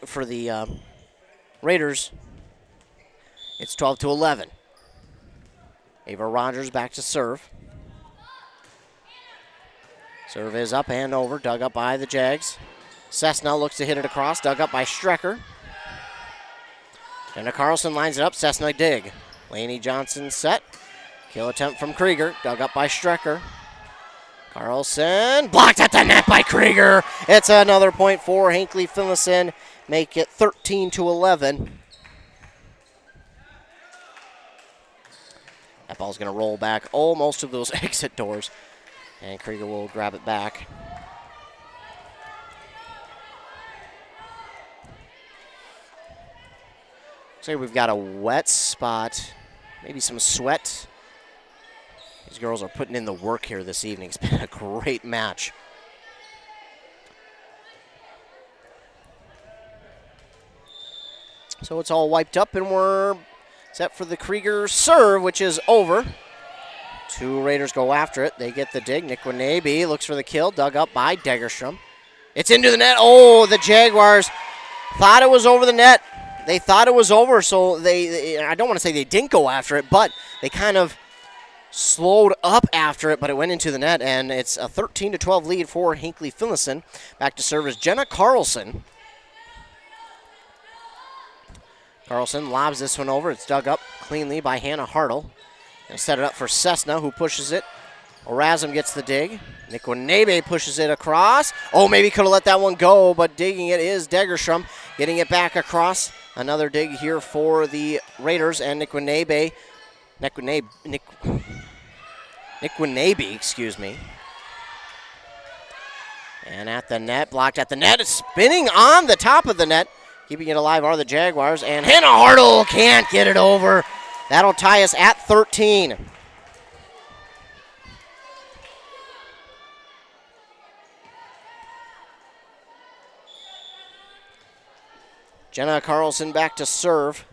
Raiders. It's 12-11. Ava Rogers back to serve. Serve is up and over, dug up by the Jags. Cessna looks to hit it across, dug up by Strecker. Jenna Carlson lines it up, Cessna dig. Laney Johnson set. Kill attempt from Krieger, dug up by Strecker. Carlson blocked at the net by Krieger. It's another point for Hinckley-Finlayson. Make it 13-11. That ball's going to roll back almost to those exit doors. And Krieger will grab it back. Looks like we've got a wet spot, maybe some sweat. These girls are putting in the work here this evening. It's been a great match. So it's all wiped up and we're set for the Krieger serve, which is over. Two Raiders go after it. They get the dig. Nikwanabe looks for the kill. Dug up by Degerstrom. It's into the net. Oh, the Jaguars thought it was over the net. They thought it was over, so I don't want to say they didn't go after it, but they kind of slowed up after it, but it went into the net, and it's a 13-12 lead for Hinckley-Finlayson. Back to serve is Jenna Carlson. Carlson lobs this one over. It's dug up cleanly by Hannah Hartle. And set it up for Cessna, who pushes it. Erasm gets the dig. Nikwanabe pushes it across. Oh, maybe could have let that one go, but digging it is Degerstrom. Getting it back across. Another dig here for the Raiders, and Nikwanabe, excuse me. And at the net, blocked at the net. It's spinning on the top of the net. Keeping it alive are the Jaguars, and Hannah Hartle can't get it over. That'll tie us at 13. Jenna Carlson back to serve.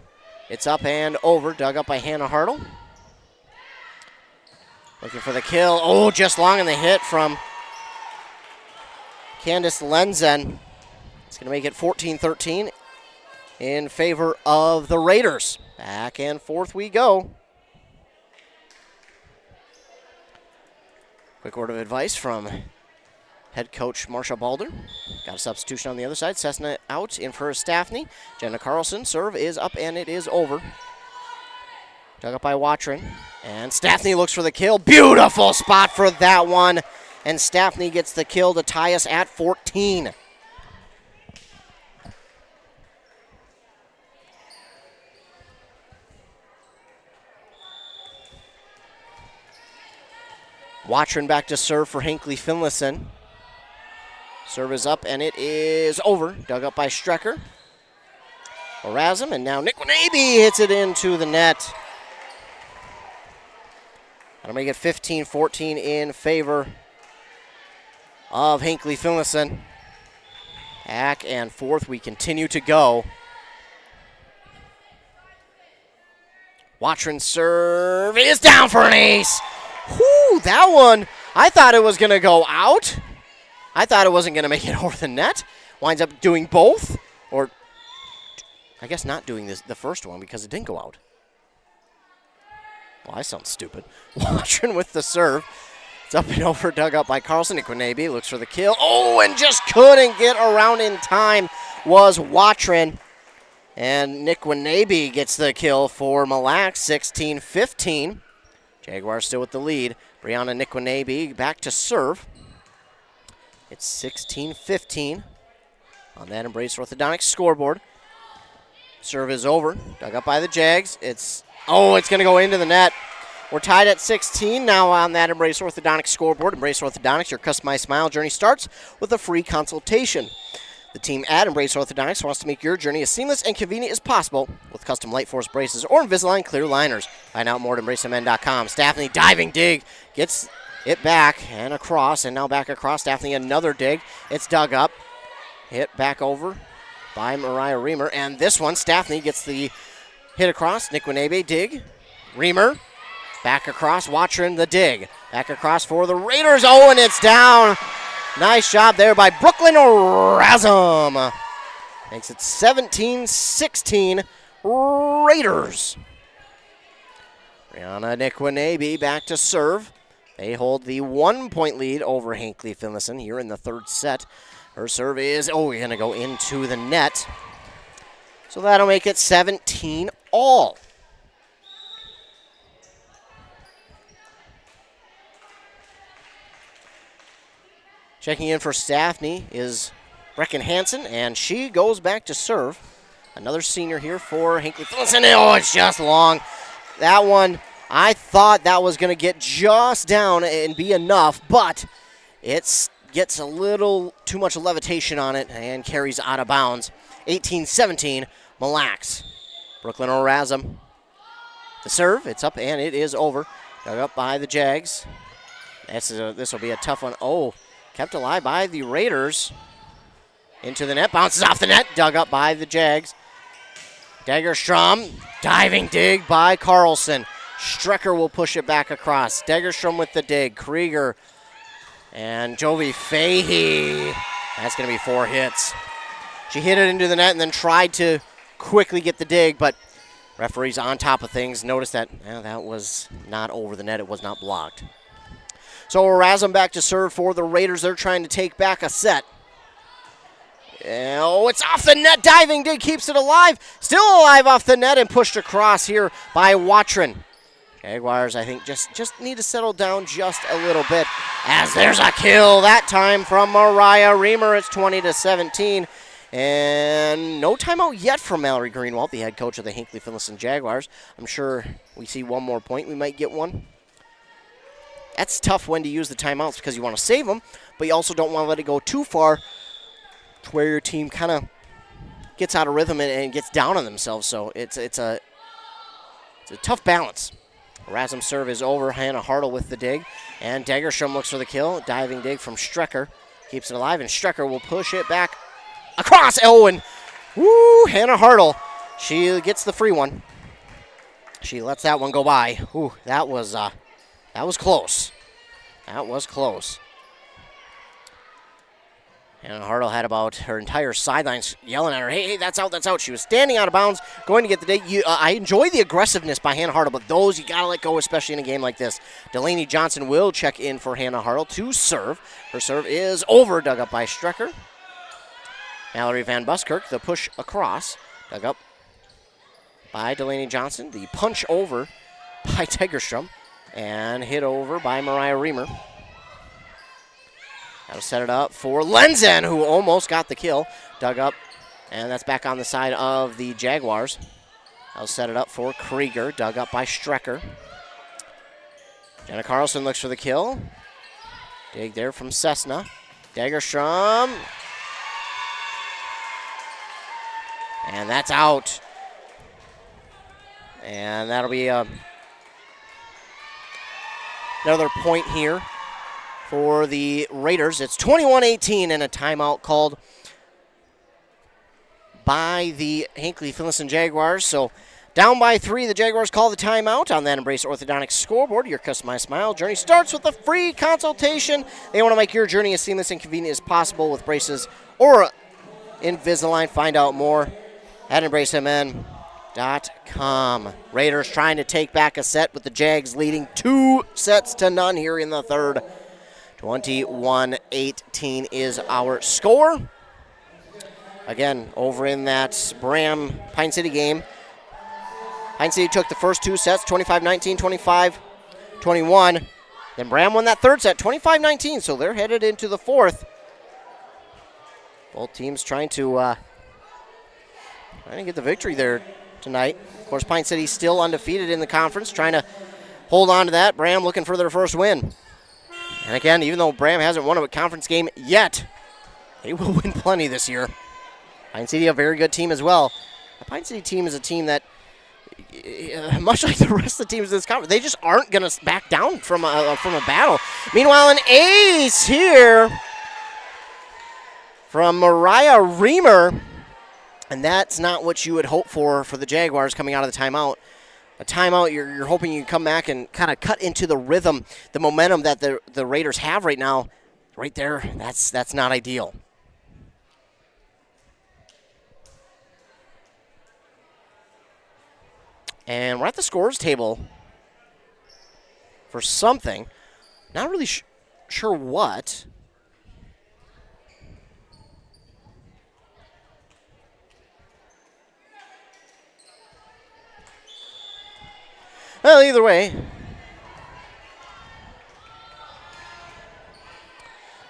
It's up and over, dug up by Hannah Hartle. Looking for the kill. Oh, just long in the hit from Candice Lenzen. It's going to make it 14-13 in favor of the Raiders. Back and forth we go. Quick word of advice from head coach Marsha Balder. Got a substitution on the other side. Cessna out in for Staffney. Jenna Carlson, serve is up and it is over. Dug up by Watrin. And Staffney looks for the kill. Beautiful spot for that one. And Staffney gets the kill to tie us at 14. Watrin back to serve for Hinckley-Finlayson. Serve is up and it is over. Dug up by Strecker. Erasm, and now Nick Wanabe hits it into the net. That'll make it 15-14 in favor of Hinckley-Finlayson. Back and forth we continue to go. Watrin serve is down for an ace. Whew, that one, I thought it was going to go out. I thought it wasn't going to make it over the net. Winds up doing both. Or, I guess not doing the first one because it didn't go out. Well, I sound stupid. Watrin with the serve. It's up and over, dug up by Carlson. Niquinabe looks for the kill. Oh, and just couldn't get around in time was Watrin. And Niquinabe gets the kill for Mille, 16-15. Jaguars still with the lead. Brianna Niquinabe back to serve. It's 16-15 on that Embrace Orthodontics scoreboard. Serve is over. Dug up by the Jags. It's going to go into the net. We're tied at 16 now on that Embrace Orthodontics scoreboard. Embrace Orthodontics, your customized smile journey starts with a free consultation. The team at Embrace Orthodontics wants to make your journey as seamless and convenient as possible with custom Light Force braces or Invisalign clear liners. Find out more at EmbraceMN.com. Staffney diving dig, gets it back and across, and now back across. Staffney another dig. It's dug up. Hit back over by Mariah Reamer. And this one, Staffney gets the hit across. Niquinabe dig. Reamer back across. Watrin the dig. Back across for the Raiders. Oh, and it's down. Nice job there by Brooklyn Razum. Makes it 17-16 Raiders. Brianna Niquinabe back to serve. They hold the 1-point lead over Hinckley-Finlayson here in the third set. Her serve is, going to go into the net. So that'll make it 17 all. Checking in for Staffney is Brecken Hansen, and she goes back to serve. Another senior here for Hinckley-Finlayson. Oh, it's just long. That one, I thought that was going to get just down and be enough, but it gets a little too much levitation on it and carries out of bounds. 18-17, Mille Lacs. Brooklyn Razum. The serve, it's up and it is over. Dug up by the Jags. This will be a tough one. Oh. Kept alive by the Raiders. Into the net. Bounces off the net. Dug up by the Jags. Dagerstrom. Diving dig by Carlson. Strecker will push it back across. Dagerstrom with the dig. Krieger. And Jovi Fahey. That's going to be 4 hits. She hit it into the net and then tried to quickly get the dig, but referees on top of things. Noticed that that was not over the net. It was not blocked. So Razum back to serve for the Raiders. They're trying to take back a set. Oh, it's off the net. Diving dig keeps it alive. Still alive off the net and pushed across here by Watrin. Jaguars, I think, just need to settle down just a little bit as there's a kill that time from Mariah Reamer. It's 20-17. And no timeout yet from Mallory Greenwald, the head coach of the Hinckley-Finlayson Jaguars. I'm sure we see one more point. We might get one. That's tough when to use the timeouts because you want to save them, but you also don't want to let it go too far to where your team kind of gets out of rhythm and gets down on themselves. So it's a tough balance. Razum serve is over. Hannah Hartle with the dig. And Dagerstrom looks for the kill. Diving dig from Strecker. Keeps it alive, and Strecker will push it back across. Oh, and Woo, Hannah Hartle. She gets the free one. She lets that one go by. Ooh, that was close. That was close. Hannah Hartle had about her entire sidelines yelling at her, hey, that's out, that's out. She was standing out of bounds, going to get the day. I enjoy the aggressiveness by Hannah Hartle, but those you got to let go, especially in a game like this. Delaney Johnson will check in for Hannah Hartle to serve. Her serve is over, dug up by Strecker. Mallory Van Buskirk, the push across, dug up by Delaney Johnson. The punch over by Tegerstrom, and hit over by Mariah Reamer. That'll set it up for Lenzen, who almost got the kill. Dug up, and that's back on the side of the Jaguars. That'll set it up for Krieger, dug up by Strecker. Jenna Carlson looks for the kill. Dig there from Cessna. Dagerstrom. And that's out. And that'll be another point here for the Raiders. It's 21-18 and a timeout called by the Hinckley-Finlayson Jaguars. So down by 3, the Jaguars call the timeout on that Embrace Orthodontics scoreboard. Your customized smile journey starts with a free consultation. They want to make your journey as seamless and convenient as possible with braces or Invisalign. Find out more at embracemn.com. Raiders trying to take back a set with the Jags leading 2-0 here in the third. 21-18 is our score. Again, over in that Bram-Pine City game, Pine City took the first 2 sets, 25-19, 25-21. Then Bram won that third set, 25-19, so they're headed into the fourth. Both teams trying to get the victory there tonight. Of course, Pine City still undefeated in the conference, trying to hold on to that. Bram looking for their first win. And again, even though Bram hasn't won a conference game yet, they will win plenty this year. Pine City, a very good team as well. The Pine City team is a team that, much like the rest of the teams in this conference, they just aren't going to back down from a battle. Meanwhile, an ace here from Mariah Reamer. And that's not what you would hope for the Jaguars coming out of the timeout. A timeout, you're hoping you can come back and kind of cut into the rhythm, the momentum that the Raiders have right now. Right there, that's not ideal. And we're at the scores table for something. Not really sure what. Well, either way.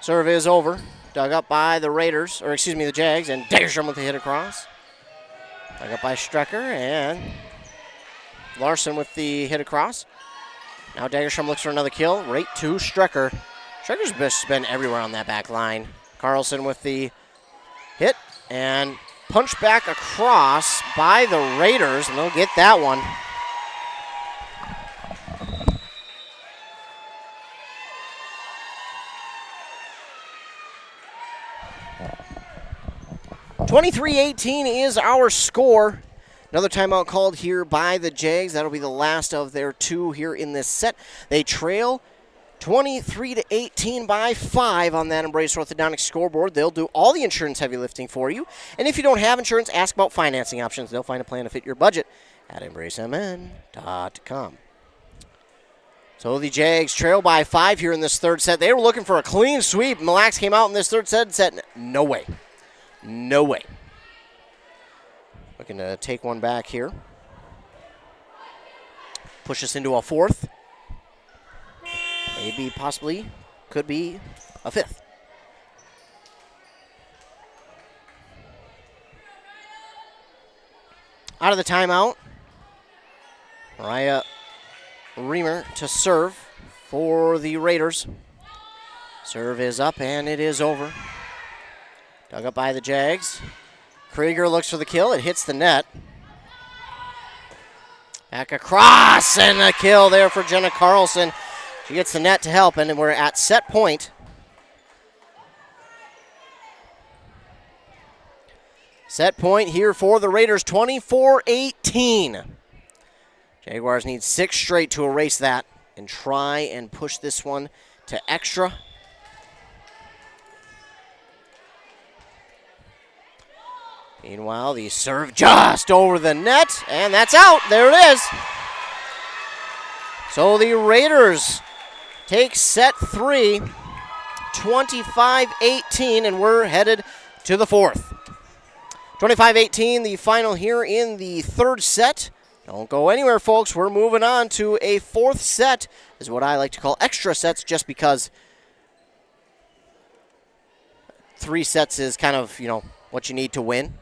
Serve is over. Dug up by the Raiders, or excuse me, the Jags, and Dagerstrom with the hit across. Dug up by Strecker, and Larson with the hit across. Now Dagerstrom looks for another kill, right to Strecker. Strecker's just been everywhere on that back line. Carlson with the hit, and punch back across by the Raiders, and they'll get that one. 23-18 is our score. Another timeout called here by the Jags. That'll be the last of their 2 here in this set. They trail 23-18 by 5 on that Embrace Orthodontics scoreboard. They'll do all the insurance heavy lifting for you. And if you don't have insurance, ask about financing options. They'll find a plan to fit your budget at embracemn.com. So the Jags trail by 5 here in this third set. They were looking for a clean sweep. Mille Lacs came out in this third set and said, no way. No way. Looking to take one back here. Push us into a fourth. Maybe, possibly, could be a fifth. Out of the timeout. Mariah Reamer to serve for the Raiders. Serve is up and it is over. Dug up by the Jags. Krieger looks for the kill. It hits the net. Back across and a kill there for Jenna Carlson. She gets the net to help, and we're at set point. Set point here for the Raiders, 24-18. Jaguars need 6 straight to erase that and try and push this one to extra. Meanwhile, the serve just over the net, and that's out. There it is. So the Raiders take set 3, 25-18, and we're headed to the 4th. 25-18, the final here in the 3rd set. Don't go anywhere, folks. We're moving on to a 4th set, is what I like to call extra sets, just because 3 sets is kind of, what you need to win.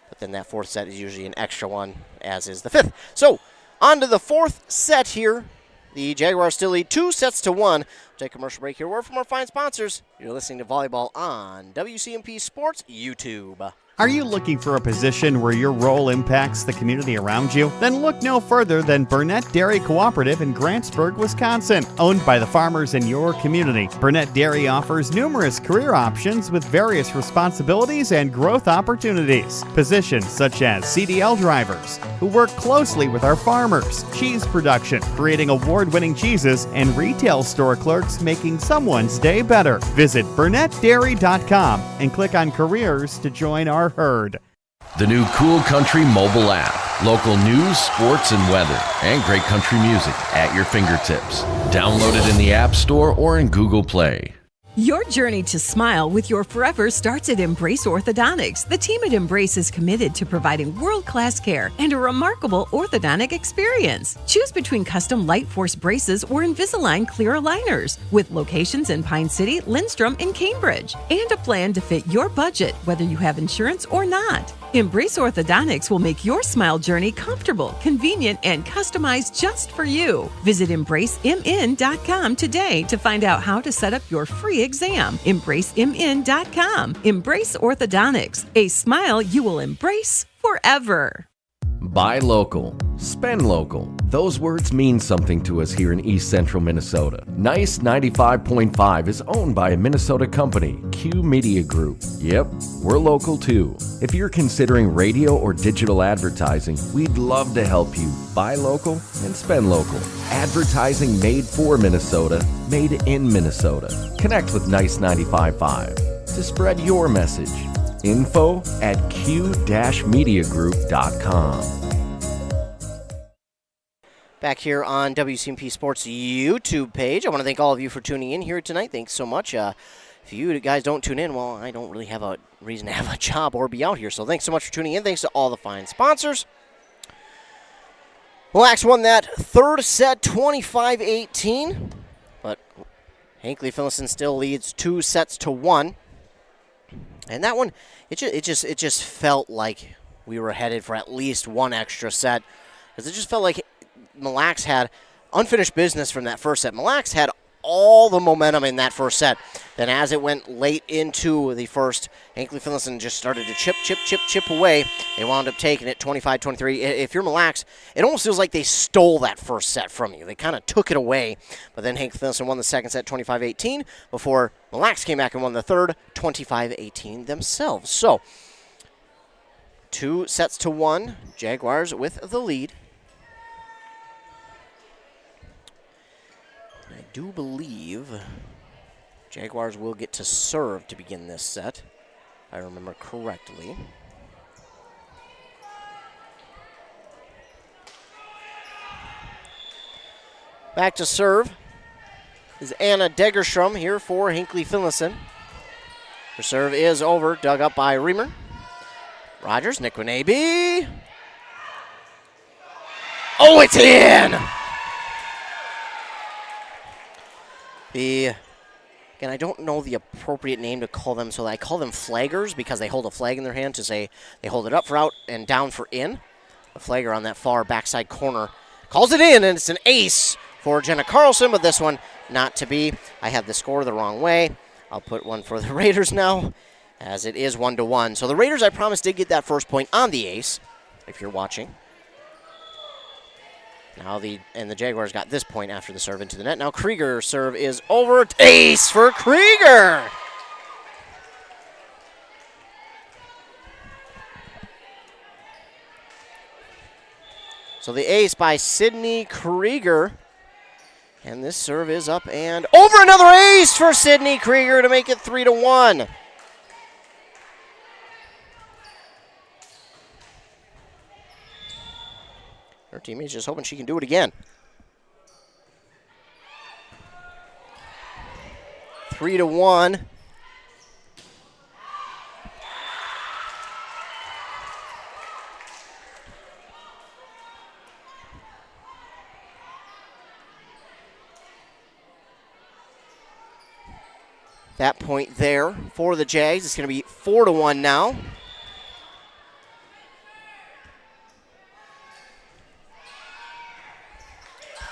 But then that 4th set is usually an extra one, as is the 5th. So, on to the 4th set here. The Jaguars still lead 2-1. We'll take a commercial break here. Word from our fine sponsors. You're listening to Volleyball on WCMP Sports YouTube. Are you looking for a position where your role impacts the community around you? Then look no further than Burnett Dairy Cooperative in Grantsburg, Wisconsin. Owned by the farmers in your community, Burnett Dairy offers numerous career options with various responsibilities and growth opportunities. Positions such as CDL drivers, who work closely with our farmers, cheese production, creating award-winning cheeses, and retail store clerks making someone's day better. Visit BurnettDairy.com and click on Careers to join our herd. The new Cool Country mobile app. Local news, sports, and weather, and great country music at your fingertips. Download it in the App Store or in Google Play. Your journey to smile with your forever starts at Embrace Orthodontics. The team at Embrace is committed to providing world-class care and a remarkable orthodontic experience. Choose between custom Light Force braces or Invisalign clear aligners, with locations in Pine City, Lindstrom, and Cambridge, and a plan to fit your budget, whether you have insurance or not. Embrace Orthodontics will make your smile journey comfortable, convenient, and customized just for you. Visit EmbraceMN.com today to find out how to set up your free exam. EmbraceMN.com. Embrace Orthodontics, a smile you will embrace forever. Buy local. Spend local. Those words mean something to us here in East Central Minnesota. Nice 95.5 is owned by a Minnesota company, Q Media Group. Yep, we're local too. If you're considering radio or digital advertising, we'd love to help you buy local and spend local. Advertising made for Minnesota, made in Minnesota. Connect with Nice 95.5 to spread your message. Info at q-mediagroup.com. Back here on WCMP Sports YouTube page. I want to thank all of you for tuning in here tonight. Thanks so much. If you guys don't tune in, well, I don't really have a reason to have a job or be out here. So thanks so much for tuning in. Thanks to all the fine sponsors. Mille won that 3rd set, 25-18. But Hinckley-Finlayson still leads 2-1. And that one, it just felt like we were headed for at least one extra set. Because it just felt like Mille had unfinished business from that first set. Mille had all the momentum in that first set. Then as it went late into the first, Hinckley-Finlayson just started to chip away. They wound up taking it 25-23. If you're Mille, it almost feels like they stole that first set from you. They kind of took it away. But then Hinckley-Finlayson won the second set 25-18 before Mille came back and won the third 25-18 themselves. So 2-1, Jaguars with the lead. I do believe Jaguars will get to serve to begin this set, if I remember correctly. Back to serve is Anna Degerstrom here for Hinckley-Finlayson. Her serve is over, dug up by Reamer. Rogers, Nick Winabe. Oh, it's in! Again, I don't know the appropriate name to call them, so I call them flaggers because they hold a flag in their hand to say they hold it up for out and down for in. The flagger on that far backside corner calls it in, and it's an ace for Jenna Carlson, but this one not to be. I had the score the wrong way. I'll put one for the Raiders now, as it is 1-1. So the Raiders, I promise, did get that first point on the ace, if you're watching. Now the Jaguars got this point after the serve into the net. Now Krieger serve is over. Ace for Krieger! So the ace by Sydney Krieger. And this serve is up and over. Another ace for Sydney Krieger to make it 3-1. Her teammate's just hoping she can do it again. 3-1. That point there for the Jags. It's going to be 4-1 now.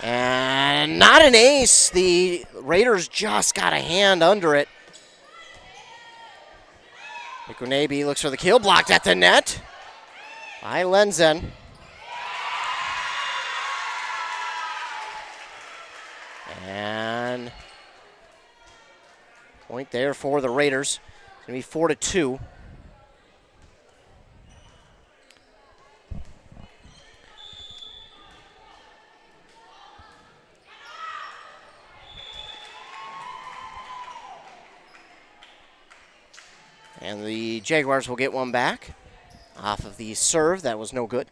And not an ace. The Raiders just got a hand under it. Ikunabi looks for the kill, blocked at the net by Lenzen. And point there for the Raiders. It's going to be 4-2. And the Jaguars will get one back off of the serve. That was no good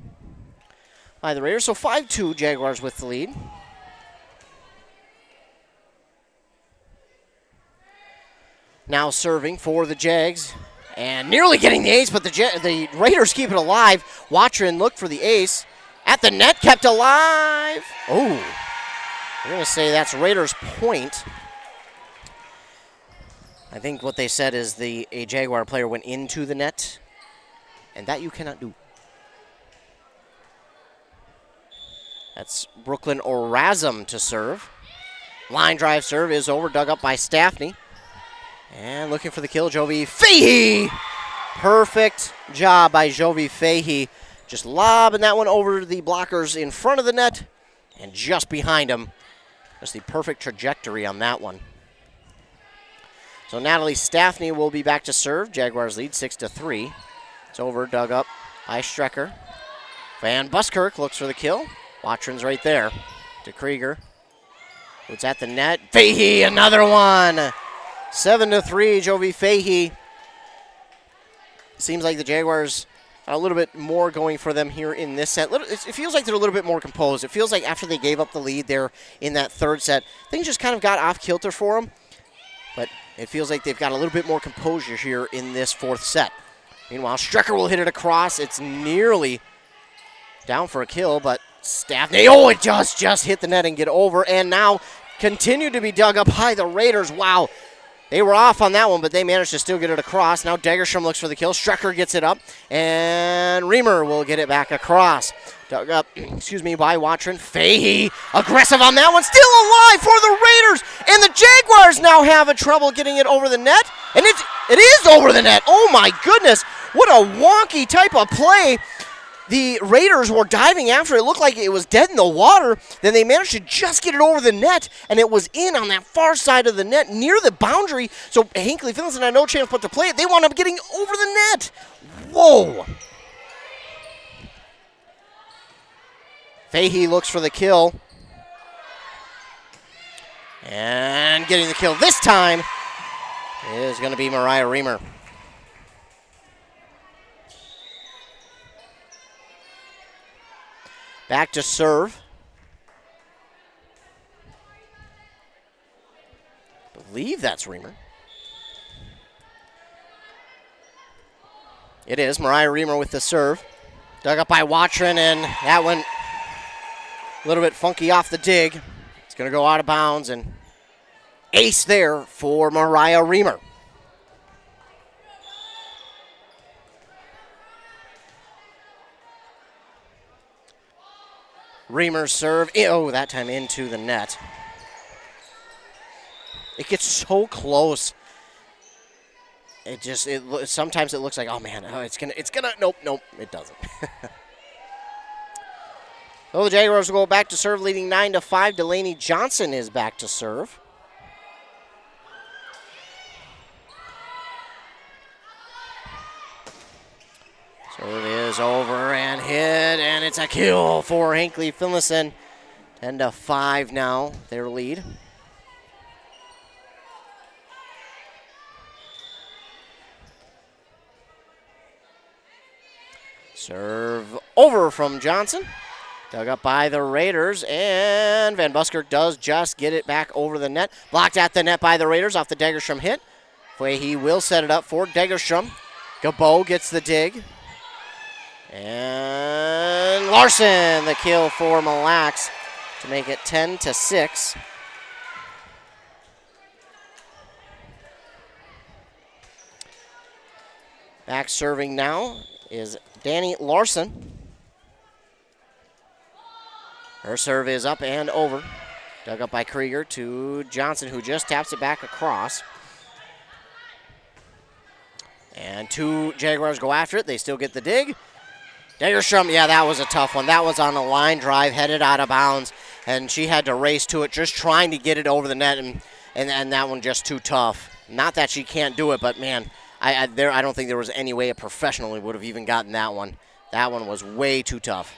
by the Raiders. So 5-2, Jaguars with the lead. Now serving for the Jags. And nearly getting the ace, but the Raiders keep it alive. Watrin looked for the ace. At the net, kept alive. Oh, we're going to say that's Raiders' point. I think what they said is a Jaguar player went into the net, and that you cannot do. That's Brooklyn Orazum to serve. Line drive serve is over, dug up by Staffney. And looking for the kill, Jovi Fahey. Perfect job by Jovi Fahey. Just lobbing that one over the blockers in front of the net and just behind him. Just the perfect trajectory on that one. So Natalie Staffney will be back to serve. Jaguars lead 6-3. It's over, dug up by Strecker. Van Buskirk looks for the kill. Watrin's right there to Krieger. It's at the net. Fahey, another one. 7-3, Jovi Fahey. Seems like the Jaguars are a little bit more going for them here in this set. It feels like they're a little bit more composed. It feels like after they gave up the lead there in that third set, things just kind of got off kilter for them. But it feels like they've got a little bit more composure here in this fourth set. Meanwhile, Strecker will hit it across. It's nearly down for a kill, but Staffney, it just hit the net and get over. And now continue to be dug up by the Raiders. Wow. They were off on that one, but they managed to still get it across. Now Degerstrom looks for the kill. Strecker gets it up, and Reamer will get it back across. Dug up, by Watrin. Fahey, aggressive on that one. Still alive for the Raiders, and the Jaguars now have a trouble getting it over the net, and it is over the net. Oh, my goodness. What a wonky type of play. The Raiders were diving after it. It looked like it was dead in the water. Then they managed to just get it over the net, and it was in on that far side of the net near the boundary. So Hinckley-Finlayson had no chance but to play it. They wound up getting over the net. Whoa. Fahey looks for the kill. And getting the kill this time is going to be Mariah Reamer. Back to serve. I believe that's Reamer. It is Mariah Reamer with the serve. Dug up by Watrin, and that one a little bit funky off the dig. It's going to go out of bounds, and ace there for Mariah Reamer. Reamer's serve, that time into the net. It gets so close. Sometimes it looks like, oh man, it's gonna, nope, it doesn't. So the Jaguars will go back to serve, leading 9-5. Delaney Johnson is back to serve. So it is over and hit, and it's a kill for Hinckley-Finlayson. 10-5 now, their lead. Serve over from Johnson. Dug up by the Raiders, and Van Buskirk does just get it back over the net. Blocked at the net by the Raiders off the Degerstrom hit. He will set it up for Degerstrom. Gabo gets the dig. And Larson, the kill for Mille to make it 10-6. Back serving now is Danny Larson. Her serve is up and over. Dug up by Krieger to Johnson, who just taps it back across. And two Jaguars go after it. They still get the dig. Degerstrom, yeah, that was a tough one. That was on a line drive, headed out of bounds, and she had to race to it, just trying to get it over the net, and that one just too tough. Not that she can't do it, but man, I don't think there was any way a professional would have even gotten that one. That one was way too tough.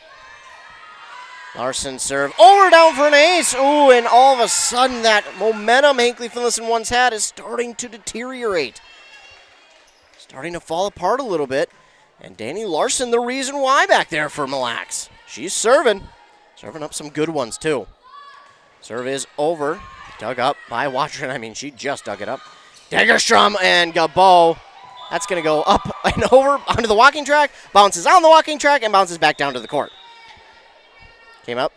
Larson serve over down for an ace. Ooh, and all of a sudden that momentum Hinckley-Finlayson once had is starting to deteriorate. Starting to fall apart a little bit. And Danny Larson, the reason why back there for Mille. She's serving up some good ones too. Serve is over. Dug up by Watchman. I mean, she just dug it up. Degerstrom and Gabo. That's going to go up and over onto the walking track. Bounces on the walking track and bounces back down to the court. Came up,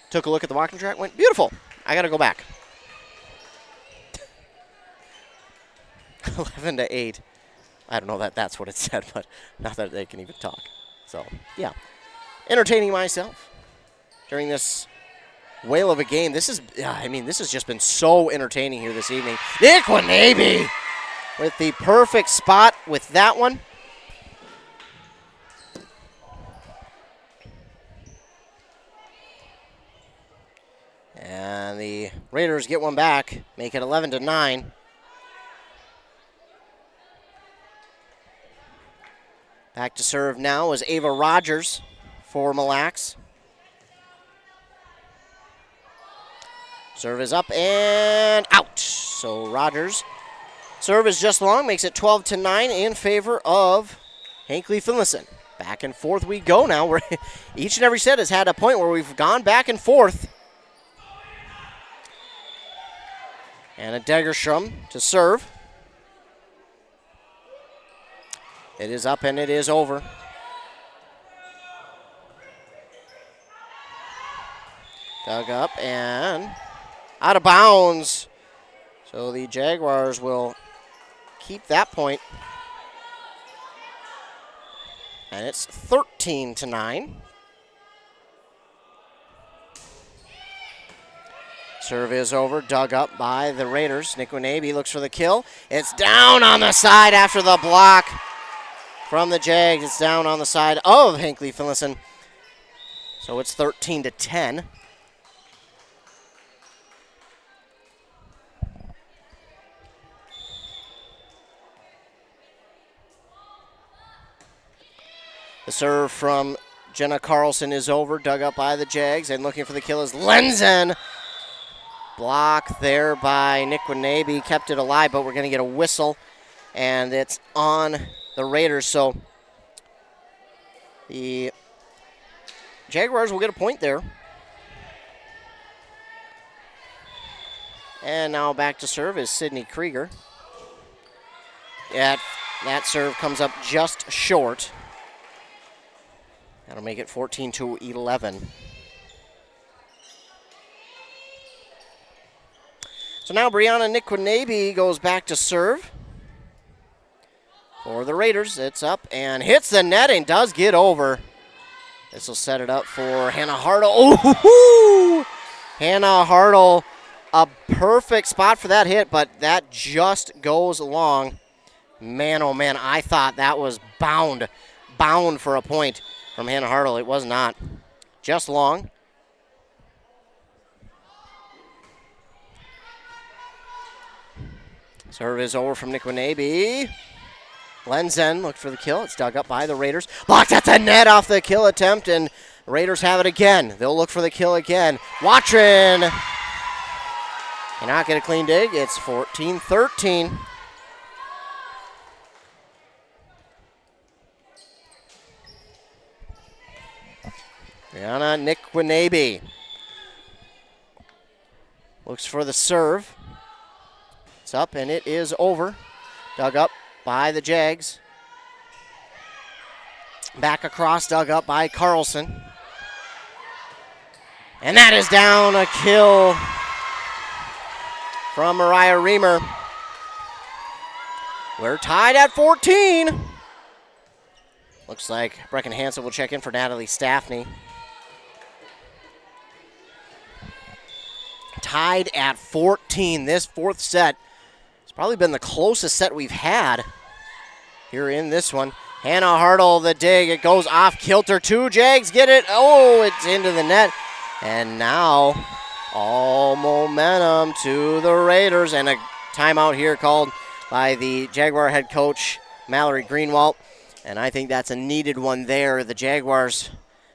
took a look at the walking track, went, beautiful. I got to go back. 11-8. I don't know that that's what it said, but not that they can even talk. So, yeah. Entertaining myself during this whale of a game. This has just been so entertaining here this evening. Nick Wanabe with the perfect spot with that one. And the Raiders get one back, make it 11-9. Back to serve now is Ava Rogers for Mille. Serve is up and out. So Rogers' serve is just long, makes it 12-9 in favor of Hinckley-Finlayson. Back and forth we go now. Where each and every set has had a point where we've gone back and forth. And a Degerstrom to serve. It is up and it is over. Dug up and out of bounds. So the Jaguars will keep that point. And it's 13-9. Serve is over, dug up by the Raiders. Nick Wanabe looks for the kill. It's down on the side after the block from the Jags. It's down on the side of Hinckley-Finlayson. So it's 13-10. The serve from Jenna Carlson is over, dug up by the Jags, and looking for the kill is Lenzen. Block there by Nick Wanabe, kept it alive, but we're going to get a whistle, and it's on the Raiders. So the Jaguars will get a point there. And now back to serve is Sydney Krieger. That serve comes up just short. That'll make it 14-11. So now Brianna Nick Wanabe goes back to serve. For the Raiders, it's up and hits the net and does get over. This will set it up for Hannah Hartle. Oh, Hannah Hartle, a perfect spot for that hit, but that just goes long. Man, oh man, I thought that was bound for a point from Hannah Hartle. It was not. Just long. Serve is over from Nick Wanabe. Lenzen looked for the kill. It's dug up by the Raiders. Blocked at the net off the kill attempt, and Raiders have it again. They'll look for the kill again. Watrin cannot get a clean dig. It's 14-13. Brianna Nikwanabe looks for the serve. It's up, and it is over. Dug up by the Jags. Back across, dug up by Carlson. And that is down, a kill from Mariah Reamer. We're tied at 14. Looks like Brecken Hansen will check in for Natalie Staffney. Tied at 14. This fourth set has probably been the closest set we've had here in this one. Hannah Hartle, the dig. It goes off kilter. Two Jags get it. Oh, it's into the net. And now all momentum to the Raiders. And a timeout here called by the Jaguar head coach, Mallory Greenwald. And I think that's a needed one there. The Jaguars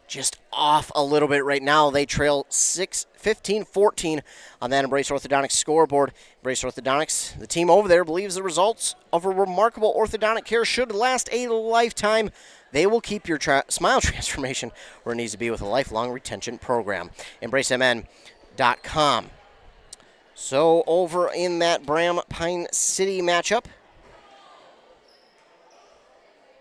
just off a little bit right now. They trail 15-14 on that Embrace Orthodontics scoreboard. Embrace Orthodontics, the team over there, believes the results of a remarkable orthodontic care should last a lifetime. They will keep your smile transformation where it needs to be with a lifelong retention program. EmbraceMN.com. So over in that Bram-Pine City matchup,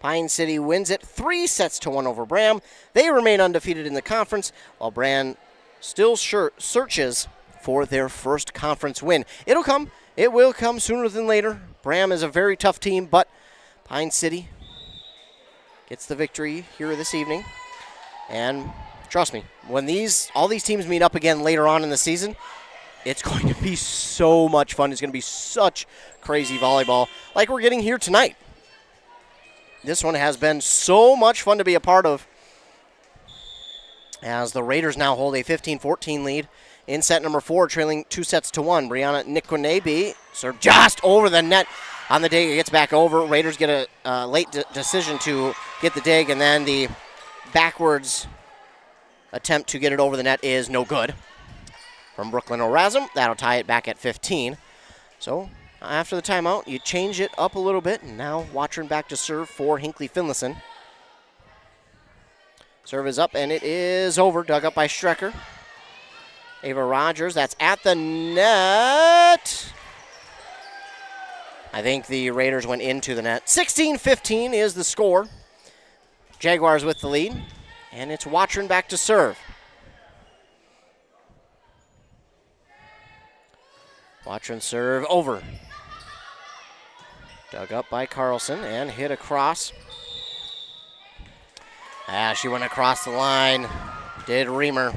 Pine City wins it 3-1 over Bram. They remain undefeated in the conference, while Bram still searches for their first conference win. It'll come. It will come sooner than later. Bram is a very tough team, but Pine City gets the victory here this evening. And trust me, when all these teams meet up again later on in the season, it's going to be so much fun. It's going to be such crazy volleyball like we're getting here tonight. This one has been so much fun to be a part of, as the Raiders now hold a 15-14 lead in set number 4, trailing 2-1. Brianna Nikwanabe served just over the net on the dig. It gets back over. Raiders get a late decision to get the dig, and then the backwards attempt to get it over the net is no good. From Brooklyn O'Razum, that'll tie it back at 15. So after the timeout, you change it up a little bit, and now Watrin back to serve for Hinckley-Finlayson. Serve is up, and it is over. Dug up by Strecker. Ava Rogers, that's at the net. I think the Raiders went into the net. 16-15 is the score. Jaguars with the lead, and it's Watrin back to serve. Watrin serve over. Dug up by Carlson and hit across. She went across the line. Did Reamer.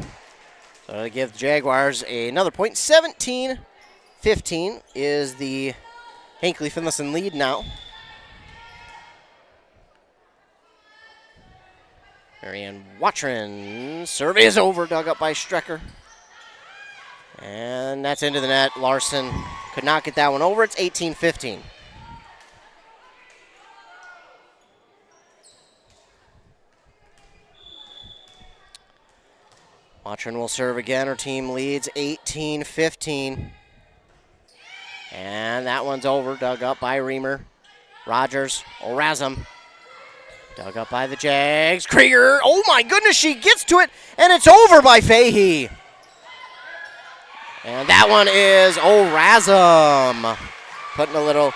So to give the Jaguars another point. 17-15 is the Hinckley-Finlayson lead now. Marianne Watrin. Serve is over. Dug up by Strecker. And that's into the net. Larson could not get that one over. It's 18-15. Watrin will serve again. Her team leads 18-15. And that one's over. Dug up by Reamer. Rogers. O'Razum. Dug up by the Jags. Krieger. Oh my goodness, she gets to it. And it's over by Fahey. And that one is O'Razum. Putting a little,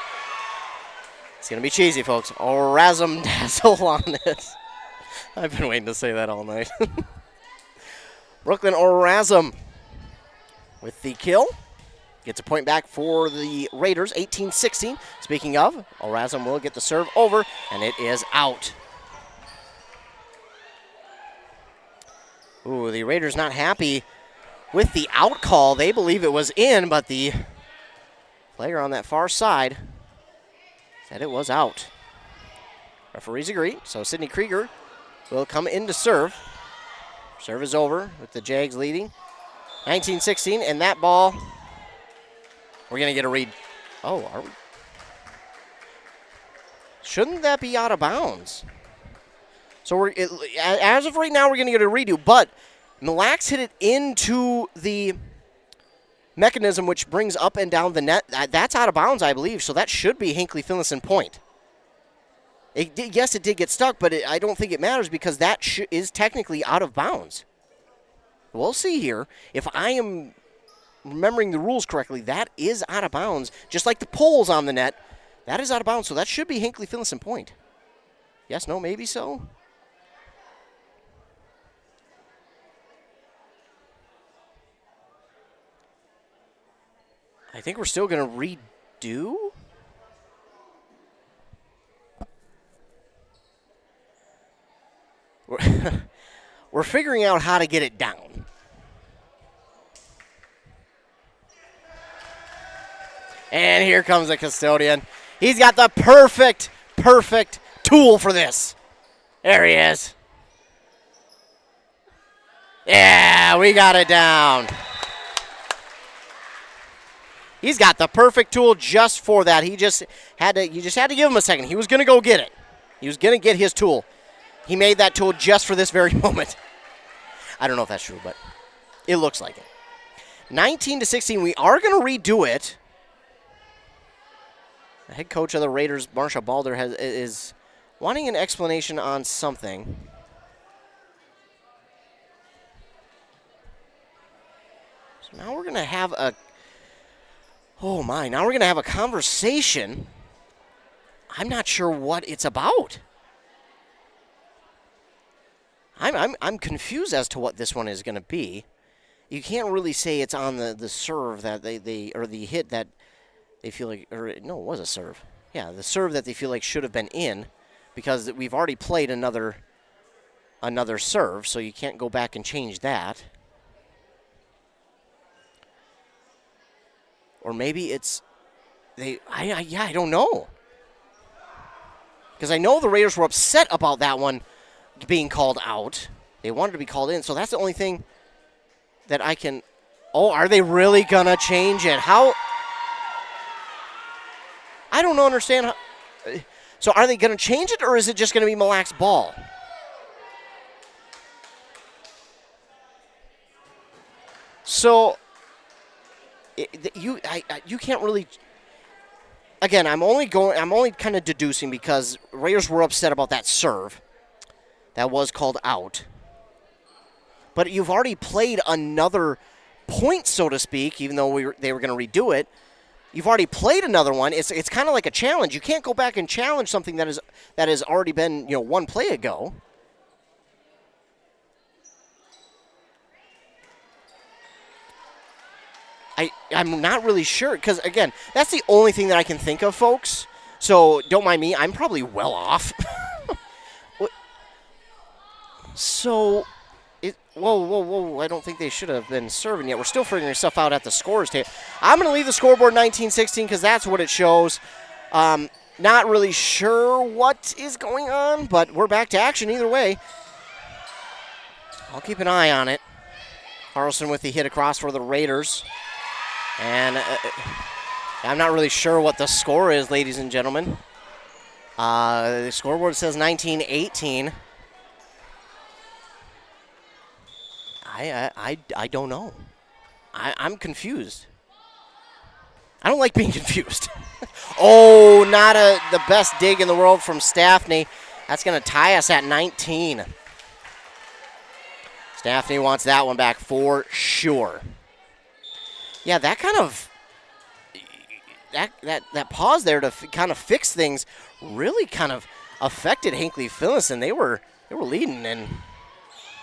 it's going to be cheesy, folks. O'Razum dazzle on it. I've been waiting to say that all night. Brooklyn O'Razum with the kill. Gets a point back for the Raiders, 18-16. Speaking of, O'Razum will get the serve over, and it is out. Ooh, the Raiders not happy with the out call. They believe it was in, but the player on that far side said it was out. Referees agree, so Sydney Krieger will come in to serve. Serve is over with the Jags leading. 19-16, and that ball, we're going to get a read. Oh, are we? Shouldn't that be out of bounds? So as of right now, we're going to get a redo, but Mille hit it into the mechanism which brings up and down the net. That's out of bounds, I believe, so that should be Hinckley-Finlayson point. Yes, it did get stuck, but I don't think it matters because that is technically out of bounds. We'll see here. If I am remembering the rules correctly, that is out of bounds. Just like the poles on the net, that is out of bounds, so that should be Hinckley-Finlayson point. Yes, no, maybe so? I think we're still going to redo. We're figuring out how to get it down. And here comes the custodian. He's got the perfect tool for this. There he is. Yeah, we got it down. He's got the perfect tool just for that. You just had to give him a second. He was going to go get it. He was going to get his tool. He made that tool just for this very moment. I don't know if that's true, but it looks like it. 19-16, we are going to redo it. The head coach of the Raiders, Marsha Balder, is wanting an explanation on something. So now we're going to have a now we're going to have a conversation. I'm not sure what it's about. I'm confused as to what this one is going to be. You can't really say it's on the serve that they or the hit that they feel like, or no, it was a serve. Yeah, the serve that they feel like should have been in, because we've already played another serve, so you can't go back and change that. Or maybe it's I don't know. Because I know the Raiders were upset about that one being called out. They wanted to be called in, so that's the only thing that I can. Oh, are they really gonna change it? How? I don't understand how. So are they gonna change it, or is it just gonna be Mille's ball? So you can't really. Again, I'm only kind of deducing because Raiders were upset about that serve that was called out. But you've already played another point, so to speak, even though they were going to redo it. You've already played another one. It's kind of like a challenge. You can't go back and challenge something that has already been one play ago. I'm not really sure because, again, that's the only thing that I can think of, folks. So don't mind me. I'm probably well off. So, whoa. I don't think they should have been serving yet. We're still figuring stuff out at the scores table. I'm going to leave the scoreboard 19-16 because that's what it shows. Not really sure what is going on, but we're back to action either way. I'll keep an eye on it. Carlson with the hit across for the Raiders. And I'm not really sure what the score is, ladies and gentlemen. The scoreboard says 19-18. I don't know. I'm confused. I don't like being confused. Oh, not the best dig in the world from Staffney. That's going to tie us at 19. Staffney wants that one back for sure. Yeah, that kind of that pause there to kind of fix things really kind of affected Hinckley-Finlayson. They were leading, and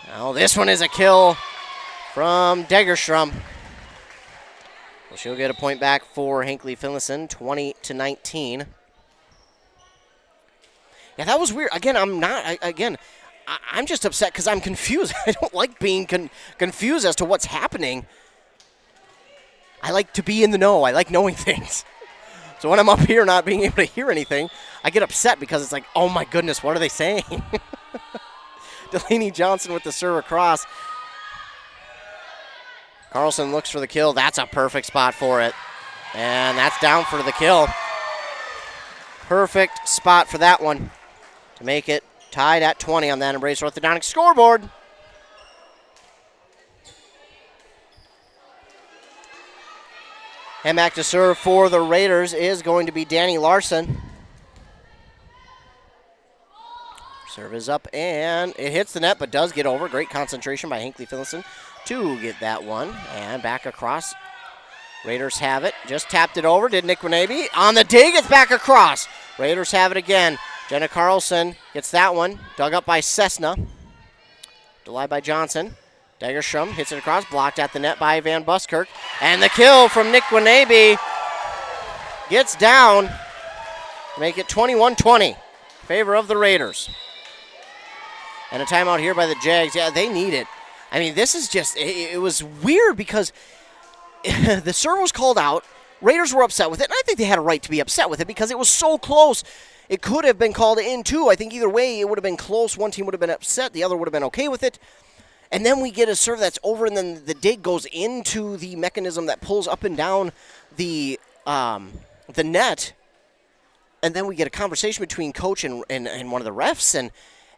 now this one is a kill from Degerstrom. Well, she'll get a point back for Hinckley-Finlayson, 20-19. Yeah, that was weird. Again, I'm just upset because I'm confused. I don't like being confused as to what's happening. I like to be in the know. I like knowing things. So when I'm up here not being able to hear anything, I get upset because it's like, oh my goodness, what are they saying? Delaney Johnson with the serve across. Carlson looks for the kill. That's a perfect spot for it. And that's down for the kill. perfect spot for that one to make it tied at 20 on that Embrace Orthodontic scoreboard. And back to serve for the Raiders is going to be Danny Larson. Serve is up, and it hits the net, but does get over. Great concentration by Hinckley-Finlayson to get that one. And back across. Raiders have it. Just tapped it over. Did Nick Wanabe. On the dig, it's back across. Raiders have it again. Jenna Carlson gets that one. Dug up by Cessna. Delied by Johnson. Degerstrom hits it across. Blocked at the net by Van Buskirk. And the kill from Nick Wanabe gets down to make it 21-20 in favor of the Raiders. And a timeout here by the Jags. Yeah, they need it. I mean, this is just, it was weird because the serve was called out. Raiders were upset with it, and I think they had a right to be upset with it because it was so close. It could have been called in, too. I think either way, it would have been close. One team would have been upset. The other would have been okay with it. And then we get a serve that's over, and then the dig goes into the mechanism that pulls up and down the net. And then we get a conversation between coach and one of the refs, and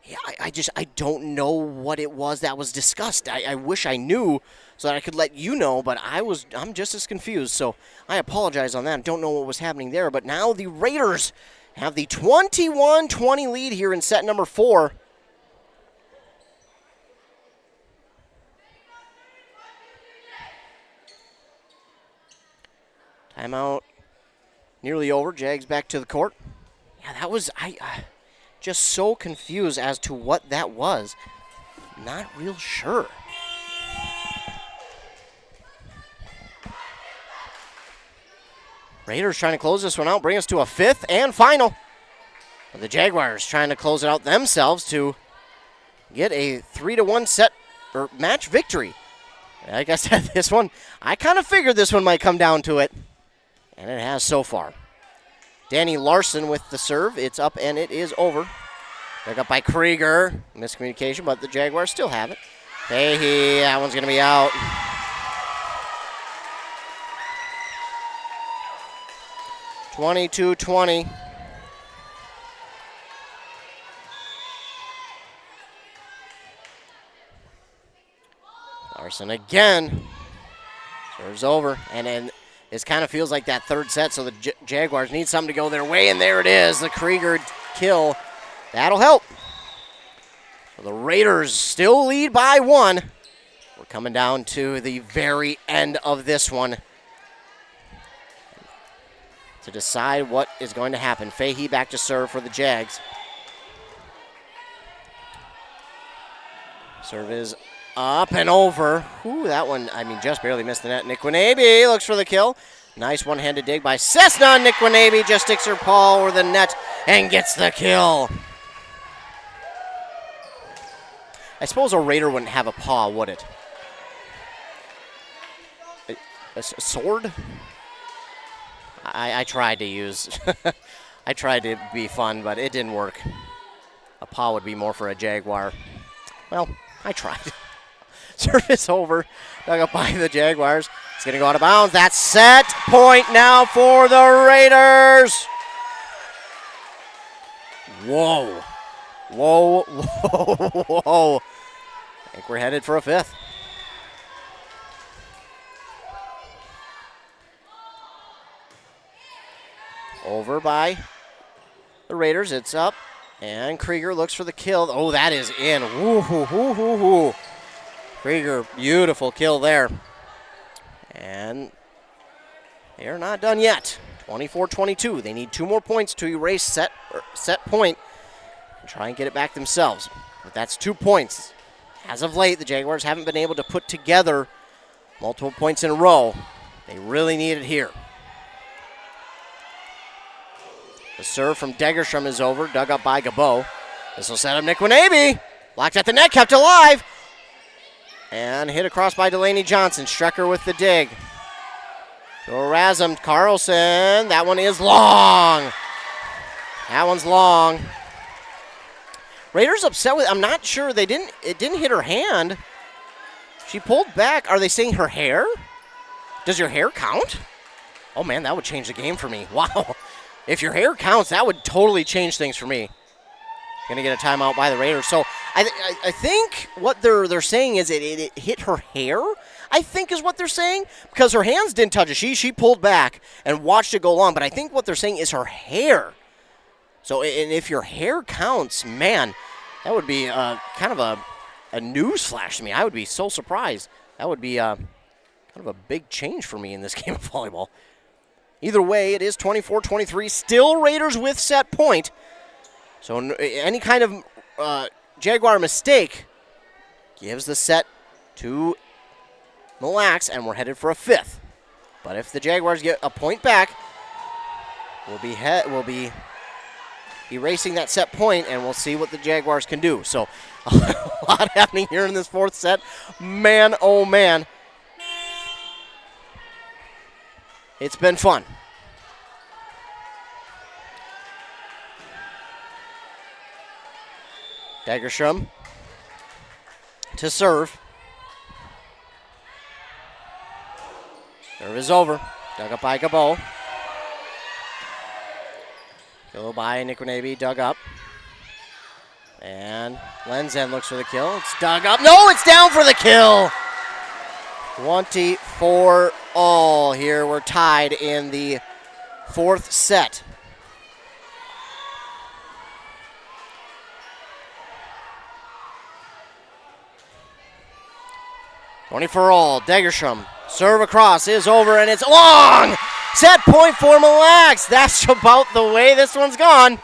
yeah, I don't know what it was that was discussed. I wish I knew so that I could let you know, but I'm just as confused. So I apologize on that. I don't know what was happening there, but now the Raiders have the 21-20 lead here in set number 4. Timeout nearly over. Jags back to the court. Yeah, that was just so confused as to what that was. Not real sure. Raiders trying to close this one out, bring us to a 5th and final. The Jaguars trying to close it out themselves to get a 3-1 set or match victory. Like I said, this one, I kind of figured this one might come down to it, and it has so far. Danny Larson with the serve. It's up and it is over. Dug up by Krieger. Miscommunication, but the Jaguars still have it. Fahey, that one's going to be out. (22-20). Larson again. Serves over, and then this kind of feels like that third set, so the Jaguars need something to go their way, and there it is, the Krieger kill. That'll help. So the Raiders still lead by 1. We're coming down to the very end of this one to decide what is going to happen. Fahey back to serve for the Jags. Serve is up and over. Ooh, that one, just barely missed the net. Nick Wanabe looks for the kill. Nice one-handed dig by Cessna. Nick Wanabe just sticks her paw over the net and gets the kill. I suppose a Raider wouldn't have a paw, would it? A sword? I tried to use, I tried to be fun, but it didn't work. A paw would be more for a Jaguar. Well, I tried. Service over. Dug up by the Jaguars. It's going to go out of bounds. That's set point now for the Raiders. Whoa. Whoa, whoa, whoa. I think we're headed for a 5th. Over by the Raiders. It's up. And Krieger looks for the kill. Oh, that is in. Woo, hoo, hoo, hoo, hoo. Krieger, beautiful kill there. And they're not done yet. 24-22. They need 2 more points to erase set point and try and get it back themselves. But that's 2 points. As of late, the Jaguars haven't been able to put together multiple points in a row. They really need it here. The serve from Degerstrom is over, dug up by Gabo. This will set up Nick Wanabe. Blocked at the net, kept alive. And hit across by Delaney Johnson. Strecker with the dig. To Erasm Carlson. That one is long. That one's long. Raiders upset with, I'm not sure, it didn't hit her hand. She pulled back. Are they saying her hair? Does your hair count? Oh man, that would change the game for me. Wow. if your hair counts, that would totally change things for me. Going to get a timeout by the Raiders. So I think what they're saying is it hit her hair, I think is what they're saying, because her hands didn't touch it. She pulled back and watched it go long, but I think what they're saying is her hair. So, and if your hair counts, man, that would be kind of a news flash to me. I would be so surprised. That would be kind of a big change for me in this game of volleyball. Either way, it is 24-23. Still Raiders with set point. So any kind of Jaguar mistake gives the set to Mille, and we're headed for a fifth. But if the Jaguars get a point back, we'll be erasing that set point, and we'll see what the Jaguars can do. So a lot happening here in this fourth set. Man, oh man. It's been fun. Dagerstrom to serve. Serve is over. Dug up by Gabo. Go by Nikwanabe, dug up. And Lenzen looks for the kill. It's dug up. No, it's down for the kill. 24-all here. We're tied in the fourth set. all. Dagerstrom. Serve across is over, and it's long. Set point for Mille. That's about the way this one's gone.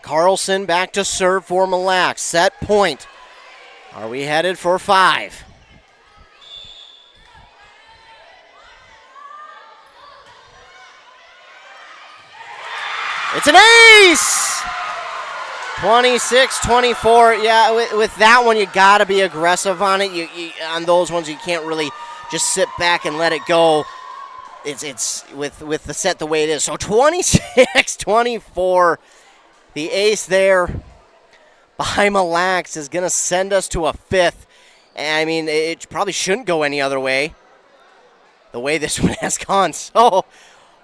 Carlson back to serve for Mille. Set point. Are we headed for 5? It's an ace! 26-24. Yeah, with that one, you got to be aggressive on it. You on those ones, you can't really just sit back and let it go. It's with the set the way it is. So 26-24. The ace there by Mille is going to send us to a fifth. I mean, it probably shouldn't go any other way, the way this one has gone. So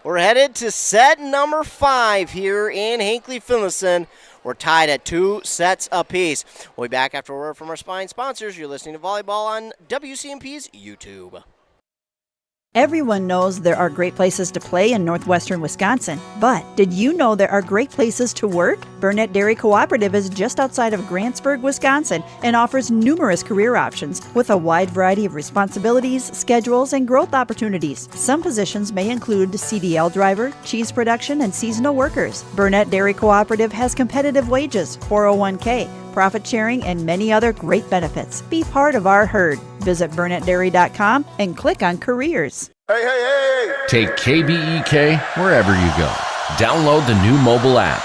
we're headed to set number 5 here in Hinckley-Finlayson. We're tied at 2 sets apiece. We'll be back after a word from our sponsors. You're listening to Volleyball on WCMP's YouTube. Everyone knows there are great places to play in northwestern Wisconsin, but did you know there are great places to work? Burnett Dairy Cooperative is just outside of Grantsburg, Wisconsin, and offers numerous career options with a wide variety of responsibilities, schedules, and growth opportunities. Some positions may include CDL driver, cheese production, and seasonal workers. Burnett Dairy Cooperative has competitive wages, 401k, profit sharing, and many other great benefits. Be part of our herd. Visit BurnettDairy.com and click on careers. Hey! Take KBEK wherever you go. Download the new mobile app.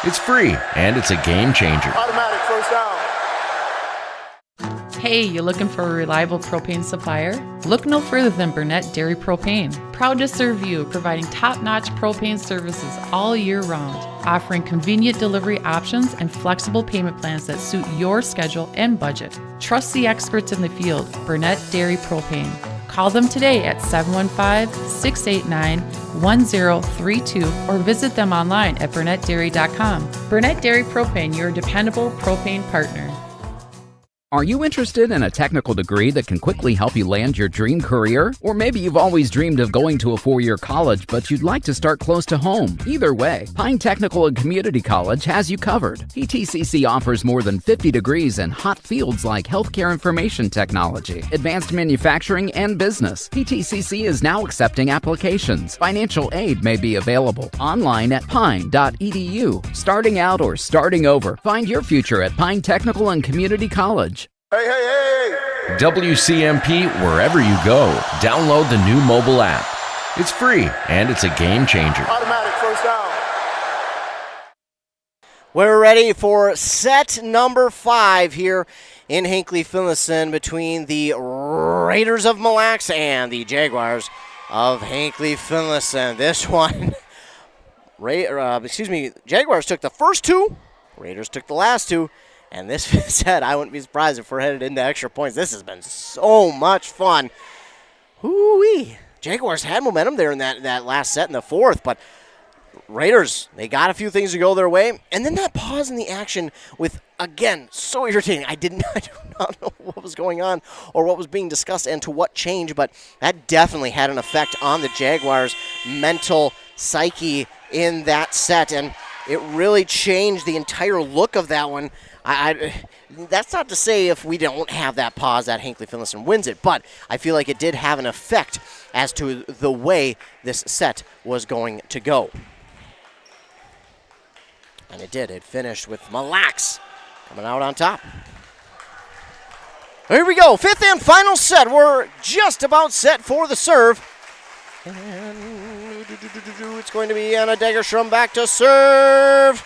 It's free, and it's a game changer. Automatic first down. Hey, you looking for a reliable propane supplier? Look no further than Burnett Dairy Propane. Proud to serve you, providing top-notch propane services all year round, offering convenient delivery options and flexible payment plans that suit your schedule and budget. Trust the experts in the field, Burnett Dairy Propane. Call them today at 715-689-1032 or visit them online at burnettdairy.com. Burnett Dairy Propane, your dependable propane partner. Are you interested in a technical degree that can quickly help you land your dream career? Or maybe you've always dreamed of going to a 4-year college, but you'd like to start close to home. Either way, Pine Technical and Community College has you covered. PTCC offers more than 50 degrees in hot fields like healthcare information technology, advanced manufacturing, and business. PTCC is now accepting applications. Financial aid may be available online at pine.edu. Starting out or starting over, find your future at Pine Technical and Community College. Hey! WCMP wherever you go. Download the new mobile app. It's free, and it's a game changer. Automatic first down. We're ready for set number 5 here in Hinckley-Finlayson between the Raiders of Mille and the Jaguars of Hinckley-Finlayson. This one, Jaguars took the first 2, Raiders took the last 2. And this set, I wouldn't be surprised if we're headed into extra points. This has been so much fun. Whoo-wee. Jaguars had momentum there in that last set in the fourth, but Raiders, they got a few things to go their way. And then that pause in the action with, again, so irritating. I do not know what was going on or what was being discussed and to what change, but that definitely had an effect on the Jaguars' mental psyche in that set, and it really changed the entire look of that one. That's not to say if we don't have that pause that Hinckley-Finlayson wins it, but I feel like it did have an effect as to the way this set was going to go. And it did. It finished with Mille coming out on top. Here we go. Fifth and final set. We're just about set for the serve. And it's going to be Anna Dagerstrom back to serve.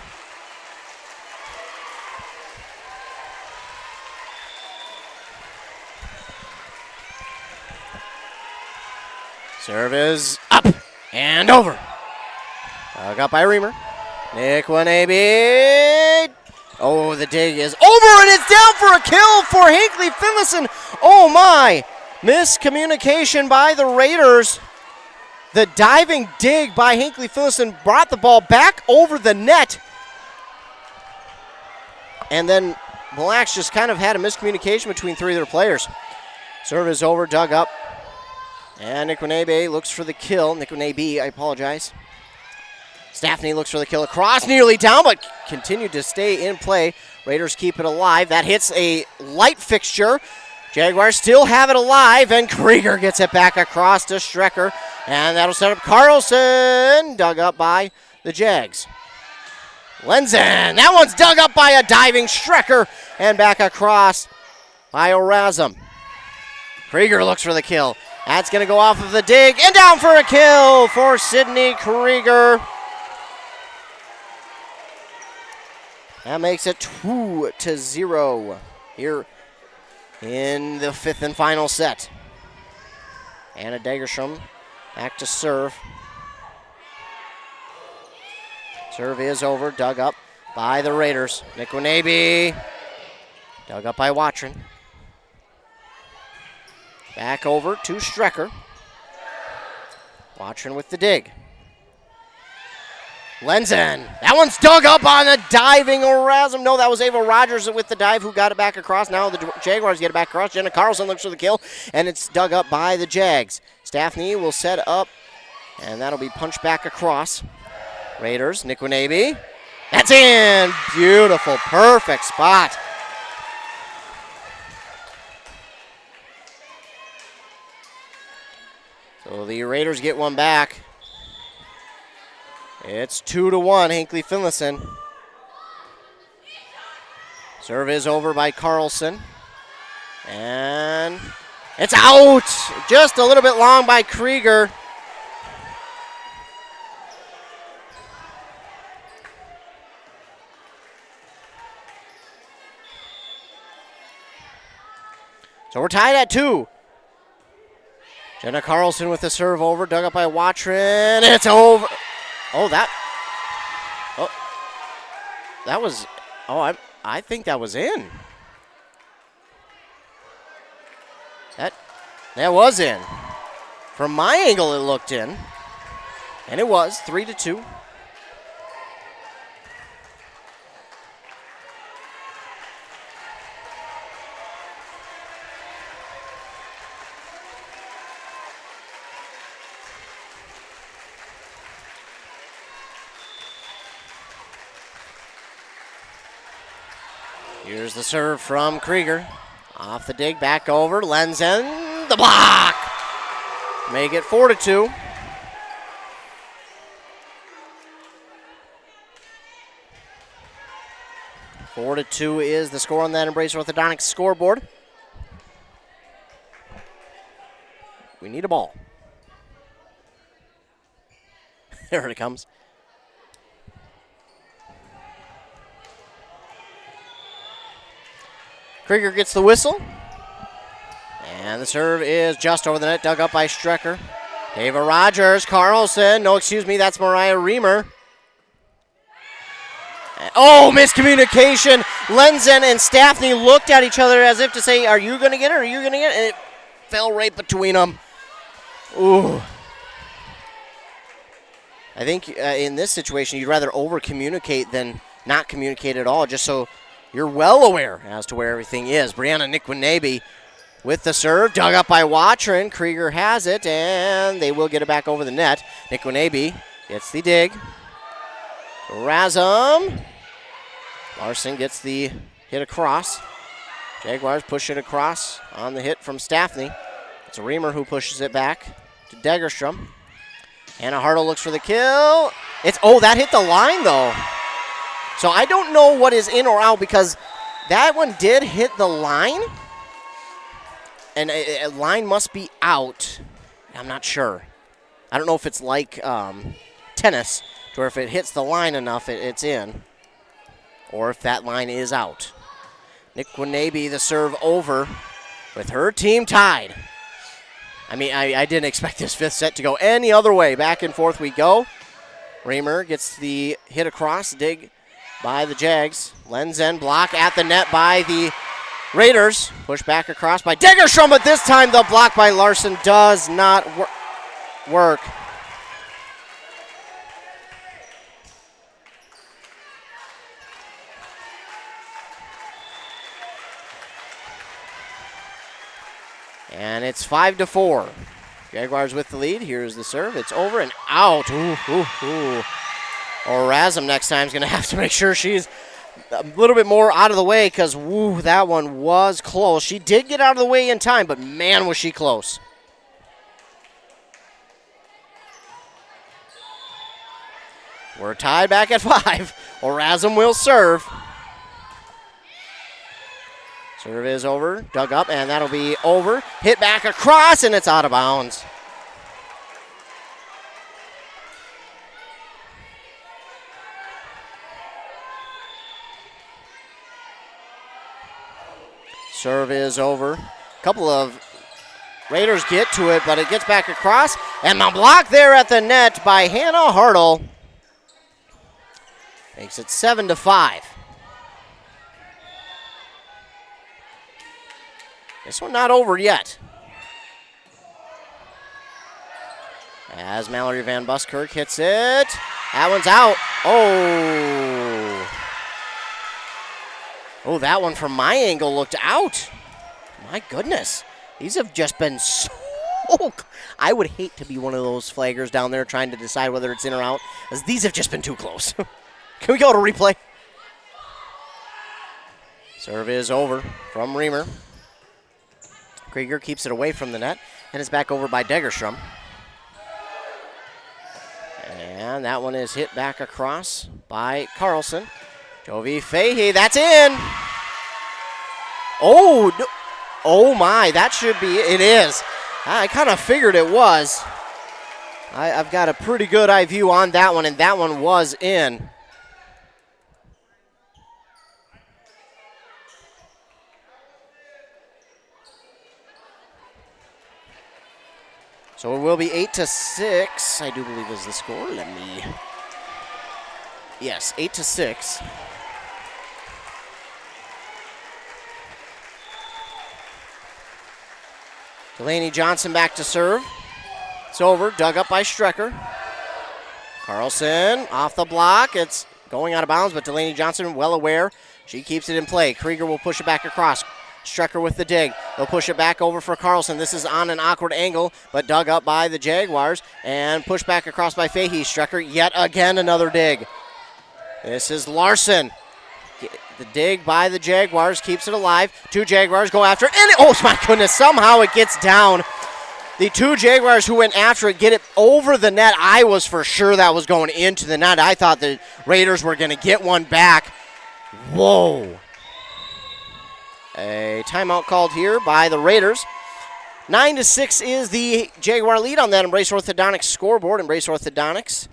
Serve is up and over. Dug up by Reamer. Nick Wanabe. Oh, the dig is over, and it's down for a kill for Hinckley-Finlayson. Oh, my. Miscommunication by the Raiders. The diving dig by Hinckley-Finlayson brought the ball back over the net. And then Mille just kind of had a miscommunication between three of their players. Serve is over, dug up. And Nick Wanabe looks for the kill. Nick Wanabe, I apologize. Staffney looks for the kill across, nearly down, but continued to stay in play. Raiders keep it alive. That hits a light fixture. Jaguars still have it alive, and Krieger gets it back across to Strecker. And that'll set up Carlson, dug up by the Jags. Lenzen, that one's dug up by a diving Strecker, and back across by Orazum. Krieger looks for the kill. That's going to go off of the dig, and down for a kill for Sydney Krieger. That makes it 2-0 here in the fifth and final set. Anna Dagerstrom back to serve. Serve is over, dug up by the Raiders. Nick Wanabe, dug up by Watron. Back over to Strecker. Watron with the dig. Lenzen. That one's dug up on a diving Orazum. No, that was Ava Rogers with the dive who got it back across. Now the Jaguars get it back across. Jenna Carlson looks for the kill, and it's dug up by the Jags. Staffney will set up, and that'll be punched back across. Raiders, Nick Wanabe. That's in. Beautiful. Perfect spot. So the Raiders get one back. It's 2-1, Hinckley-Finlayson. Serve is over by Carlson. And it's out! Just a little bit long by Krieger. So we're tied at 2. Jenna Carlson with the serve over, dug up by Watron. It's over. That was, I think that was in. That was in. From my angle, it looked in. And it was 3-2. Here's the serve from Krieger. Off the dig, back over. Lenzen, the block. Make it 4-2. Four to 2 is the score on that Embrace Orthodontics scoreboard. We need a ball. There it comes. Krieger gets the whistle. And the serve is just over the net, dug up by Strecker. Ava Rogers, Carlson. No, excuse me, that's Mariah Reamer. Oh, miscommunication Lenzen and Staffney looked at each other as if to say, are you going to get it, or are you going to get it? And it fell right between them. Ooh. I think in this situation, you'd rather over-communicate than not communicate at all, just so you're well aware as to where everything is. Brianna Nikwanabe with the serve, dug up by Watron. Krieger has it, and they will get it back over the net. Nikwanabe gets the dig. Razum. Larson gets the hit across. Jaguars push it across on the hit from Staffney. It's Reamer who pushes it back to Degerstrom. Hannah Hartle looks for the kill. That hit the line, though. So I don't know what is in or out because that one did hit the line. And a line must be out. I'm not sure. I don't know if it's like tennis, where if it hits the line enough, it's in. Or if that line is out. Nikwanabe, the serve over with her team tied. I mean, I didn't expect this fifth set to go any other way. Back and forth we go. Reamer gets the hit across, dig by the Jags. Lenzen block at the net by the Raiders. Push back across by Degerstrom, but this time the block by Larson does not work. And it's 5-4. Jaguars with the lead. Here's the serve. It's over and out. Razum next time is going to have to make sure she's a little bit more out of the way because, that one was close. She did get out of the way in time, but man, was she close. We're tied back at 5. Razum will serve. Serve is over, dug up, and that'll be over. Hit back across, and it's out of bounds. Serve is over. A couple of Raiders get to it, but it gets back across. And the block there at the net by Hannah Hartle makes it 7-5. This one not over yet. As Mallory Van Buskirk hits it. That one's out. Oh, that one from my angle looked out. My goodness. These have just been so... I would hate to be one of those flaggers down there trying to decide whether it's in or out, as these have just been too close. Can we go to replay? Serve is over from Reamer. Krieger keeps it away from the net, and it's back over by Degerstrom. And that one is hit back across by Carlson. Jovi Fahey, that's in. Oh my, that should be, it is. I kind of figured it was. I've got a pretty good eye view on that one, and that one was in. So it will be 8-6, I do believe is the score. Yes, 8-6. Delaney Johnson back to serve. It's over, dug up by Strecker. Carlson off the block. It's going out of bounds, but Delaney Johnson well aware. She keeps it in play. Krieger will push it back across. Strecker with the dig. They'll push it back over for Carlson. This is on an awkward angle, but dug up by the Jaguars and pushed back across by Fahey. Strecker yet again another dig. This is Larson. The dig by the Jaguars keeps it alive. Two Jaguars go after it, and oh my goodness, somehow it gets down. The two Jaguars who went after it get it over the net. I was for sure that was going into the net. I thought the Raiders were going to get one back. Whoa. A timeout called here by the Raiders. 9-6 is the Jaguar lead on that Embrace Orthodontics scoreboard. Embrace Orthodontics.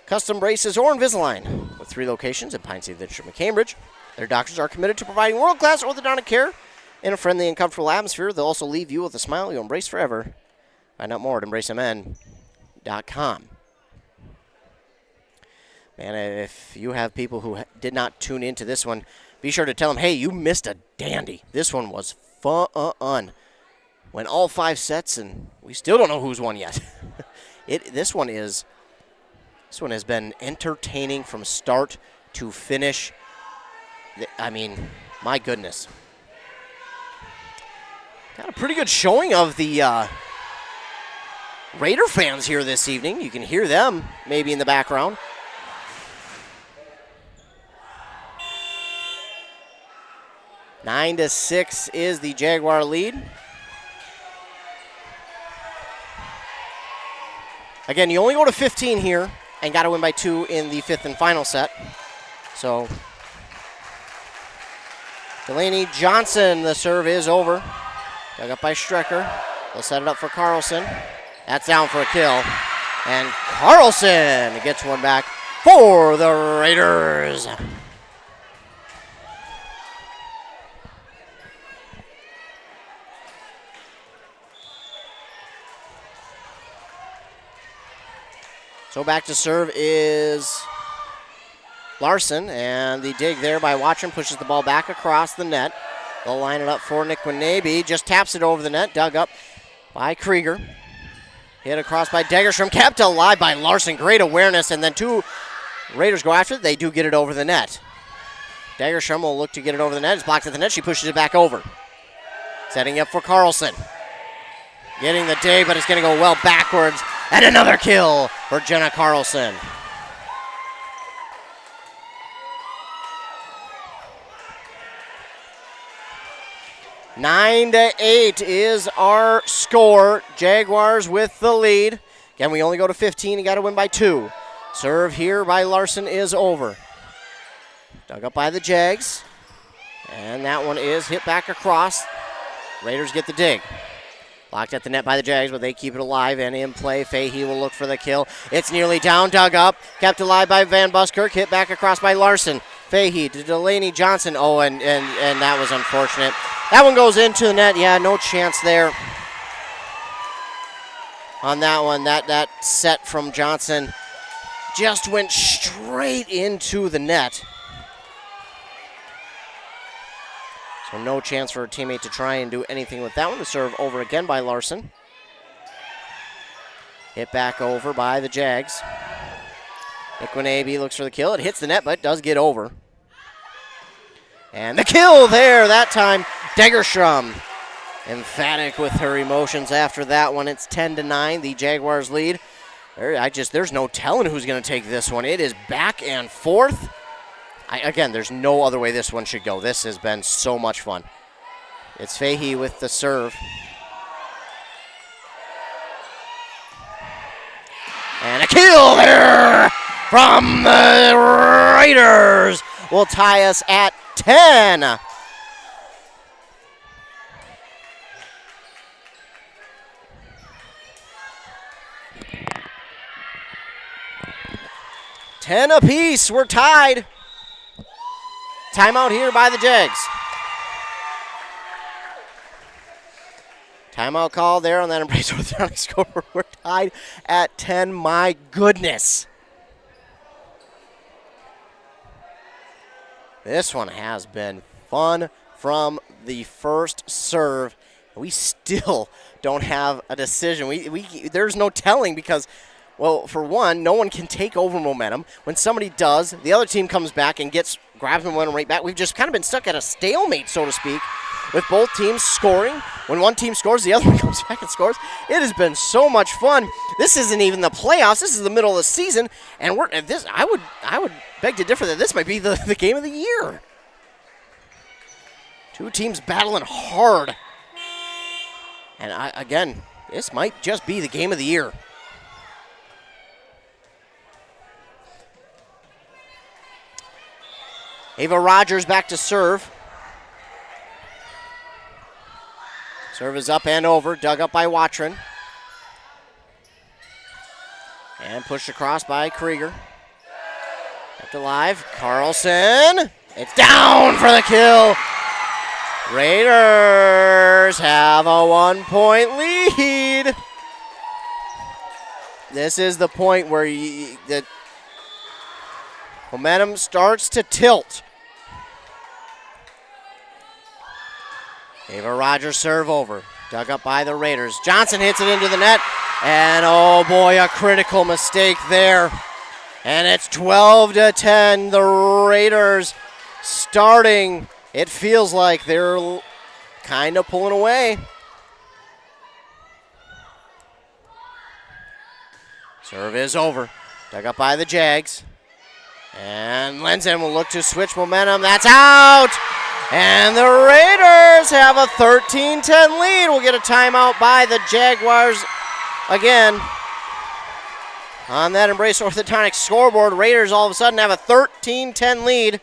Custom braces or Invisalign with 3 locations in Pine City, Litchfield, and Cambridge. Their doctors are committed to providing world-class orthodontic care in a friendly and comfortable atmosphere. They'll also leave you with a smile you'll embrace forever. Find out more at embracemn.com. And if you have people who did not tune into this one, be sure to tell them, hey, you missed a dandy. This one was fun. Went all 5 sets, and we still don't know who's won yet. This one has been entertaining from start to finish. I mean, my goodness. Got a pretty good showing of the Raider fans here this evening. You can hear them maybe in the background. Nine to 6 is the Jaguar lead. Again, you only go to 15 here and got to win by 2 in the 5th and final set. So, Delaney Johnson, the serve is over. Dug up by Strecker. They'll set it up for Carlson. That's down for a kill. And Carlson gets one back for the Raiders. So back to serve is Larson, and the dig there by Watchman pushes the ball back across the net. They'll line it up for Nick Winabe. Just taps it over the net, dug up by Krieger. Hit across by Degerstrom, kept alive by Larson. Great awareness, and then 2 Raiders go after it. They do get it over the net. Degerstrom will look to get it over the net. It's blocked at the net. She pushes it back over. Setting up for Carlson. Getting the dig, but it's going to go well backwards. And another kill for Jenna Carlson. Nine to 8 is our score. Jaguars with the lead. Again, we only go to 15. You got to win by 2. Serve here by Larson is over. Dug up by the Jags. And that one is hit back across. Raiders get the dig. Locked at the net by the Jags, but they keep it alive and in play. Fahey will look for the kill. It's nearly down, dug up. Kept alive by Van Buskirk. Hit back across by Larson. Fahey to Delaney Johnson. Oh, and that was unfortunate. That one goes into the net. Yeah, no chance there on that one. That set from Johnson just went straight into the net. So no chance for a teammate to try and do anything with that one. The serve over again by Larson. Hit back over by the Jags. Nick Winabe looks for the kill. It hits the net, but does get over. And the kill there that time. Degerstrom emphatic with her emotions after that one. It's 10-9, the Jaguars lead. There's no telling who's going to take this one. It is back and forth. Again, there's no other way this one should go. This has been so much fun. It's Fahey with the serve. And a kill there from the Raiders will tie us at 10. Ten apiece. We're tied. Timeout here by the Jags. Timeout call there on that Embrace Orthodontic score. We're tied at 10. My goodness. This one has been fun from the first serve. We still don't have a decision. There's no telling because, well, for one, no one can take over momentum. When somebody does, the other team comes back and grabs momentum right back. We've just kind of been stuck at a stalemate, so to speak, with both teams scoring. When one team scores, the other one comes back and scores. It has been so much fun. This isn't even the playoffs. This is the middle of the season, and I would beg to differ that this might be the game of the year. Two teams battling hard. And again, this might just be the game of the year. Ava Rogers back to serve. Serve is up and over, dug up by Watron. And pushed across by Krieger. Kept alive, Carlson. It's down for the kill. Raiders have a 1-point lead. This is the point where Momentum starts to tilt. Ava Rogers serve over. Dug up by the Raiders. Johnson hits it into the net. And oh boy, a critical mistake there. And it's 12-10. The Raiders starting. It feels like they're kind of pulling away. Serve is over. Dug up by the Jags. And Lenzen will look to switch momentum. That's out! And the Raiders have a 13-10 lead. We'll get a timeout by the Jaguars again. On that Embrace Orthodontics scoreboard, Raiders all of a sudden have a 13-10 lead.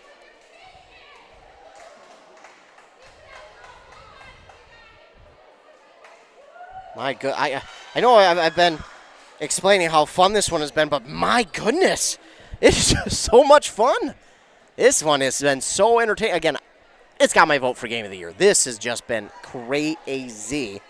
My good, I know I've been explaining how fun this one has been, but my goodness, it's just so much fun. This one has been so entertaining. Again, it's got my vote for Game of the Year. This has just been crazy.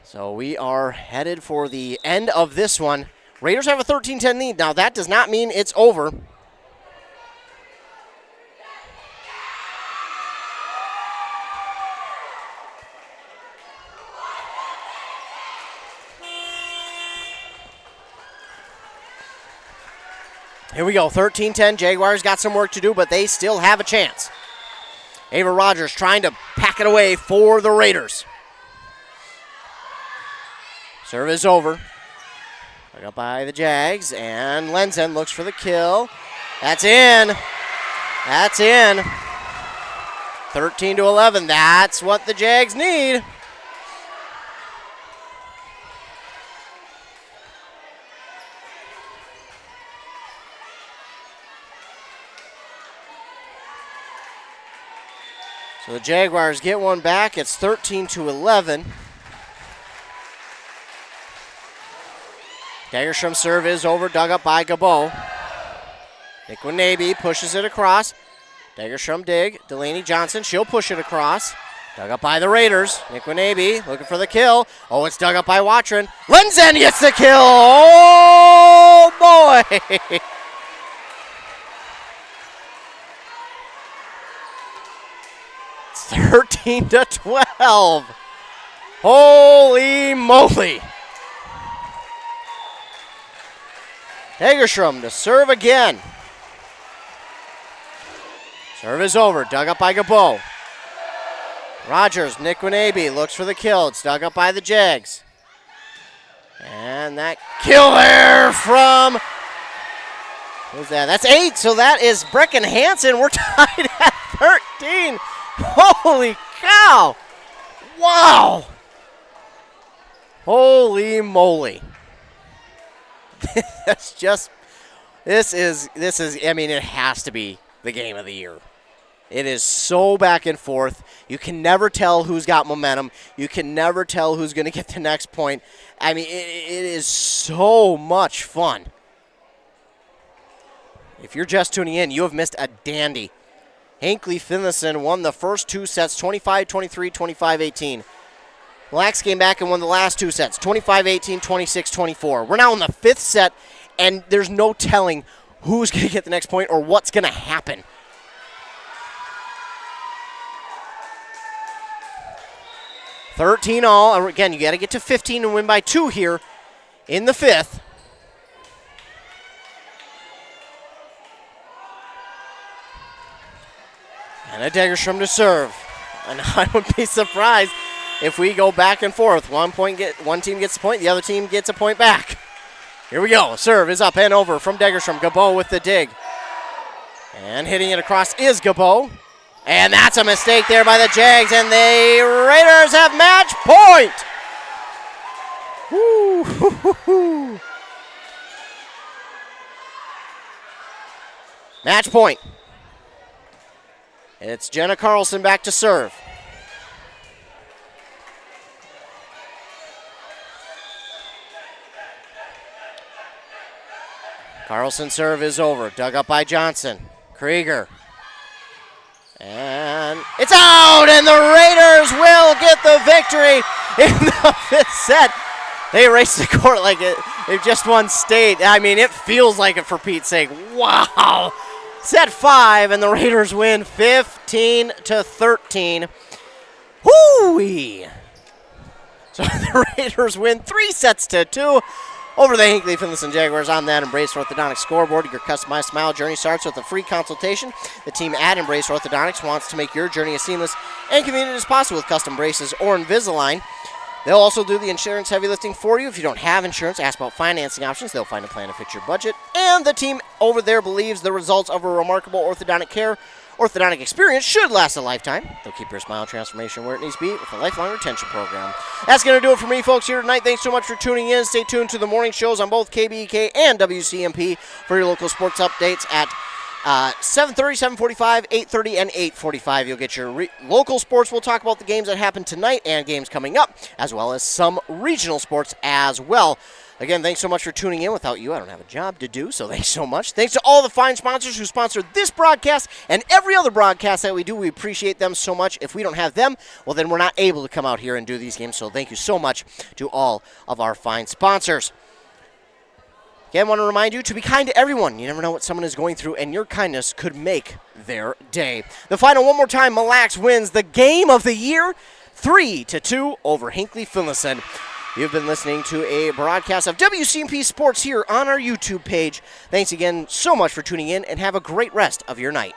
So we are headed for the end of this one. Raiders have a 13-10 lead. Now that does not mean it's over. Here we go, 13-10. Jaguars got some work to do, but they still have a chance. Ava Rogers trying to pack it away for the Raiders. Serve is over. Dug up by the Jags, and Lenzen looks for the kill. That's in. That's in. 13-11. That's what the Jags need. So the Jaguars get one back. It's 13-11. Dagerstrom's serve is over, dug up by Gabo. Nikwanabe pushes it across. Dagerstrom dig. Delaney Johnson, she'll push it across. Dug up by the Raiders. Nikwanabe looking for the kill. Oh, it's dug up by Watron. Lenzen gets the kill. Oh, boy. It's 13-12. Holy moly. Dagerstrom to serve again. Serve is over. Dug up by Gabo. Rogers, Nikwanabe looks for the kill. It's dug up by the Jags. And that kill there from, who's that? That's 8. So that is Brecken Hansen. We're tied at 13. Holy cow. Wow. Holy moly. That's just, this is, I mean, it has to be the game of the year. It is so back and forth. You can never tell who's got momentum. You can never tell who's going to get the next point. I mean, it is so much fun. If you're just tuning in, you have missed a dandy. Hinckley-Finlayson won the first two sets, 25-23, 25-18. Blacks came back and won the last two sets, 25-18, 26-24. We're now in the fifth set, and there's no telling who's going to get the next point or what's going to happen. $13-all. Again, you got to get to 15 and win by 2 here in the fifth. And a Dagerstrom to serve. And I would be surprised if we go back and forth. One team gets a point, the other team gets a point back. Here we go. Serve is up and over from Dagerstrom. Gabo with the dig. And hitting it across is Gabo. And that's a mistake there by the Jags, and the Raiders have match point. Woo. Match point. It's Jenna Carlson back to serve. Carlson serve is over. Dug up by Johnson. Krieger. And it's out, and the Raiders will get the victory in the 5th set. They race the court like they've just won state. I mean, it feels like it, for Pete's sake. Wow. Set 5, and the Raiders win 15-13. Whoo-wee. So the Raiders win 3-2 over the Hinckley-Finlayson Jaguars on that Embrace Orthodontics scoreboard. Your customized smile journey starts with a free consultation. The team at Embrace Orthodontics wants to make your journey as seamless and convenient as possible with custom braces or Invisalign. They'll also do the insurance heavy lifting for you. If you don't have insurance, ask about financing options. They'll find a plan to fit your budget. And the team over there believes the results of a remarkable orthodontic experience should last a lifetime. They'll keep your smile transformation where it needs to be with a lifelong retention program. That's going to do it for me, folks, here tonight. Thanks so much for tuning in. Stay tuned to the morning shows on both KBEK and WCMP for your local sports updates at 7:30, 7:45, 8:30, and 8:45. You'll get your local sports. We'll talk about the games that happen tonight and games coming up, as well as some regional sports as well. Again, thanks so much for tuning in. Without you, I don't have a job to do, so thanks so much. Thanks to all the fine sponsors who sponsor this broadcast and every other broadcast that we do. We appreciate them so much. If we don't have them, well, then we're not able to come out here and do these games, so thank you so much to all of our fine sponsors. Again, I want to remind you to be kind to everyone. You never know what someone is going through, and your kindness could make their day. The final one more time, Mille wins the game of the year, 3-2 over Hinckley-Finlayson. You've been listening to a broadcast of WCMP Sports here on our YouTube page. Thanks again so much for tuning in, and have a great rest of your night.